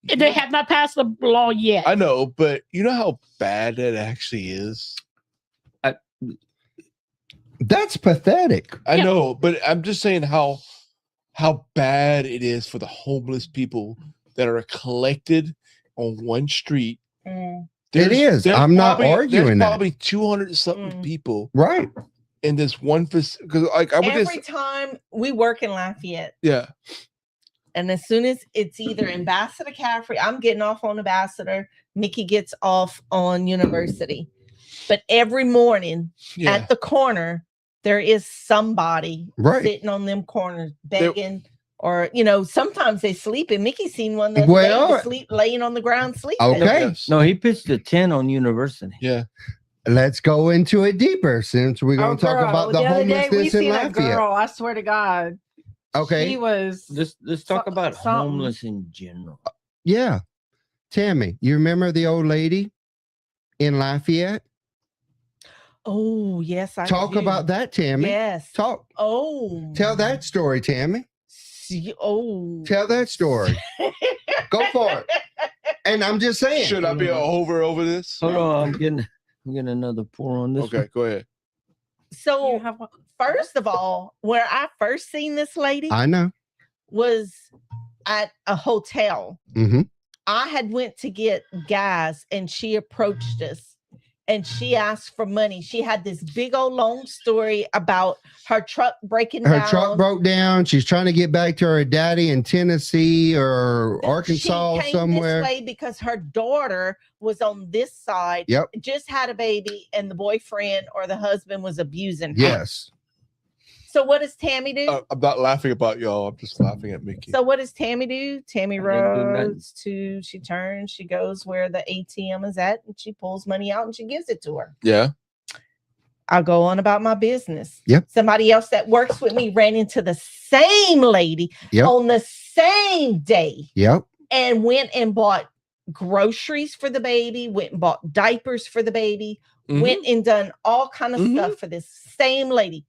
And they have not passed the law yet.
I know, but you know how bad that actually is?
That's pathetic.
I
Yeah.
know, but I'm just saying how bad it is for the homeless people that are collected on one street.
Mm.
It is. I'm not arguing
there's
that.
probably 200 something
Mm.
people
Right.
in this one because like I would
Every
just
time we work in Lafayette,
yeah.
and as soon as it's either Ambassador Caffrey, I'm getting off on Ambassador, Mickey gets off on University. But every morning
Yeah.
at the corner, there is somebody
Right.
sitting on them corners begging, or sometimes they sleep. And Mickey seen one that
Well,
sleep laying on the ground sleeping.
Okay.
Yes.
No, he pitched a 10 on University.
Yeah.
Let's go into it deeper since we're going to talk about the
other day we
homelessness in
seen a
Lafayette.
girl. I swear to God, she
Okay.
was.
Let's talk
So-
about
something.
homeless in general.
Yeah. Tammy, you remember the old lady in Lafayette?
Oh, yes, I
Talk
do.
about that, Tammy.
Yes.
Talk.
Oh.
Tell that story, Tammy.
Oh.
Tell that story. Go for it. And I'm just saying.
Should I be over this?
Hold on, I'm getting another pour on this.
Okay, go ahead.
So
You have one?
first of all, where I first seen this lady
I know.
was at a hotel.
Mm-hmm.
I had went to get gas and she approached us and she asked for money. She had this big old long story about her truck breaking
Her
down.
truck broke down. She's trying to get back to her daddy in Tennessee or Arkansas
she came
somewhere.
this way because her daughter was on this side.
Yep.
Just had a baby and the boyfriend or the husband was abusing her.
Yes.
So what does Tammy do?
I'm not laughing about y'all. I'm just laughing at Mickey.
So what does Tammy do? Tammy
I didn't do nothing.
roads to, she turns, she goes where the ATM is at and she pulls money out and she gives it to her.
Yeah.
I'll go on about my business.
Yep.
Somebody else that works with me ran into the same lady
Yep.
on the same day
Yep.
and went and bought groceries for the baby, went and bought diapers for the baby,
Mhm.
went and done all kind of
Mhm.
stuff for this same lady.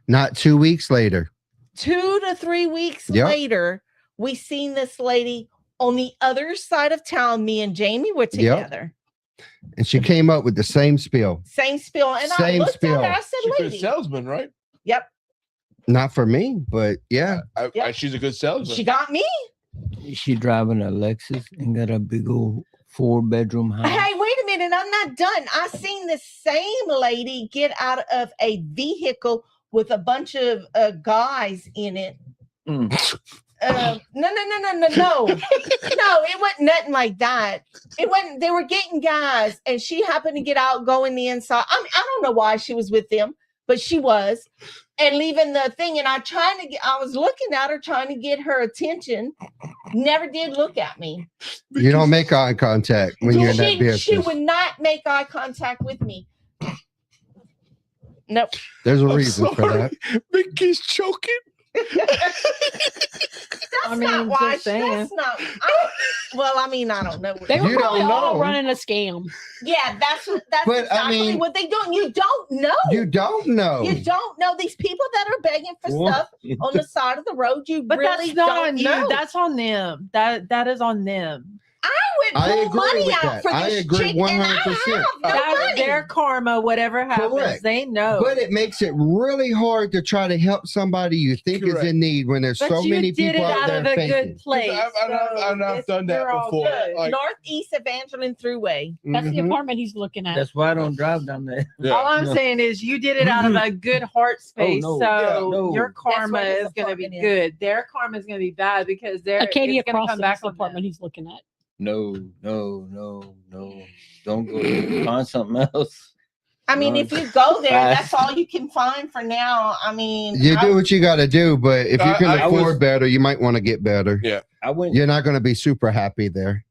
Not 2 weeks later.
2 to 3 weeks
Yep.
later, we seen this lady on the other side of town. Me and Jamie were together.
And she came up with the same spiel.
Same spill. And I
Same
looked
spill.
at her, I
She's
said,
a good
lady.
salesman, right?
Yep.
Not for me, but yeah.
Yep.
She's a good salesman.
She got me.
She driving a Lexus and got a big old 4-bedroom house.
Hey, wait a minute. I'm not done. I seen the same lady get out of a vehicle with a bunch of guys in it.
Mm.
No. No, it wasn't nothing like that. It wasn't, they were getting guys and she happened to get out, go in the inside. I don't know why she was with them, but she was. And leaving the thing. And I was looking at her, trying to get her attention. Never did look at me.
You don't make eye contact when you're in that
She
business.
would not make eye contact with me. Nope.
There's a
I'm
reason for
sorry.
that.
Mickey's choking.
That's
mean,
not why.
just saying.
That's not. Well, I mean, I don't know.
They were
You
probably
don't
all
know.
running a scam.
Yeah, that's
But, I
exactly
mean-
what they don't. You don't know.
You don't know.
You don't know these people that are begging for
Well,
stuff on the side of the road. You
But
really
that's not
don't
on
know.
you. That's on them. That is on them.
I
I
would pull
agree
money
with
out
that.
for
I
this
agree
chick, and I
100%.
have no
That's
money.
their karma. Whatever happens,
Correct.
they know.
But it makes it really hard to try to help somebody you think
Correct.
is in need when there's
But
so
you
many
did
people
it
out
out
there
of a
faking.
good place.
I've done that
you're all
before.
good.
Like,
Northeast Evangeline Thruway.
That's the
Mhm.
apartment he's looking at.
That's why I don't drive down there.
yeah.
All I'm
No.
saying is you did it out of a good heart space.
no.
So
Yeah, no.
your karma
where his
is going to be
apartment is.
good. Their karma is going to be bad because they're
Acadia
it's going to
Crossing
come
is
back
the
on
apartment
them.
he's looking at.
No. Don't go there. Find something else.
I mean,
Run
if you go there,
fast.
that's all you can find for now. I mean,
You do what you got to do, but if you can
I
afford
was-
better, you might want to get better.
Yeah.
I went
You're not going to be super happy there.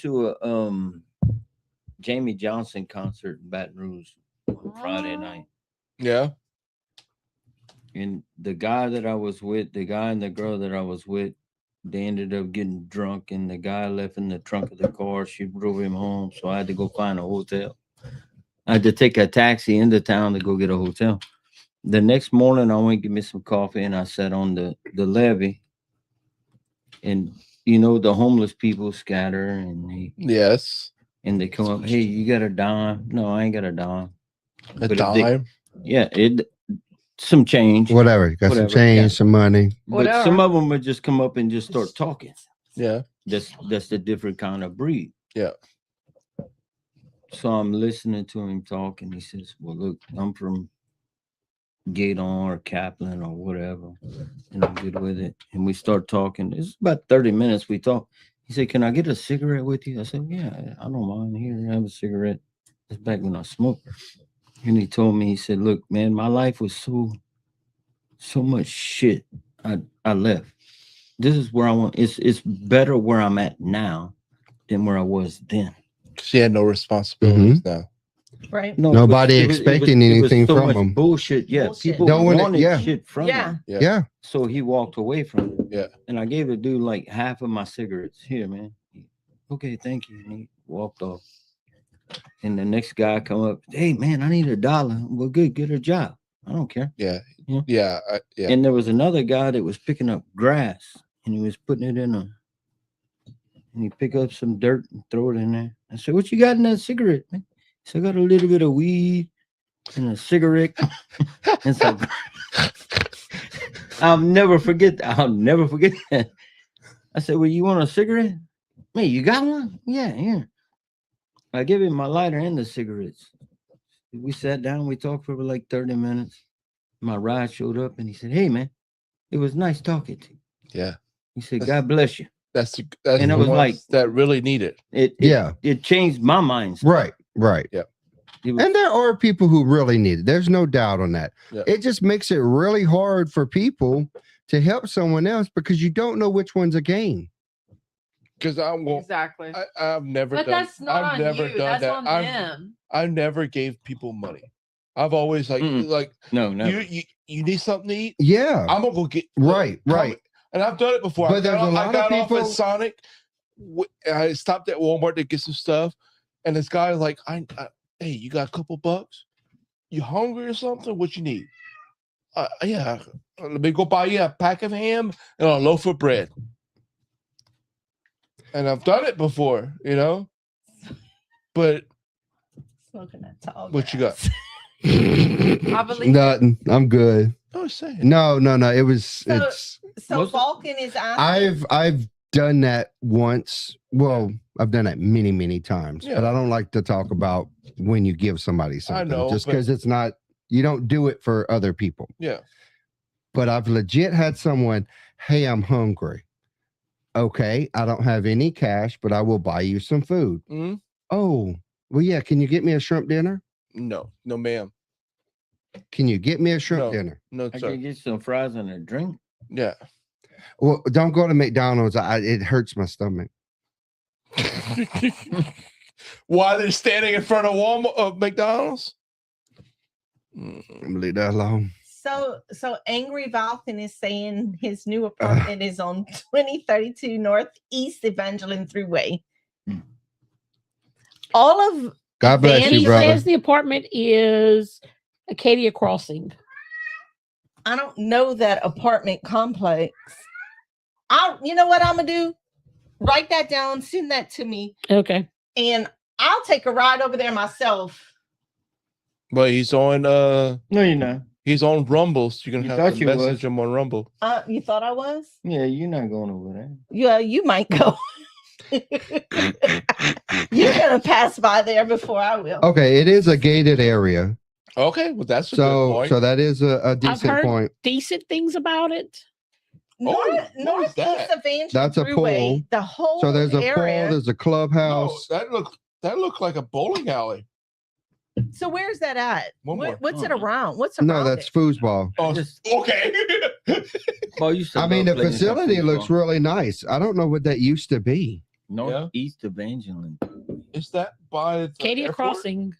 to a Jamie Johnson concert in Baton Rouge on Friday night.
Yeah.
And the guy that I was with, the guy and the girl that I was with, they ended up getting drunk, and the guy left in the trunk of the car. She drove him home, so I had to go find a hotel. I had to take a taxi into town to go get a hotel. The next morning, I went to get me some coffee, and I sat on the levee. And you know, the homeless people scatter, and
Yes.
they come up. Hey, you got a dime? No, I ain't got a dime.
A
But if they-
dime.
Yeah, some change.
Whatever. You got
Whatever,
some change,
yeah.
some money.
But some of them would just come up and just start talking.
Yeah.
That's the different kind of breed.
Yeah.
So I'm listening to him talk, and he says, "Well, look, I'm from Gaydon or Kaplan or whatever, and I'm good with it." And we start talking. It's about 30 minutes we talk. He said, "Can I get a cigarette with you?" I said, "Yeah, I don't mind. Here, have a cigarette." It's back when I smoked. And he told me, he said, "Look, man, my life was so much shit. I left. This is where I want. It's better where I'm at now than where I was then."
She had no responsibilities now.
right?
No,
Nobody
it was-
expecting
it was
anything
so
from
much
him.
Bullshit. Yeah,
Bullshit.
people
Don't want it,
wanted
yeah.
shit from
Yeah.
him.
Yeah.
Yeah.
So he walked away from it.
Yeah.
And I gave the dude like half of my cigarettes. Here, man. Okay, thank you. And he walked off. And the next guy come up. Hey, man, I need $1. Well, good. Get a job. I don't care.
Yeah.
Yeah.
Yeah. Yeah.
And there was another guy that was picking up grass, and he was putting it in and he pick up some dirt and throw it in there. I said, "What you got in that cigarette, man?" He said, "I got a little bit of weed and a cigarette." And so I'll never forget that. I said, "Well, you want a cigarette? Man, you got one?" "Yeah, here." I gave him my lighter and the cigarettes. We sat down, we talked for like 30 minutes. My ride showed up, and he said, "Hey, man, it was nice talking to you."
Yeah.
He said, "God bless you."
That's
And it
the
was
ones
like-
that really need it.
It changed my mind.
Right. Right.
Yeah.
It was-
And there are people who really need it. There's no doubt on that.
Yeah.
It just makes it really hard for people to help someone else because you don't know which one's a game.
Because I won't.
Exactly.
I've never
But
done.
that's not
I've
on
never
you.
done
That's
that.
on them.
I never gave people money. I've always
Mm-mm.
like
No, no.
you need something to eat.
Yeah.
I'm gonna go get
Right. Right.
And I've done it before.
But there's a lot
I
of
got off
people-
at Sonic. I stopped at Walmart to get some stuff, and this guy was like, "Hey, you got a couple bucks? You hungry or something? What you need?" Yeah, let me go buy you a pack of ham and a loaf of bread. And I've done it before, you know. But
Smoking that tall
what you got?
I believe
Nothing. I'm good.
I was saying.
No. It was.
So-
It's.
So
Most-
Vulcan is asking.
I've done that once. Well, I've done that many times,
Yeah.
but I don't like to talk about when you give somebody something
know,
just
but-
because it's not. You don't do it for other people.
Yeah.
But I've legit had someone. Hey, I'm hungry. Okay, I don't have any cash, but I will buy you some food.
Mhm.
Oh, well, yeah. Can you get me a shrimp dinner?
No, ma'am.
Can you get me a shrimp
No.
dinner?
No,
I
sir.
can get some fries and a drink.
Yeah.
Well, don't go to McDonald's. It hurts my stomach.
While they're standing in front of McDonald's?
I'm gonna leave that alone.
So Angry Valpin is saying his new apartment is on 2032 Northeast Evangeline Thruway. All of
God bless
He
you, brother.
says the apartment is Acadia Crossing.
I don't know that apartment complex. You know what I'm gonna do? Write that down, send that to me,
Okay.
and I'll take a ride over there myself.
But he's on
No, you're not.
he's on Rumble, so you're gonna
You
have
thought
to
you
message
was.
him on Rumble.
You thought I was?
Yeah, you're not going over there.
Yeah, you might go. You're gonna pass by there before I will.
Okay, it is a gated area.
Okay, well that's a good
So
point.
so that is a
I've
decent
heard
point.
decent things about it.
Northeast Evangeline
That's a
Thruway,
pool.
the whole
So there's a
area.
pool, there's a
No,
clubhouse.
that looked like a bowling alley.
So where's that at?
One more.
What's it around? What's around
No, that's
it?
foosball.
Oh, okay.
I mean, the facility looks really nice. I don't know what that used to be.
Northeast Evangeline.
Is that by the
Acadia
airport?
Crossing.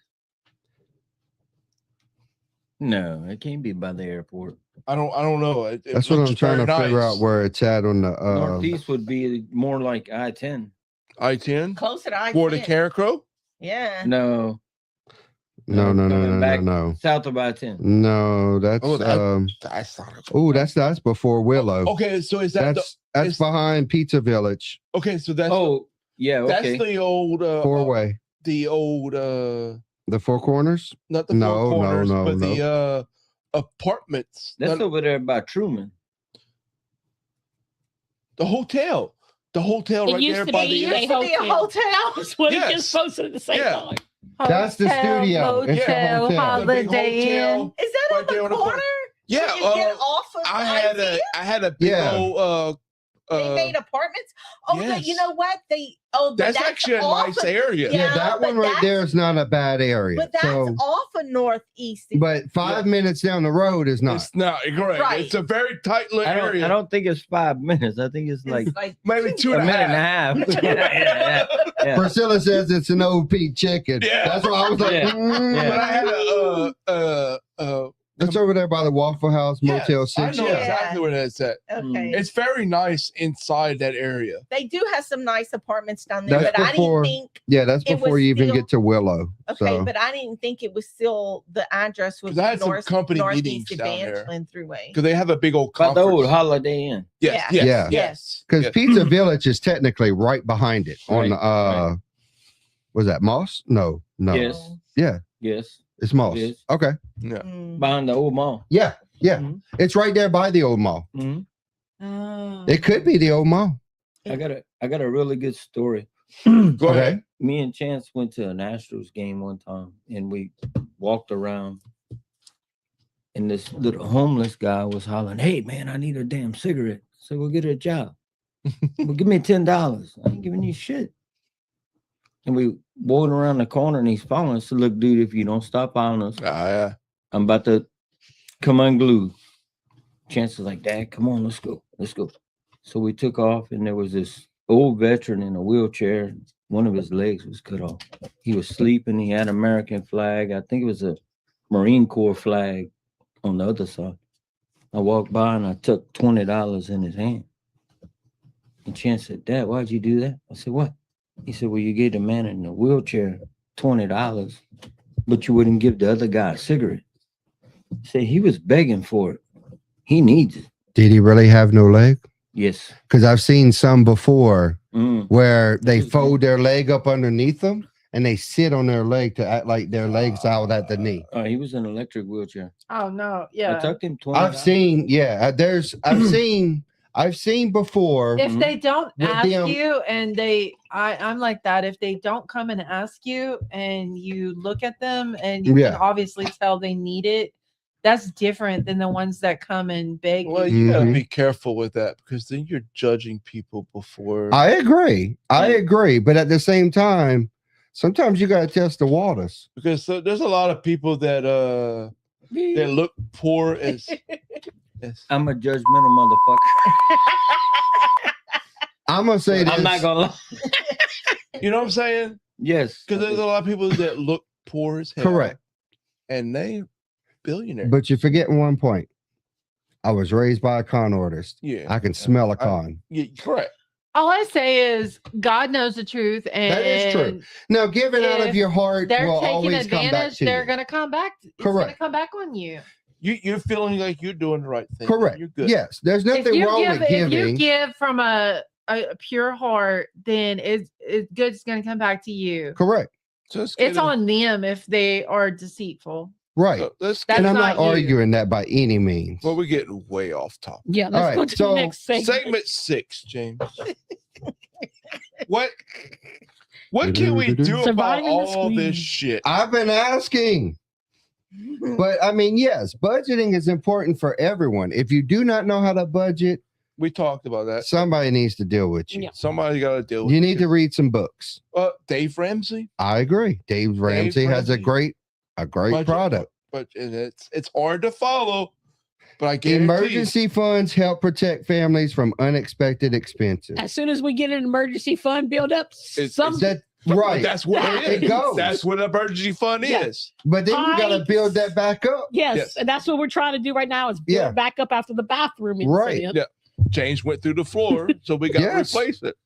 No, it can't be by the airport.
I don't know. It
That's what
looks
I'm trying to
very
figure
nice.
out where it's at on the
Northeast would be more like I-10.
I-10
Closer to I-10.
for the Carecrow.
Yeah.
No.
No,
coming back
no.
South of I-10.
No, that's
That's not
that's before Willow.
okay. So is that
That's behind Pizza Village.
okay? So that's
yeah, okay.
that's the old
Four-way.
the old
The Four Corners?
not the
No,
Four Corners,
no,
but
no.
the apartments.
That's over there by Truman.
The hotel. The hotel
It
right
used
there
to
by
be
the
a
Used to be a hotel.
That's what
Yes.
he just posted at the same
Yeah.
time.
That's the studio. It's the
Motel,
hotel.
The big
Holiday Inn.
hotel.
Is that
Right
on
there
the
on the
corner?
corner. Yeah,
When you get off of
I had a big
Yeah.
old
they made apartments. Oh,
yes.
you know what?
that's actually a
off
nice
of-
area.
Yeah,
Yeah,
that
but
one right there
that's-
is not a bad area.
But that's
So,
off of Northeast.
but 5 minutes down the road is not.
It's not correct.
Right.
It's a very tight little
I
area.
don't think it's 5 minutes. I think it's like
It's like
Maybe two
a
and a
minute
half.
and a half. yeah.
Priscilla says it's an OP chicken.
Yeah.
That's why I was like,
Yeah.
But I had
That's over there by the Waffle House, Motel
yes, I
6.
know
Yeah.
exactly where that's at.
Okay.
It's very nice inside that area.
They do have some nice apartments down there,
That's
but
before-
I didn't think.
Yeah, that's
It was
before you even
still-
get to Willow.
Okay,
So
but I didn't think it was still the address was
'Cause I had some company
Northeast
meetings down there.
Evangeline Thruway.
Because they have a big old
By the
conference.
old Holiday Inn.
Yes,
Yeah.
yes,
Yeah.
yes.
because
yes.
Pizza Village is technically right behind it on
Right, right.
was that Moss? No.
Yes.
Yeah,
Yes.
it's Moss.
Yes.
Okay.
Mm.
Behind the old mall.
Yeah.
Mhm.
It's right there by the old mall.
Mhm.
Oh.
It could be the old mall.
I got a really good story.
Go ahead.
Me and Chance went to an Astros game one time and we walked around and this little homeless guy was hollering, "Hey man, I need a damn cigarette." So we'll get a job. Well, give me $10. I ain't giving you shit. And we walked around the corner and he's following us. So look, dude, if you don't stop following us,
Yeah.
I'm about to come unglued. Chance is like, "Dad, come on, let's go. Let's go." So we took off and there was this old veteran in a wheelchair. One of his legs was cut off. He was sleeping. He had an American flag. I think it was a Marine Corps flag on the other side. I walked by and I took $20 in his hand. And Chance said, "Dad, why'd you do that?" I said, "What?" He said, "Well, you gave the man in the wheelchair $20, but you wouldn't give the other guy a cigarette." I said, "He was begging for it. He needs it."
Did he really have no leg?
Yes.
Because I've seen some before
Mm.
where they fold their leg up underneath them and they sit on their leg to act like their legs out at the knee.
He was in an electric wheelchair.
Oh no,
I
yeah.
tucked him 20.
I've seen, I've seen before.
If they don't
With
ask
them-
you and I'm like that. If they don't come and ask you and you look at them and you
Yeah.
can obviously tell they need it, that's different than the ones that come and beg
Well,
you.
you gotta
Mhm.
be careful with that because then you're judging people before.
I agree. But at the same time, sometimes you got to test the waters.
Because there's a lot of people that look poor as. Yes.
I'm a judgmental motherfucker.
I'm going to say this.
I'm not gonna lie.
You know what I'm saying?
Yes.
Because there's a lot of people that look poor as hell.
Correct.
And they billionaire.
But you're forgetting one point. I was raised by a con artist.
Yeah.
I can smell a con.
Yeah, correct.
All I say is God knows the truth, and
That is true. Now, giving out of
if
your heart
they're
will
taking
always come back
advantage.
to
They're
you.
going to come back. It's going to
Correct.
come back on you.
You're feeling like you're doing the right thing.
Correct.
You're good.
Yes. There's nothing wrong with
If you
giving.
give from a pure heart, then it's good. It's going to come back to you.
Correct.
So
It's on them if they are deceitful.
Right.
So let's
That's
And I'm
not
not
you.
arguing that by any means.
Well, we're getting way off topic.
Yeah, let's
All
go
right,
to
so
the next segment.
Segment 6, James. What can we do about
Surviving the
all this
squeeze.
shit?
I've been asking. But I mean, yes, budgeting is important for everyone. If you do not know how to budget,
We talked about that.
somebody needs to deal with you.
Yeah.
Somebody got to deal with
You need to read some books.
Dave Ramsey,
I agree. Dave Ramsey has a
Ramsey.
great
Budget.
product.
but it's hard to follow. But I guarantee
Emergency funds help protect families from unexpected expenses.
As soon as we get an emergency fund build up,
It's-
some
That right.
That's what
It goes.
That's what an emergency fund
Yeah.
is.
But then you got to
Pipes.
build that back up.
yes,
Yes.
and that's what we're trying to do right now is build
Yeah.
back up after the bathroom
Right.
incident.
Yeah. James went through the floor, so we got
Yes.
to replace it.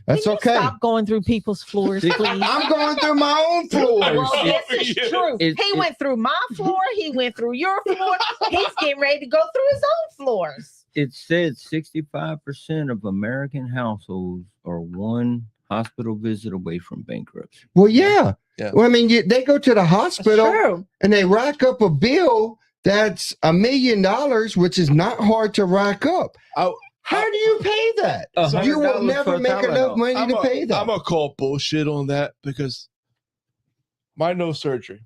That's
Can you
okay.
Stop going through people's floors, please.
I'm going through my own floors.
Well, this is
Yeah.
true.
It-
He went through my floor. He went through your floor. He's getting ready to go through his own floors.
It said 65% of American households are one hospital visit away from bankruptcy.
Well, yeah.
Yeah.
Well, I mean, they go to the hospital
True.
and they rack up a bill that's $1 million, which is not hard to rack up. How do you pay that? You will
$100
never
for
make enough
Tylenol.
money
I'm
to pay that.
going to call bullshit on that because my nose surgery,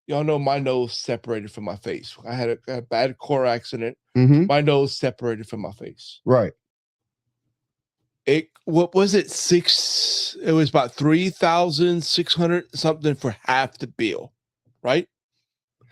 y'all know my nose separated from my face. I had a bad car accident.
Mhm.
My nose separated from my face.
Right.
What was it? It was about 3,600 something for half the bill, right?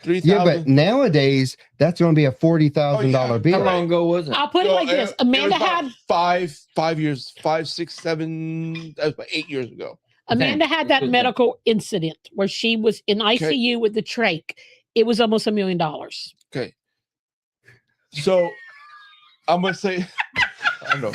3,000.
Yeah, but nowadays that's going to be a $40,000
Oh, yeah.
bill.
How long ago was it?
I'll put it like this: Amanda had
5 years, 5, 6, 7, that was about 8 years ago.
Amanda had that
Okay.
medical incident where she was in ICU with the trach. It was almost $1 million.
Okay. So I'm gonna say, I know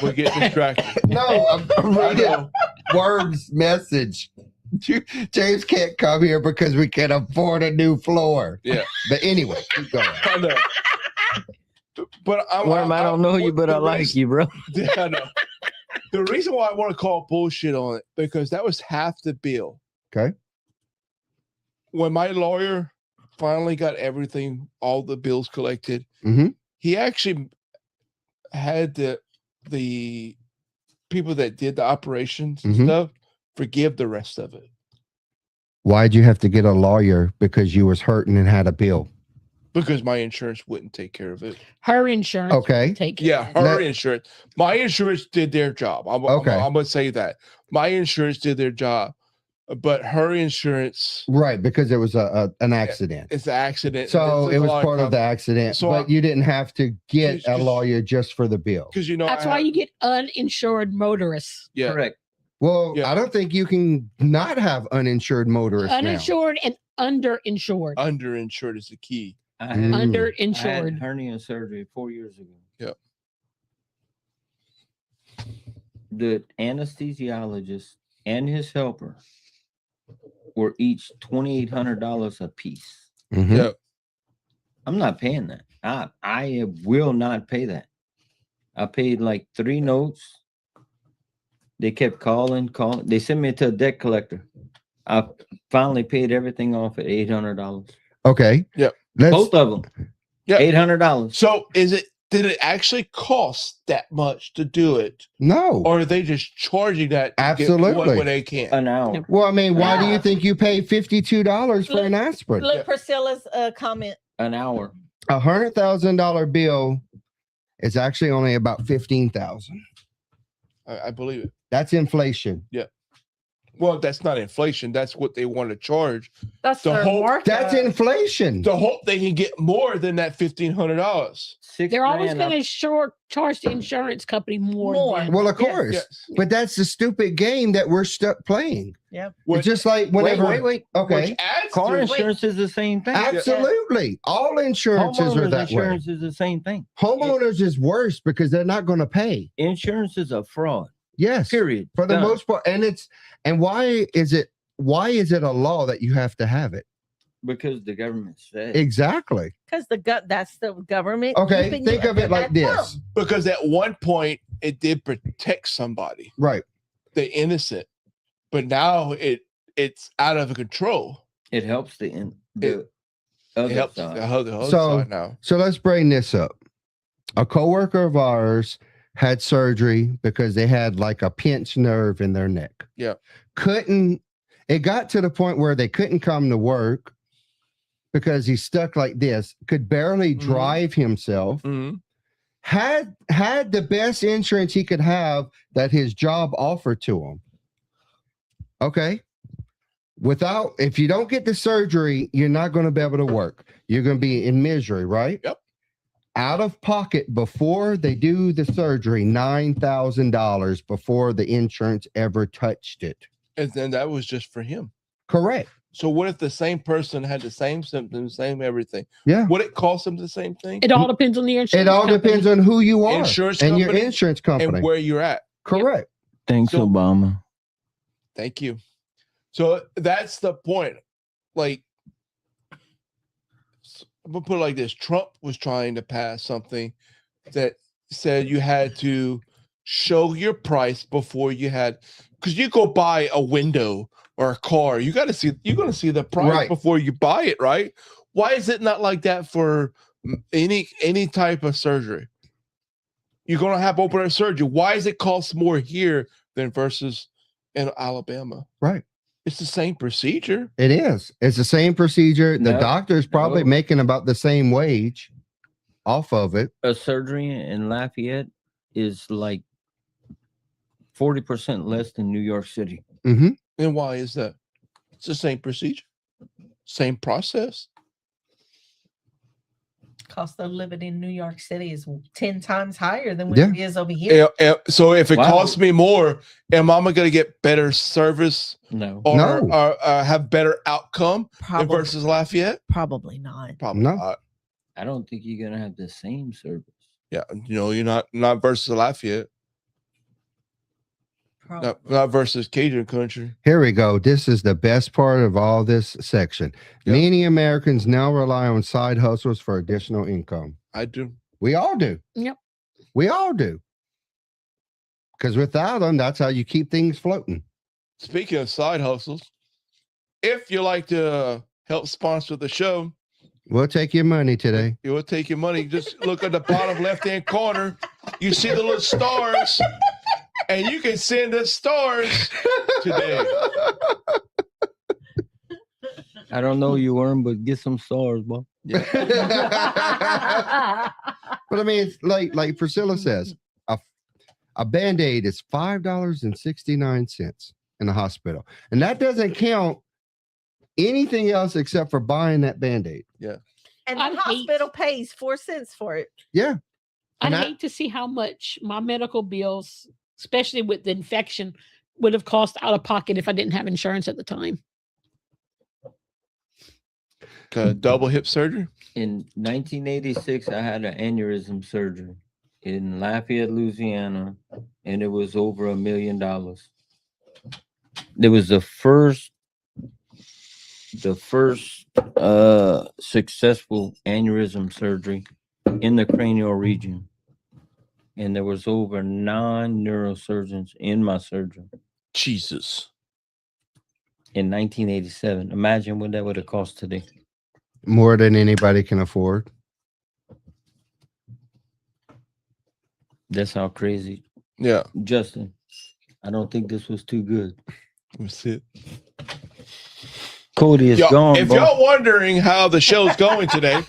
we're getting distracted.
No, I'm
I
reading
know.
Word's message. James can't come here because we can't afford a new floor.
Yeah.
But anyway, keep going.
I know. But
Worm, I don't know you, but I
the
like
reason-
you, bro.
Yeah, I know. The reason why I want to call bullshit on it because that was half the bill.
Okay.
When my lawyer finally got everything, all the bills collected,
Mhm.
he actually had the people that did the operations and
Mhm.
stuff forgive the rest of it
Why'd you have to get a lawyer? Because you was hurting and had a bill.
because my insurance wouldn't take care of it.
Her insurance.
Okay.
Take care
Yeah,
of it.
her insurance. My insurance did their job. I'm gonna say that my insurance did their job, but her insurance
Right, because it was an accident.
it's an accident.
So it was part of the accident,
So
but you didn't have to get a
'cause-
lawyer just for the bill.
because you know
That's
I
why
have-
you get uninsured motorists.
yeah.
Correct.
Well,
Yeah.
I don't think you can not have uninsured motorists now.
Uninsured and underinsured.
Underinsured is the key.
I had,
Mm.
I had
Underinsured.
hernia surgery 4 years ago.
Yep.
The anesthesiologist and his helper were each $2,800 a piece.
Mhm.
Yeah.
I'm not paying that. I will not pay that. I paid like 3 notes. They kept calling. They sent me to a debt collector. I finally paid everything off at $800.
Okay.
Yep.
Both of them.
Yeah.
$800.
So did it actually cost that much to do it,
No.
or are they just charging that? to get
Absolutely.
what they can.
An hour.
Well, I mean, why do
Yeah.
you think you pay $52 for an aspirin?
Look, Priscilla's comment.
An hour.
$100,000 bill is actually only about 15,000.
I believe it.
That's inflation.
Well, that's not inflation. That's what they want to charge.
That's
The
their
whole-
markup.
That's inflation.
To hope they can get more than that $1,500.
They're always
$6,000
going to charge the insurance company more.
More.
than-
Well, of
Yes,
course.
Yes.
But that's the stupid game that we're stuck playing.
Yep.
Which,
It's just like whenever.
Wait.
Okay.
which adds
Car
to
insurance is the same thing.
Absolutely. All insurances are
Homeowners
that way.
insurance is the same thing.
Homeowners is worse because they're not going to pay.
Insurance is a fraud.
Yes.
Period.
For the
Done.
most part. And why is it a law that you have to have it?
Because the government said.
Exactly.
Because that's the government.
Okay,
keeping
think
you
of it
at
like
that
this.
thumb.
because at one point it did protect somebody,
Right.
the innocent, but now it's out of control.
It helps the
It
other
helps
side.
the other
So-
side now.
So let's bring this up. A coworker of ours had surgery because they had like a pinched nerve in their neck.
Yeah.
It got to the point where they couldn't come to work because he's stuck like this, could barely
Mhm.
drive himself,
Mhm.
had the best insurance he could have that his job offered to him. Okay. If you don't get the surgery, you're not going to be able to work. You're going to be in misery, right?
Yep.
Out of pocket before they do the surgery, $9,000 before the insurance ever touched it.
And then that was just for him.
Correct.
So what if the same person had the same symptoms, same everything?
Yeah.
Would it cost them the same thing?
It all depends on the insurance.
It all
company.
depends on who you are
Insurance
and your
company
insurance company.
And where you're at.
Correct.
Thanks,
So-
Obama.
Thank you. So that's the point. Like, I'm gonna put it like this: Trump was trying to pass something that said you had to show your price before you had, because you go buy a window or a car, you're gonna see the price
Right.
before you buy it, right? Why is it not like that for any type of surgery? You're gonna have open heart surgery. Why does it cost more here than versus in Alabama?
Right.
It's the same procedure.
It is. It's the same procedure. The
No,
doctor is probably
no.
making about the same wage off of it.
A surgery in Lafayette is like 40% less than New York City.
Mm-hmm.
And why is that? It's the same procedure, same process.
Cost of living in New York City is 10 times higher than what
Yeah.
it is over here.
So if it
Wow.
costs me more, am I going to get better service
No.
or,
No.
or have better outcome
Probably,
versus Lafayette?
probably not.
Probably
No.
not.
I don't think you're gonna have the same service.
Yeah, you're not versus Lafayette,
Probably.
not versus Cajun country.
Here we go. This is the best part of all this section.
Yep.
Many Americans now rely on side hustles for additional income.
I do.
We all do.
Yep.
We all do. Because without them, that's how you keep things floating.
Speaking of side hustles, if you like to help sponsor the show,
We'll take your money today.
it will take your money. Just look at the bottom left-hand corner. You see the little stars, and you can send us stars today.
I don't know you weren't, but get some stars, boy.
But I mean, it's like Priscilla says, a Band-Aid is $5.69 in the hospital. And that doesn't count anything else except for buying that Band-Aid.
And
I'd
the
hate-
hospital pays 4 cents for it.
Yeah.
I'd
And I-
hate to see how much my medical bills, especially with the infection, would have cost out of pocket if I didn't have insurance at the time.
Double hip surgery.
In 1986, I had an aneurysm surgery in Lafayette, Louisiana, and it was over $1 million. It was the first successful aneurysm surgery in the cranial region, and there was over 9 neurosurgeons in my surgery
Jesus.
in 1987. Imagine what that would have cost today.
More than anybody can afford.
That's how crazy.
Yeah.
Justin, I don't think this was too good.
That's it.
Cody is gone.
If
bro.
y'all wondering how the show's going today,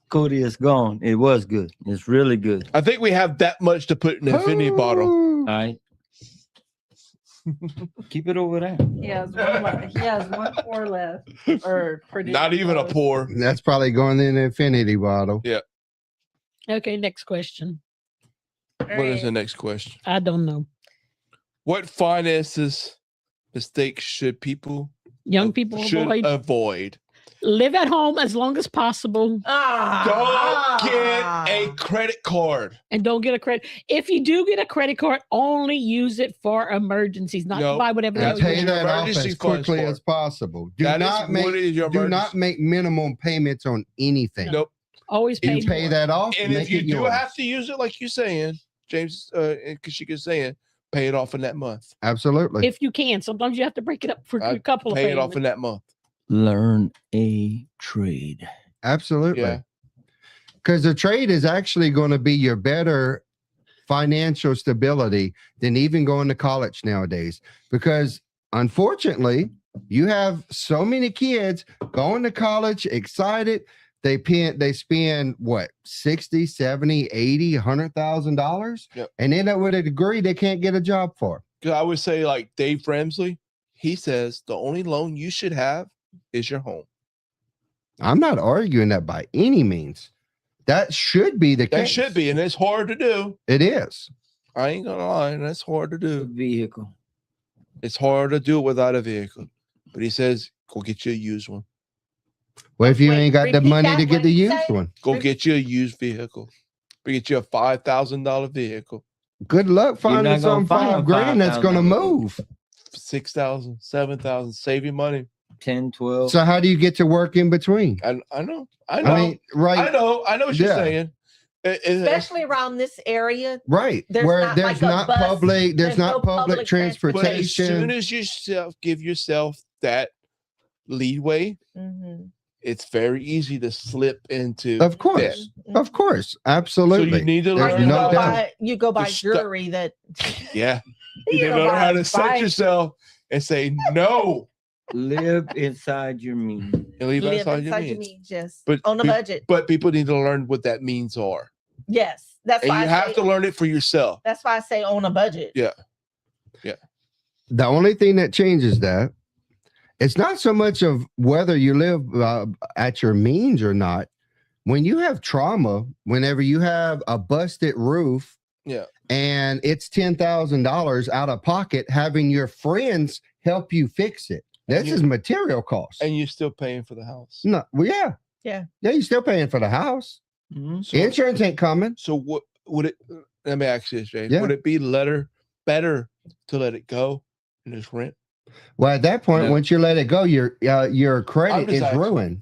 Cody is gone. It was good. It's really good.
I think we have that much to put in the infinity bottle.
All right. Keep it over there.
He has one left. He has one pour left. Or pretty
Not even a
close.
pour.
That's probably going in the infinity bottle.
Yeah.
Okay, next question.
What is the next question?
I don't know.
What finances mistakes should
Young people
should
avoid.
avoid?
Live at home as long as possible,
Don't get a credit card.
and don't get a credit. If you do get a credit card, only use it for emergencies, not to
Nope.
buy whatever the
And
hell you
pay
want.
that off
Emergency
as
funds
quickly
for
as
it.
possible.
That is what is your
Do not
emergency.
make minimum payments on anything.
Nope.
Always pay.
You pay
more.
that off,
And
make
if you
it
do
yours.
have to use it, like you're saying, James, Kashika's saying, pay it off in that month.
Absolutely.
If you can, sometimes you have to break it up for
I
a couple of
Pay it off
payments.
in that month.
Learn a trade.
Absolutely.
Yeah.
Because the trade is actually going to be your better financial stability than even going to college nowadays. Because unfortunately, you have so many kids going to college excited. They spend what, 60, 70, 80, $100,000
Yep.
and end up with a degree they can't get a job for.
Because I would say, like Dave Ramsey, he says the only loan you should have is your home.
I'm not arguing that by any means. That should be the
That
case.
should be, and it's hard to do.
It is.
I ain't gonna lie, that's hard to do.
Vehicle.
It's hard to do it without a vehicle. But he says, go get you a used one.
Well, if you
Wait,
ain't got the
repeat
money
that.
to
What
get the
did you
used
say?
one,
Go get you a used vehicle. Get you a $5,000 vehicle.
good luck finding
not gonna
some
find
$5,000 that's going to
$5,000.
move.
6,000, 7,000, save your money.
10, 12.
So how do you get to work in between?
I know.
I mean, right,
I know what you're
Yeah.
saying.
Especially around this area.
right.
There's
Where
not
there's
like a
not
bus,
public, there's
there's
not
no
public
public
But as soon
transportation.
as you give yourself that leeway,
Mhm.
it's very easy to slip into
Of course, of course,
So
absolutely.
you need to
There's
Or
learn
no
how
doubt.
you go by
Just stu-
jewelry that
Yeah.
You
You
know,
know how to
buy-
set yourself and say no
Live inside your means.
and leave
live
outside your
inside your
means.
means, yes.
But
On a
pe-
budget.
But people need to learn what that means are.
Yes. That's
And
why
you
I
have
say,
to learn it for yourself.
that's why I say on a budget.
Yeah.
The only thing that changes that, it's not so much of whether you live at your means or not. When you have trauma, whenever you have a busted roof,
Yeah.
and it's $10,000 out of pocket, having your friends help you fix it. This
you-
is material cost.
And you're still paying for the house.
No, well, yeah,
Yeah.
you're still paying for the house.
So,
Insurance ain't coming.
so what would it let me ask you this, Jay.
Yeah.
Would it be better to let it go and just rent?
Well, at that point,
No.
once you let it go, your credit
just
is
asking.
ruined.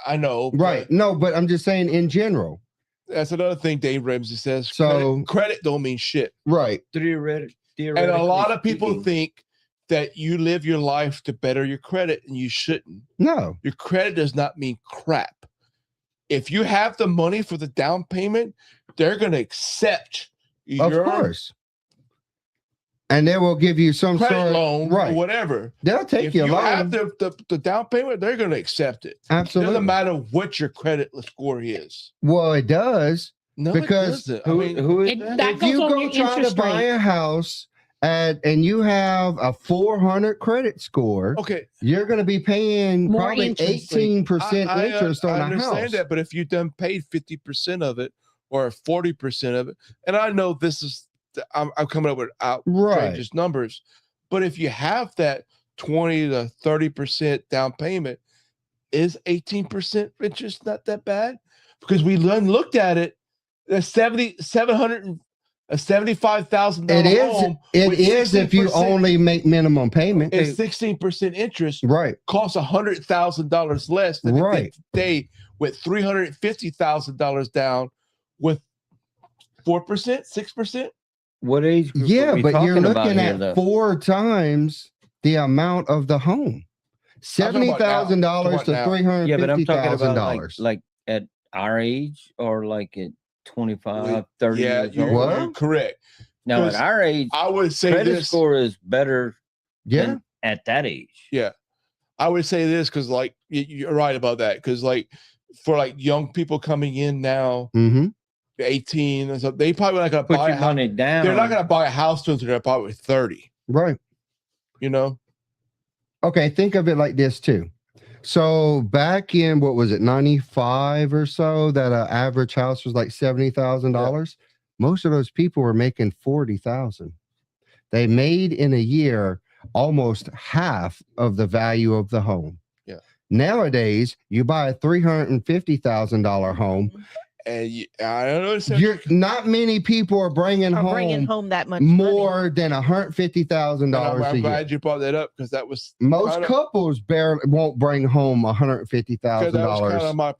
I know. but
Right? No, but I'm just saying in general.
That's another thing Dave Ramsey says.
So-
credit don't mean shit.
Right?
Theoretically
And a lot of people
speaking,
think that you live your life to better your credit, and you shouldn't.
No.
Your credit does not mean crap. If you have the money for the down payment, they're going to accept
Of
your
course. And they will give you some
credit
sort of
loan
right.
or whatever.
They'll take
If
your
you
loan.
have the down payment, they're going to accept it.
Absolutely.
Doesn't matter what your credit score is.
Well, it does.
No,
Because
it doesn't. I
Who,
mean,
who is
It-
that?
that
If
goes
you
on
go
your
try to
interest
buy
rate.
a house and you have a 400 credit score,
okay,
you're going to be paying
More
probably
interest rate.
18% interest on
I
a
understand
house.
that, but if you done paid 50% of it or 40% of it, and I know this is, I'm coming up with outrageous numbers, but if you have that 20 to 30% down payment, is 18% interest not that bad? Because we looked at it, the $75,000
It is.
home
It
with
is if you
16%
only make minimum payment.
is 16% interest.
Right.
Costs $100,000 less than it
Right.
did today with $350,000 down with 4%, 6%.
What age group are
Yeah,
we
but you're
talking about
looking
here,
at
though?
4 times the amount of the home.
talking about
$70,000 to
now.
Yeah, but I'm talking about
$350,000.
like at our age or like at 25, 30
Yeah,
years
you're,
old.
What?
you're correct.
Now at
'cause
our age,
I would say
credit
this.
score is better
Yeah.
than at that age.
Yeah, I would say this because, like, you're right about that. Because, like, for like young people coming in now,
Mm-hmm.
18, and so they probably not going to
Put
buy
your
a house.
money down.
They're not going to buy a house until they're probably 30.
Right.
You know,
Okay, think of it like this too. So back in what was it, 95 or so, that an average house was like $70,000. Most of those people were making 40,000. They made in a year almost half of the value of the home.
Yeah.
Nowadays, you buy a $350,000 home.
and I don't know.
Not many people are bringing
home that much
more than $150,000
I'm
a
glad
year.
you brought that up because that was
Most couples barely won't bring home $150,000.
That was kind of my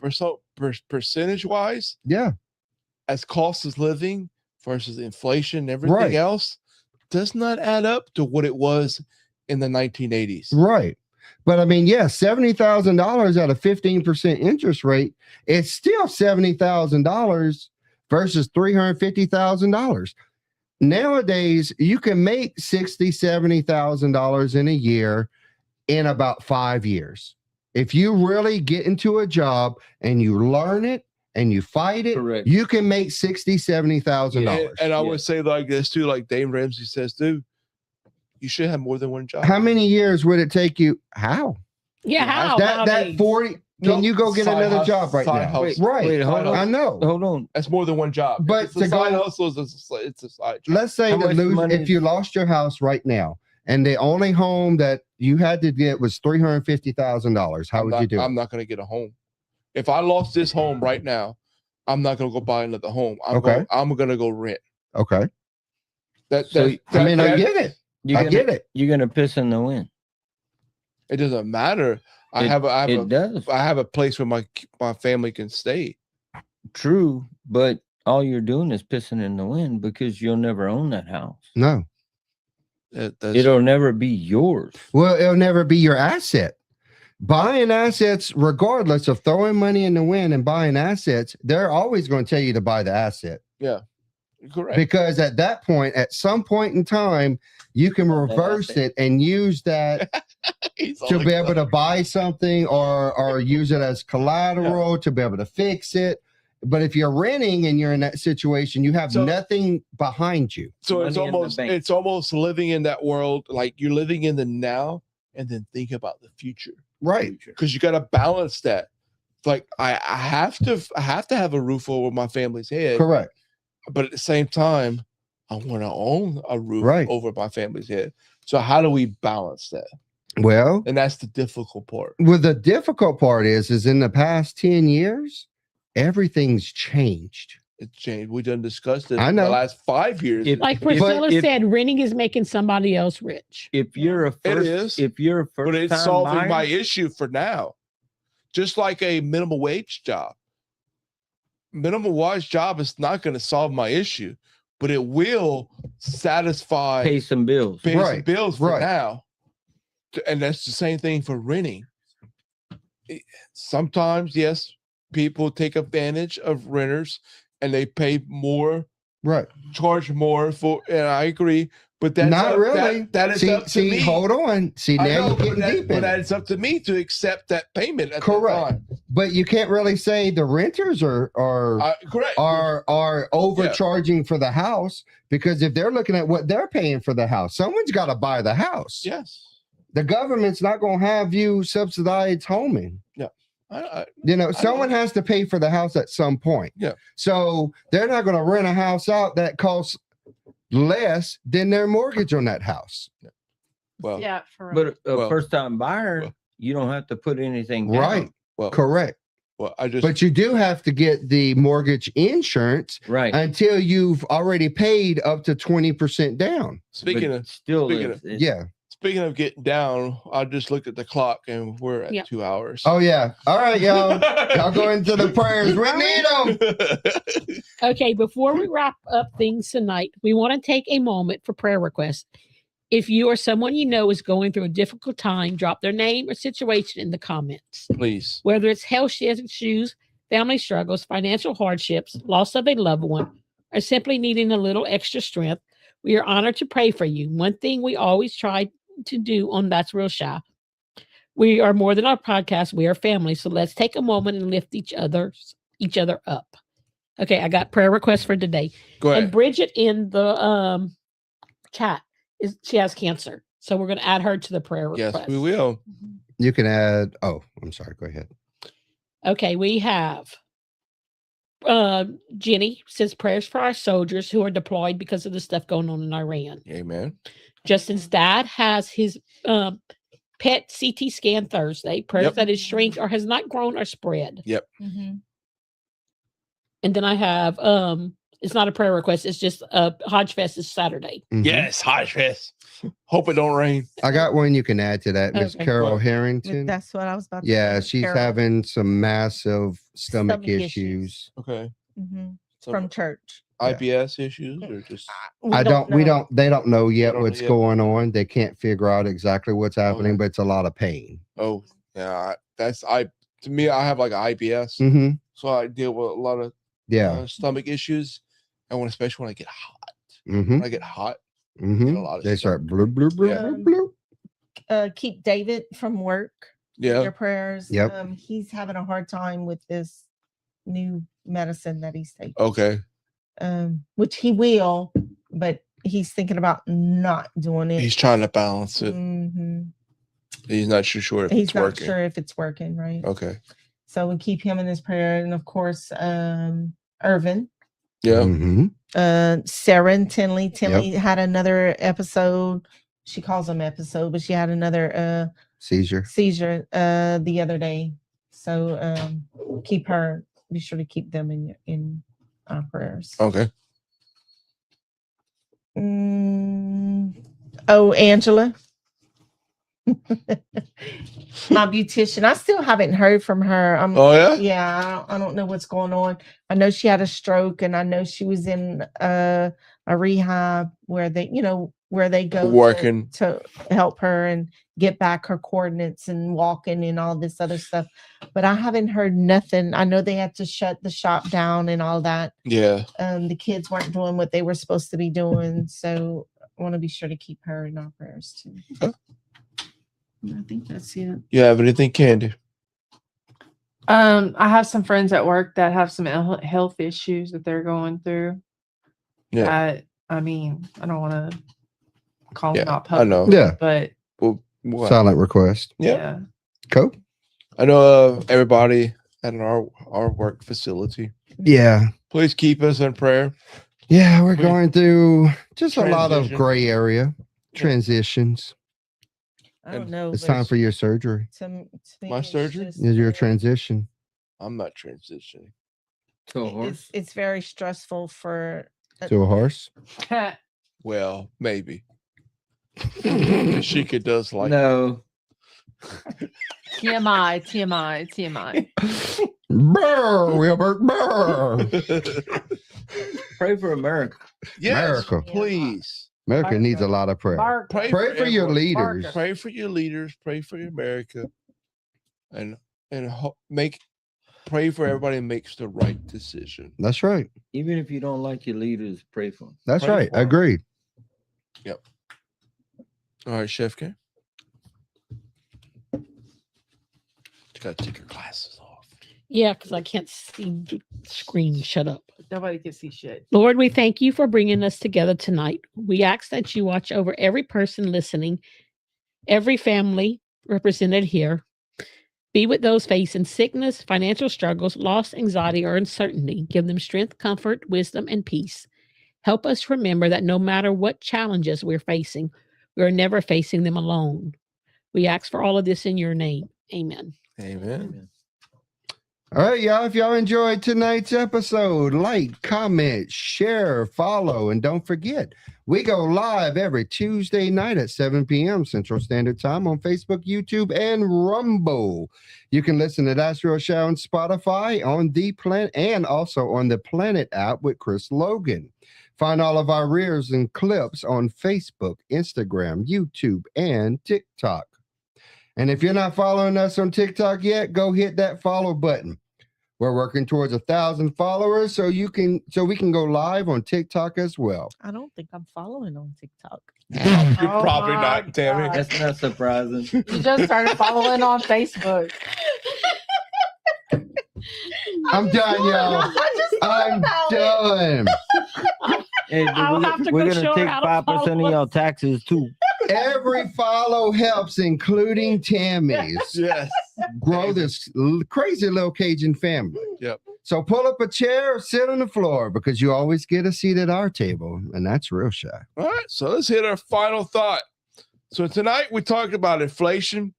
percentage wise.
Yeah.
As cost of living versus inflation and everything else does not add up to what it was in the 1980s.
Right. But I mean, yeah, $70,000 at a 15% interest rate, it's still $70,000 versus $350,000. Nowadays, you can make $60,000, $70,000 in a year in about 5 years. If you really get into a job and you learn it and you fight it,
Correct.
you can make $60,000, $70,000.
And I would say like this too, like Dave Ramsey says too, you should have more than one job.
How many years would it take you? How?
Yeah, how?
That 40. Can you go get another job right now? Right.
Hold on.
I know.
Hold on.
That's more than one job.
But
it's a side hustle. It's a side job.
Let's say if you lost your house right now and the only home that you had to get was $350,000, how would you do?
I'm not going to get a home. If I lost this home right now, I'm not going to go buy another home. I'm going to go rent.
Okay.
I
get it. I get it.
You're gonna piss in the wind.
It doesn't matter. I have a place where my family can stay.
True, but all you're doing is pissing in the wind because you'll never own that house.
No.
It'll never be yours.
Well, it'll never be your asset. Buying assets, regardless of throwing money in the wind and buying assets, they're always going to tell you to buy the asset.
Yeah. Correct.
Because at that point, at some point in time, you can reverse it and use that to be able to buy something or use it as collateral to be able to fix it. But if you're renting and you're in that situation, you have nothing behind you.
So it's almost living in that world, like you're living in the now and then think about the future.
Right.
Because you got to balance that. Like I have to have a roof over my family's head.
Correct.
But at the same time, I want to own a roof over my family's head. So how do we balance that?
Well,
and that's the difficult part.
Well, the difficult part is in the past 10 years, everything's changed.
It's changed. We done discussed it
I
in
know.
the last 5 years.
Like Priscilla said, renting is making somebody else rich.
If you're a first,
but it's solving my issue for now. Just like a minimum wage job. Minimum wage job is not going to solve my issue, but it will satisfy,
pay some bills,
some bills for now. And that's the same thing for renting. Sometimes, yes, people take advantage of renters and they pay more, charge more for, and I agree. But that's
not really.
That is up to me.
Hold on. See, now you're getting deep in
it. It's up to me to accept that payment. At
correct.
The time.
But you can't really say the renters are
correct.
Are overcharging for the house, because if they're looking at what they're paying for the house, someone's got to buy the house.
Yes.
The government's not going to have you subsidize homing.
Yeah.
Someone has to pay for the house at some point.
Yeah.
So they're not going to rent a house out that costs less than their mortgage on that house.
Well,
yeah,
but a first-time buyer, you don't have to put anything down.
Right.
Well,
correct.
Well,
but you do have to get the mortgage insurance until you've already paid up to 20% down.
Speaking of getting down, I just looked at the clock and we're at 2 hours.
Oh yeah. All right, y'all. Y'all go into the prayers. We need them.
Okay, before we wrap up things tonight, we want to take a moment for prayer requests. If you or someone you know is going through a difficult time, drop their name or situation in the comments.
Please.
Whether it's health issues, family struggles, financial hardships, loss of a loved one, or simply needing a little extra strength, we are honored to pray for you. One thing we always try to do on That's Real Shy. We are more than our podcast. We are family. So let's take a moment and lift each other up. Okay, I got prayer requests for today.
Go ahead.
And Bridget in the chat she has cancer. So we're going to add her to the prayer request.
Yes, we will.
You can add. Oh, I'm sorry. Go ahead.
Okay, we have Jenny says prayers for our soldiers who are deployed because of the stuff going on in Iran.
Amen.
Justin's dad has his PET CT scan Thursday. Prayers
Yep.
that his shrink or has not grown or spread.
Yep.
Mhm.
And then I have it's not a prayer request, it's just Hodge Fest is Saturday.
Mhm.
Yes, hot fest. Hope it don't rain.
I got one you can add to that. Miss
Okay.
Carol
What?
Harrington.
That's what I was about to
Yeah,
say.
she's
Carol.
having some massive stomach
Stomach issues.
issues.
Okay.
Mhm.
Some
From church.
IBS issues or just
They don't know yet
don't know
what's
yet.
going on. They can't figure out exactly what's happening,
Okay.
but it's a lot of pain.
oh yeah. To me, I have like IBS,
Mm-hmm.
so I deal with a lot of
Yeah.
stomach issues, and especially when I get hot.
Mm-hmm.
When I get hot,
Mm-hmm.
a lot of
They
stuff.
start bloop, bloop, bloop,
Yeah.
bloop, bloop.
Keep David from work.
Yeah.
Your prayers.
Yep.
He's having a hard time with this new medicine that he's taking.
Okay.
Which he will, but he's thinking about not doing it.
He's trying to balance it.
Mhm.
He's not too sure if
He's
it's
not
working.
sure if it's working, right?
Okay.
So we keep him in his prayer, and of course, Irvin,
Yeah.
Mm-hmm.
Sarah and Tinley. Tinley had another episode. She calls them episode, but she had another
Seizure.
seizure the other day. So be sure to keep them in our prayers.
Okay.
Oh, Angela. My beautician. I still haven't heard from her.
Oh yeah.
Yeah, I don't know what's going on. I know she had a stroke, and I know she was in a rehab where they go
Working.
to help her and get back her coordinates and walking and all this other stuff. But I haven't heard nothing. I know they had to shut the shop down and all that.
Yeah.
The kids weren't doing what they were supposed to be doing, so I want to be sure to keep her in our prayers too.
Okay.
I think that's it.
You have anything, Candy?
I have some friends at work that have some health issues that they're going through.
Yeah.
I mean, I don't want to call
Yeah,
them out
I know.
publicly,
Yeah.
but
Well, what?
Silent request.
Yeah.
yeah.
Cool.
I know everybody at our work facility.
Yeah.
Please keep us in prayer.
Yeah, we're
We-
going through just a lot of
Transition.
gray area transitions.
I don't
And
know.
It's
but
time for your surgery.
to me,
My
it's
surgery?
just,
Is your transition.
I'm not transitioning.
To a horse.
It's very stressful for
To a horse?
Well, maybe. Sheikah does like
No.
TMI.
Brr, Wilbert, brr.
Pray for America.
Yes,
America.
please.
America needs a lot of prayer.
Mark,
Pray
Pray for your
everyone.
leaders.
Pray for your leaders. Pray for America, and pray for everybody who makes the right decision.
That's right.
Even if you don't like your leaders, pray for them.
That's
Pray
right.
for 'em.
Agreed.
All right, Chef K. You gotta take your glasses off.
Yeah, because I can't see the screen. Shut up.
nobody can see shit.
Lord, we thank you for bringing us together tonight. We ask that you watch over every person listening, every family represented here. Be with those facing sickness, financial struggles, loss, anxiety, or uncertainty. Give them strength, comfort, wisdom, and peace. Help us remember that no matter what challenges we're facing, we are never facing them alone. We ask for all of this in your name. Amen.
Amen.
All right, y'all. If y'all enjoyed tonight's episode, like, comment, share, follow, and don't forget, we go live every Tuesday night at 7 p.m. Central Standard Time on Facebook, YouTube, and Rumble. You can listen to That's Real Show on Spotify, on the Planet, and also on the Planet app with Chris Logan. Find all of our reels and clips on Facebook, Instagram, YouTube, and TikTok. And if you're not following us on TikTok yet, go hit that follow button. We're working towards 1,000 followers, so we can go live on TikTok as well.
I don't think I'm following on TikTok.
You're
Oh
probably
my
not, Tammy.
God.
That's not surprising.
You just started following on Facebook.
I'm done, y'all.
I just thought
I'm
about it.
done.
Hey,
I'll have to
we're
go
gonna
show her
take
how to
5%
follow
of your
us.
taxes too.
Every follow helps, including Tammy's.
Yes.
Grow this crazy little Cajun family.
Yep.
So pull up a chair or sit on the floor because you always get a seat at our table, and that's real shy.
All right. So let's hit our final thought. So tonight we talked about inflation.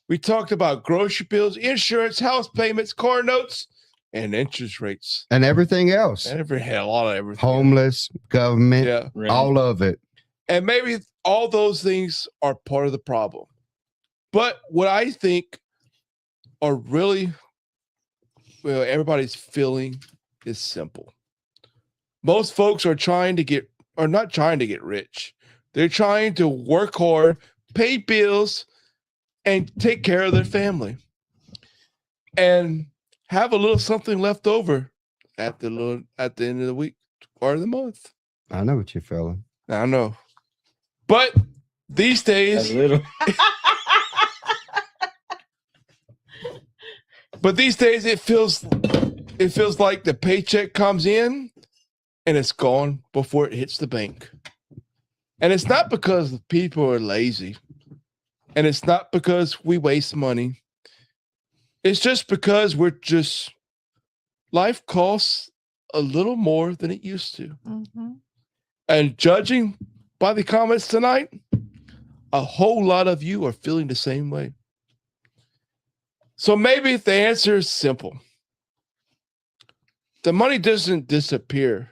We talked about grocery bills, insurance, house payments, car notes, and interest rates.
And everything else.
A lot of everything.
Homeless, government,
Yeah.
Right.
all of it.
And maybe all those things are part of the problem. But what I think are really, well, everybody's feeling is simple. Most folks are not trying to get rich. They're trying to work hard, pay bills, and take care of their family. And have a little something left over at the end of the week or the month.
I know what you're feeling.
I know. But these days,
A little.
it feels like the paycheck comes in and it's gone before it hits the bank. And it's not because people are lazy. And it's not because we waste money. It's just because life costs a little more than it used to.
Mm-hmm.
And judging by the comments tonight, a whole lot of you are feeling the same way. So maybe the answer is simple. The money doesn't disappear.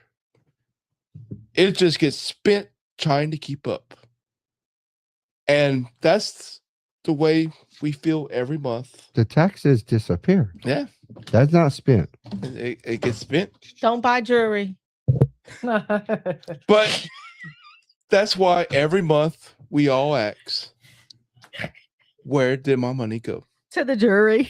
It just gets spent trying to keep up. And that's the way we feel every month.
The taxes disappear.
Yeah.
That's not spent.
It gets spent.
Don't buy jewelry.
But that's why every month we all ask, where did my money go?
To the jury.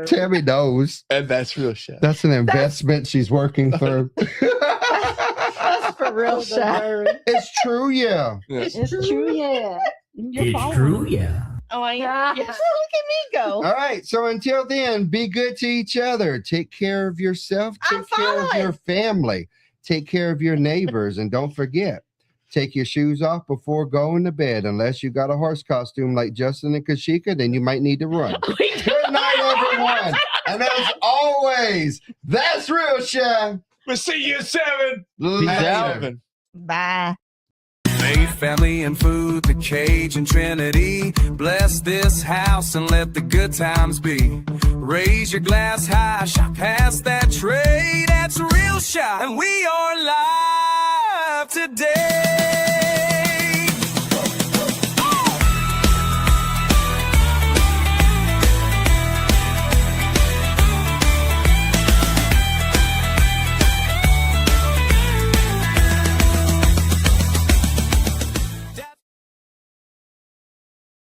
Tammy knows.
And that's real shit.
That's an investment she's working through.
That's for real shit.
It's true, yeah.
Yes.
It's true, yeah. It's true, yeah.
Oh, I am. Look at me go.
All right. So until then, be good to each other. Take care of yourself.
I'm
Take care of
following.
your family. Take care of your neighbors. And don't forget, take your shoes off before going to bed. Unless you got a horse costume like Justin and Kashika, then you might need to run. Good night, everyone. And as always, that's real shine.
We'll see you at 7.
Peace out.
7.
Bye.
Faith, family, and food, the Cajun Trinity. Bless this house and let the good times be. Raise your glass high, shot past that tray. That's real shot, and we are live today.